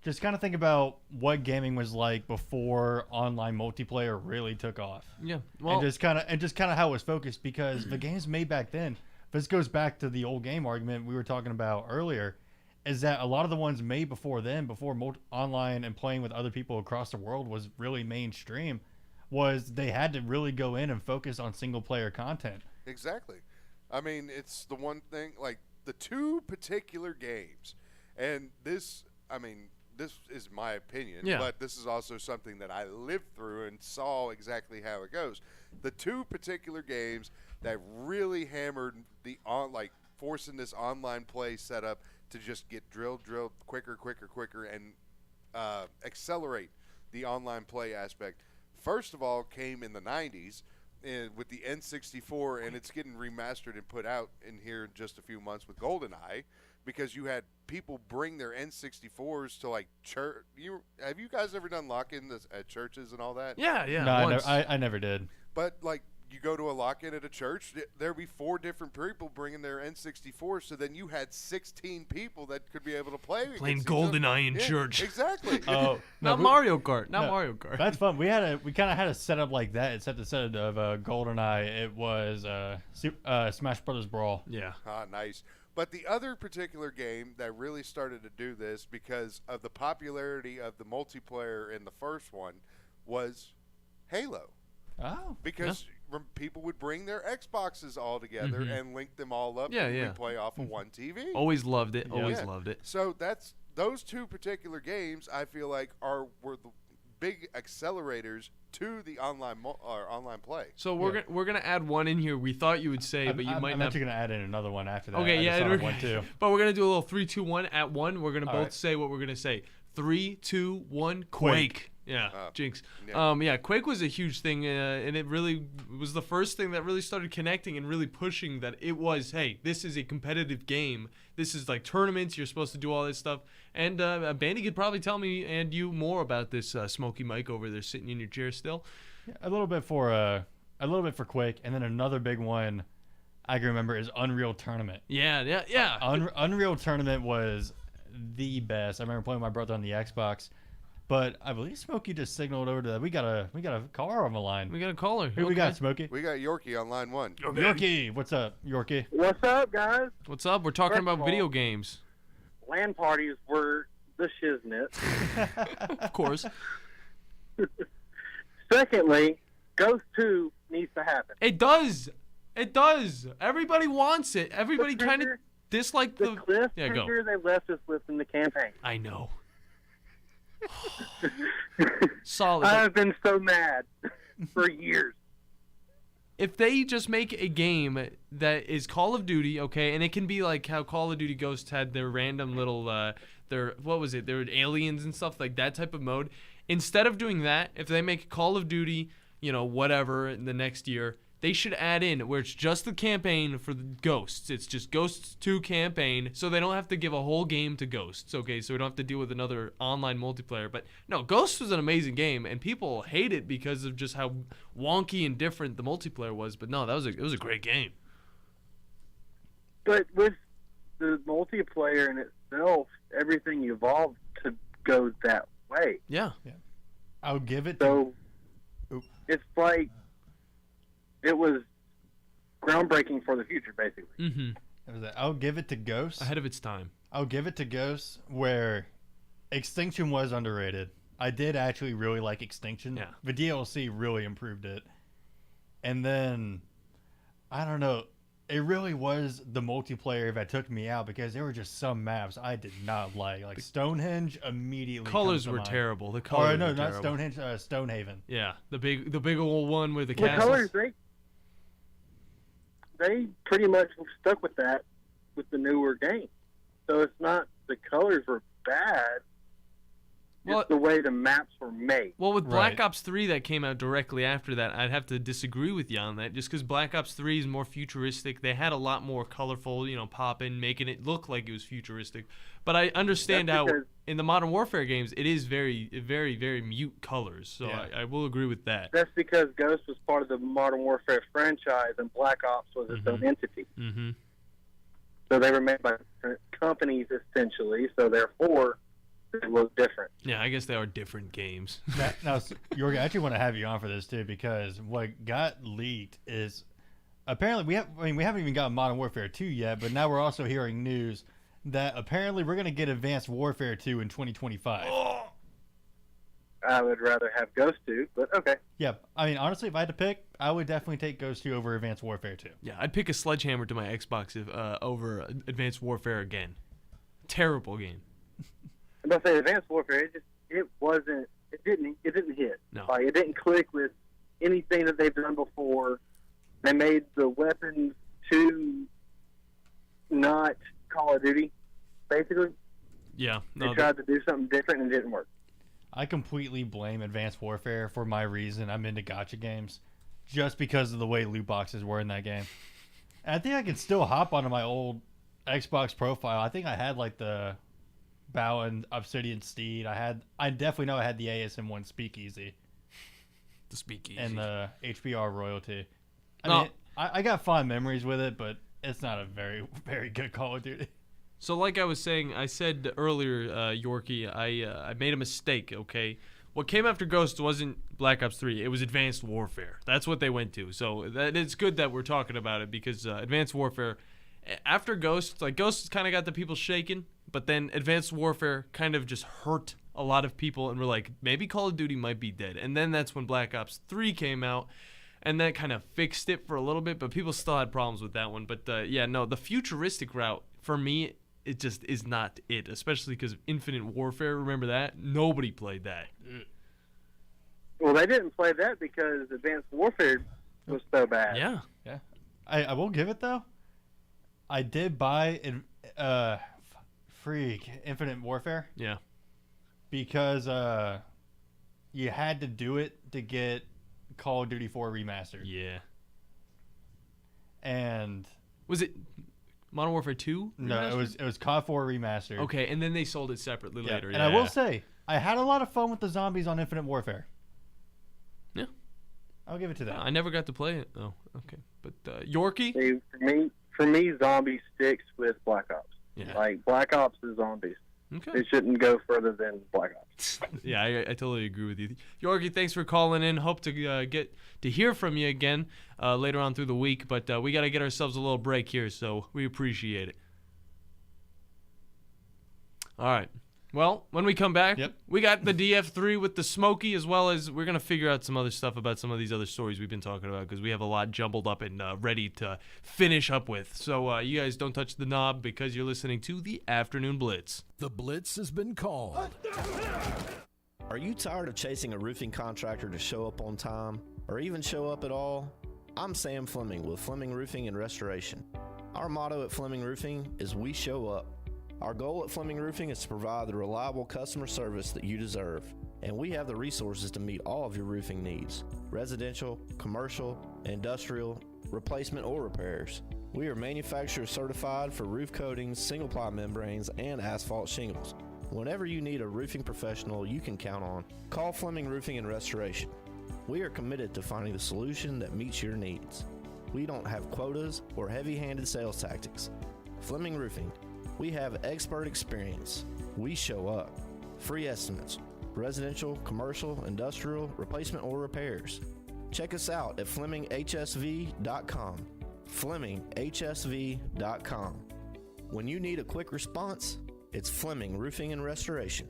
Just kind of think about what gaming was like before online multiplayer really took off. Yeah, well, and just kind of how it was focused, because the games made back then. This goes back to the old game argument we were talking about earlier, is that a lot of the ones made before then, before online and playing with other people across the world was really mainstream, was they had to really go in and focus on single player content. Exactly. I mean, it's the one thing, like the two particular games, and this, I mean, this is my opinion, but this is also something that I lived through and saw exactly how it goes. The two particular games that really hammered forcing this online play setup to just get drilled quicker, and accelerate the online play aspect. First of all, came in the 90s with the N64, and it's getting remastered and put out in here in just a few months with GoldenEye, because you had people bring their N64s to like church. Have you guys ever done lock-in at churches and all that? Yeah. No, I never did. But like, you go to a lock-in at a church, there'd be 4 different people bringing their N64, so then you had 16 people that could be able to play. Playing GoldenEye in church. Exactly. Oh, not Mario Kart. Not Mario Kart. That's fun. We kind of had a setup like that. Instead of GoldenEye, it was Smash Brothers Brawl. Yeah. Ah, nice. But the other particular game that really started to do this because of the popularity of the multiplayer in the first one was Halo. Oh. Because people would bring their Xboxes all together and link them all up and play off of one TV. Always loved it. Always loved it. So those 2 particular games I feel like were the big accelerators to the online play. So we're gonna add one in here. We thought you would say, but you might I'm not. actually gonna add in another one after that. Okay, yeah, one too. But we're gonna do a little 3, 2, 1 at 1. We're gonna All both right. say what we're gonna say. 3, 2, 1. Quake. Yeah, Jinx. Yeah. Quake was a huge thing, and it really was the first thing that really started connecting and really pushing that it was, hey, this is a competitive game. This is like tournaments. You're supposed to do all this stuff. And Bandi could probably tell me and you more about this. Smokey Mike over there sitting in your chair still. Yeah, a little bit for Quake, and then another big one I can remember is Unreal Tournament. Yeah. Unreal Tournament was the best. I remember playing with my brother on the Xbox. But I believe Smokey just signaled over to we got a caller on the line. We got a caller. Who we got, Smokey? We got Yorkie on line 1. Yorkie, what's up, Yorkie? What's up, guys? What's up? We're talking First about of all, video games. LAN parties were the shiznit. Of course. Secondly, Ghost 2 needs to happen. It does. Everybody wants it. Everybody kind of disliked the cliffhanger they left us with in the campaign. I know. Solid. I have been so mad for years. If they just make a game that is Call of Duty, okay, and it can be like how Call of Duty Ghosts had their random little, their aliens and stuff, like that type of mode. Instead of doing that, if they make Call of Duty, whatever in the next year, they should add in where it's just the campaign for the Ghosts. It's just Ghosts 2 campaign, so they don't have to give a whole game to Ghosts, okay? So we don't have to deal with another online multiplayer. But no, Ghosts was an amazing game, and people hate it because of just how wonky and different the multiplayer was. But no, it was a great game. But with the multiplayer in itself, everything evolved to go that way. Yeah. I'll give it. So it's like it was groundbreaking for the future, basically. Mm-hmm. I'll give it to Ghosts. Ahead of its time. I'll give it to Ghosts where Extinction was underrated. I did actually really like Extinction. Yeah. The DLC really improved it. And then, I don't know, it really was the multiplayer that took me out because there were just some maps I did not like. Like Stonehenge immediately. Colors were mind. terrible. The colors no, were not terrible. Stonehenge, Stonehaven. Yeah, the big old one with the The castles. colors, they pretty much stuck with that with the newer game. So it's not the colors were bad. Well, it's the way the maps were made. Well, with Black Ops 3 that came out directly after that, I'd have to disagree with you on that. Just because Black Ops 3 is more futuristic, they had a lot more colorful, pop-in, making it look like it was futuristic. But I understand how in the Modern Warfare games, it is very, very, very mute colors. So I will agree with that. That's because Ghost was part of the Modern Warfare franchise, and Black Ops was its own entity. Mm-hmm. So they were made by different companies, essentially. So therefore, they look different. Yeah, I guess they are different games. Now, Jorgen, I actually want to have you on for this too because what got leaked is apparently we haven't even got Modern Warfare 2 yet, but now we're also hearing news that apparently we're going to get Advanced Warfare 2 in 2025. I would rather have Ghost 2, but okay. Yeah, I mean, honestly, if I had to pick, I would definitely take Ghost 2 over Advanced Warfare 2. Yeah, I'd pick a Sledgehammer to my Xbox over Advanced Warfare again. Terrible game. I'm about to say Advanced Warfare. It didn't hit. No. Like it didn't click with anything that they've done before. They made the weapons too not Call of Duty, basically. Yeah, They tried to do something different and it didn't work. I completely blame Advanced Warfare for my reason. I'm into gacha games. just because of the way loot boxes were in that game. And I think I can still hop onto my old Xbox profile. I think I had like the Bow and Obsidian Steed. I definitely know I had the ASM1 Speakeasy. The Speakeasy. And the HBR Royalty. I No. mean, I got fond memories with it, but it's not a very, very good Call of Duty. So like I was saying, I said earlier, Yorkie, I made a mistake, okay? What came after Ghost wasn't Black Ops 3. It was Advanced Warfare. That's what they went to. So it's good that we're talking about it because Advanced Warfare, after Ghost, like Ghost kind of got the people shaking, but then Advanced Warfare kind of just hurt a lot of people and we're like, maybe Call of Duty might be dead. And then that's when Black Ops 3 came out. And that kind of fixed it for a little bit, but people still had problems with that one. But, the futuristic route, for me, it just is not it, especially because of Infinite Warfare. Remember that? Nobody played that. Well, they didn't play that because Advanced Warfare was so bad. Yeah. Yeah. I will give it, though. I did buy Infinite Warfare. Yeah. Because you had to do it to get Call of Duty 4 Remastered. Yeah. And was it Modern Warfare 2? No, it was COD 4 Remastered. Okay, and then they sold it separately later. And I will say, I had a lot of fun with the zombies on Infinite Warfare. Yeah. I'll give it to that. I never got to play it. Oh, okay. But Yorkie? See, for me, zombie sticks with Black Ops. Yeah. Like, Black Ops is zombies. Okay. It shouldn't go further than Black Ops. Yeah, I totally agree with you. Yorkie, thanks for calling in. Hope to get to hear from you again later on through the week. But we got to get ourselves a little break here, so we appreciate it. All right. Well, when we come back, we got the DF3 with the Smokey, as well as we're going to figure out some other stuff about some of these other stories we've been talking about because we have a lot jumbled up and ready to finish up with. So you guys don't touch the knob because you're listening to the Afternoon Blitz. The Blitz has been called. Are you tired of chasing a roofing contractor to show up on time or even show up at all? I'm Sam Fleming with Fleming Roofing and Restoration. Our motto at Fleming Roofing is we show up. Our goal at Fleming Roofing is to provide the reliable customer service that you deserve, and we have the resources to meet all of your roofing needs, residential, commercial, industrial, replacement, or repairs. We are manufacturer certified for roof coatings, single-ply membranes, and asphalt shingles. Whenever you need a roofing professional you can count on, call Fleming Roofing and Restoration. We are committed to finding the solution that meets your needs. We don't have quotas or heavy-handed sales tactics. Fleming Roofing. We have expert experience. We show up. Free estimates. Residential, commercial, industrial, replacement, or repairs. Check us out at FlemingHSV.com. FlemingHSV.com. When you need a quick response, it's Fleming Roofing and Restoration.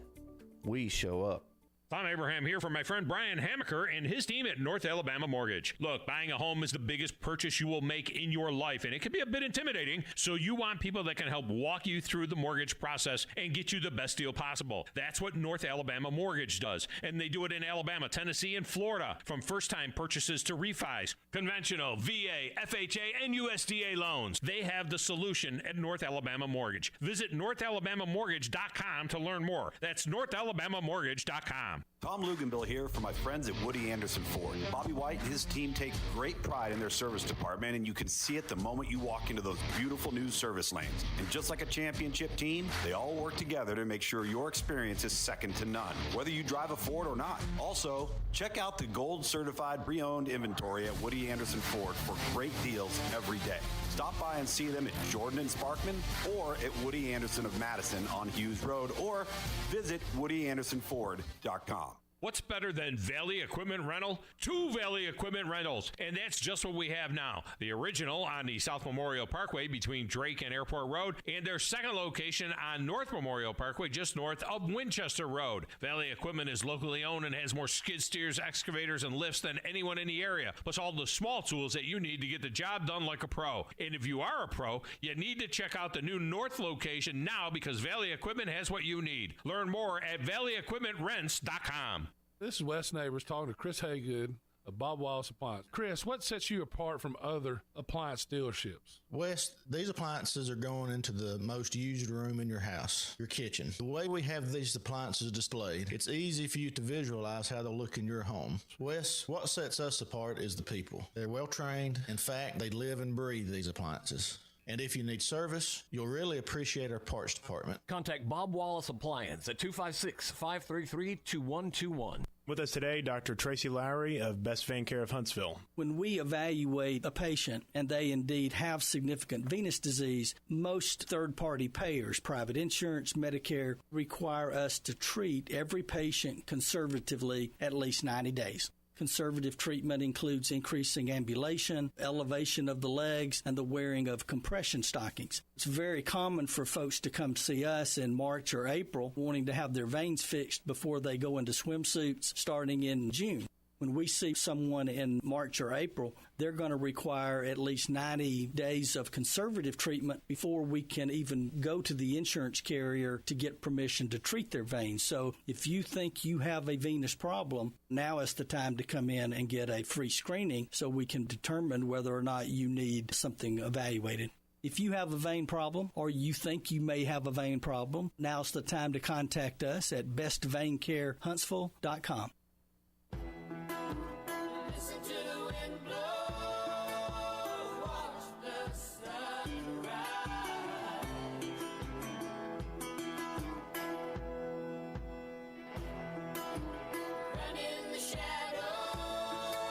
We show up. Tom Abraham here from my friend Brian Hamaker and his team at North Alabama Mortgage. Look, buying a home is the biggest purchase you will make in your life, and it can be a bit intimidating, so you want people that can help walk you through the mortgage process and get you the best deal possible. That's what North Alabama Mortgage does, and they do it in Alabama, Tennessee, and Florida, from first-time purchases to refis, conventional, VA, FHA, and USDA loans. They have the solution at North Alabama Mortgage. Visit NorthAlabamaMortgage.com to learn more. That's NorthAlabamaMortgage.com. Tom Luganville here for my friends at Woody Anderson Ford. Bobby White and his team take great pride in their service department, and you can see it the moment you walk into those beautiful new service lanes. And just like a championship team, they all work together to make sure your experience is second to none, whether you drive a Ford or not. Also, check out the gold certified pre-owned inventory at Woody Anderson Ford for great deals every day. Stop by and see them at Jordan and Sparkman or at Woody Anderson of Madison on Hughes Road, or visit WoodyAndersonFord.com. What's better than Valley Equipment Rental? 2 Valley Equipment Rentals, and that's just what we have now. The original on the South Memorial Parkway between Drake and Airport Road, and their second location on North Memorial Parkway just north of Winchester Road. Valley Equipment is locally owned and has more skid steers, excavators, and lifts than anyone in the area, plus all the small tools that you need to get the job done like a pro. And if you are a pro, you need to check out the new North location now because Valley Equipment has what you need. Learn more at valleyequipmentrents.com. This is Wes Neighbors talking to Chris Haygood of Bob Wallace Appliance. Chris, what sets you apart from other appliance dealerships? Wes, these appliances are going into the most used room in your house, your kitchen. The way we have these appliances displayed, it's easy for you to visualize how they'll look in your home. Wes, what sets us apart is the people. They're well trained. In fact, they live and breathe these appliances. And if you need service, you'll really appreciate our parts department. Contact Bob Wallace Appliance at 256-533-2121. With us today, Dr. Tracy Lowry of Best Vein Care of Huntsville. When we evaluate a patient and they indeed have significant venous disease, most third-party payers, private insurance, Medicare, require us to treat every patient conservatively at least 90 days. Conservative treatment includes increasing ambulation, elevation of the legs, and the wearing of compression stockings. It's very common for folks to come see us in March or April wanting to have their veins fixed before they go into swimsuits starting in June. When we see someone in March or April, they're going to require at least 90 days of conservative treatment before we can even go to the insurance carrier to get permission to treat their veins. So if you think you have a venous problem, now is the time to come in and get a free screening so we can determine whether or not you need something evaluated. If you have a vein problem or you think you may have a vein problem, now's the time to contact us at bestveincarehuntsville.com.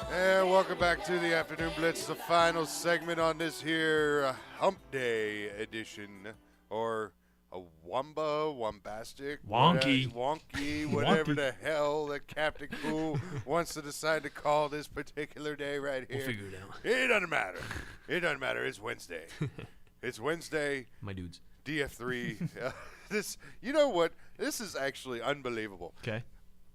And welcome back to the Afternoon Blitz, the final segment on this here Hump Day edition, or a wombastic, wonky, whatever the hell that Captain Cool wants to decide to call this particular day right here. We'll figure it out. It doesn't matter. It doesn't matter. It's Wednesday. It's Wednesday. My dudes. DF3. You know what? This is actually unbelievable. Okay.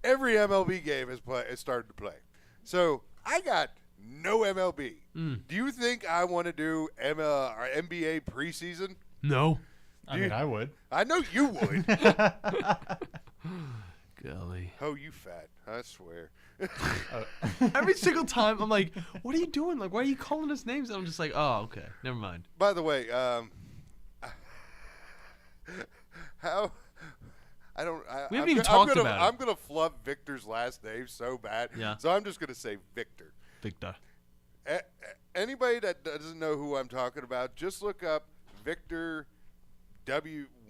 Every MLB game has started to play. So I got no MLB. Do you think I want to do or NBA preseason? No. I would. I know you would. Golly. Oh, you fat. I swear. Every single time, I'm like, what are you doing? Like, why are you calling us names? And I'm just like, oh, okay. Never mind. By the way, how... We haven't even talked about it. I'm going to flub Victor's last name so bad. Yeah. So I'm just going to say Victor. Victor. Anybody that doesn't know who I'm talking about, just look up Victor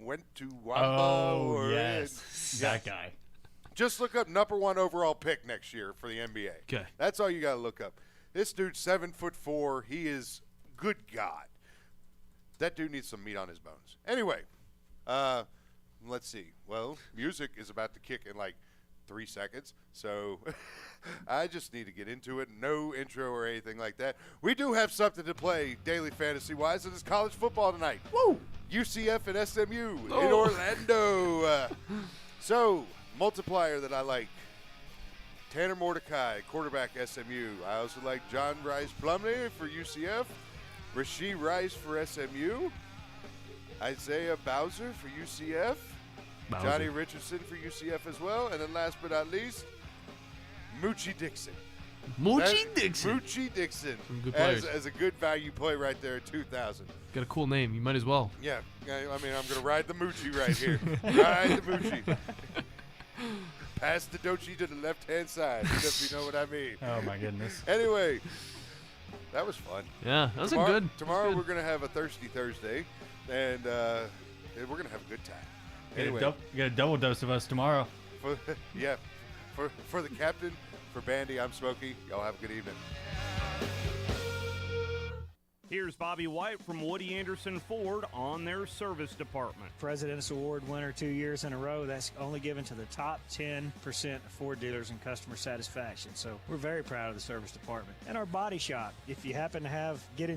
went to Wambo. Oh, yes. That guy. Just look up number 1 overall pick next year for the NBA. Okay. That's all you got to look up. This dude's 7'4". He is, good God. That dude needs some meat on his bones. Anyway, let's see. Well, music is about to kick in like 3 seconds, so I just need to get into it. No intro or anything like that. We do have something to play daily fantasy-wise. It is college football tonight. Woo! UCF and SMU in Orlando. So, multiplier that I like. Tanner Mordecai, quarterback SMU. I also like John Rice Plumlee for UCF. Rasheed Rice for SMU. Isaiah Bowser for UCF. Bowser. Johnny Richardson for UCF as well. And then last but not least, Moochie Dixon. Moochie Dixon. Moochie Dixon. Some good players. As a good value play right there at 2,000. Got a cool name. You might as well. Yeah. I mean, I'm going to ride the Moochie right here. Ride the Moochie. Pass the Dochi to the left-hand side, if you know what I mean. Oh, my goodness. Anyway, that was fun. Yeah, that was Tomorrow good. we're going to have a Thirsty Thursday, and we're going to have a good time. Anyway, You get a double dose of us tomorrow. for the captain, for Bandi, I'm Smokey. Y'all have a good evening. Here's Bobby White from Woody Anderson Ford on their service department. President's Award winner 2 years in a row. That's only given to the top 10% of Ford dealers in customer satisfaction. So we're very proud of the service department. And our body shop. If you happen to get in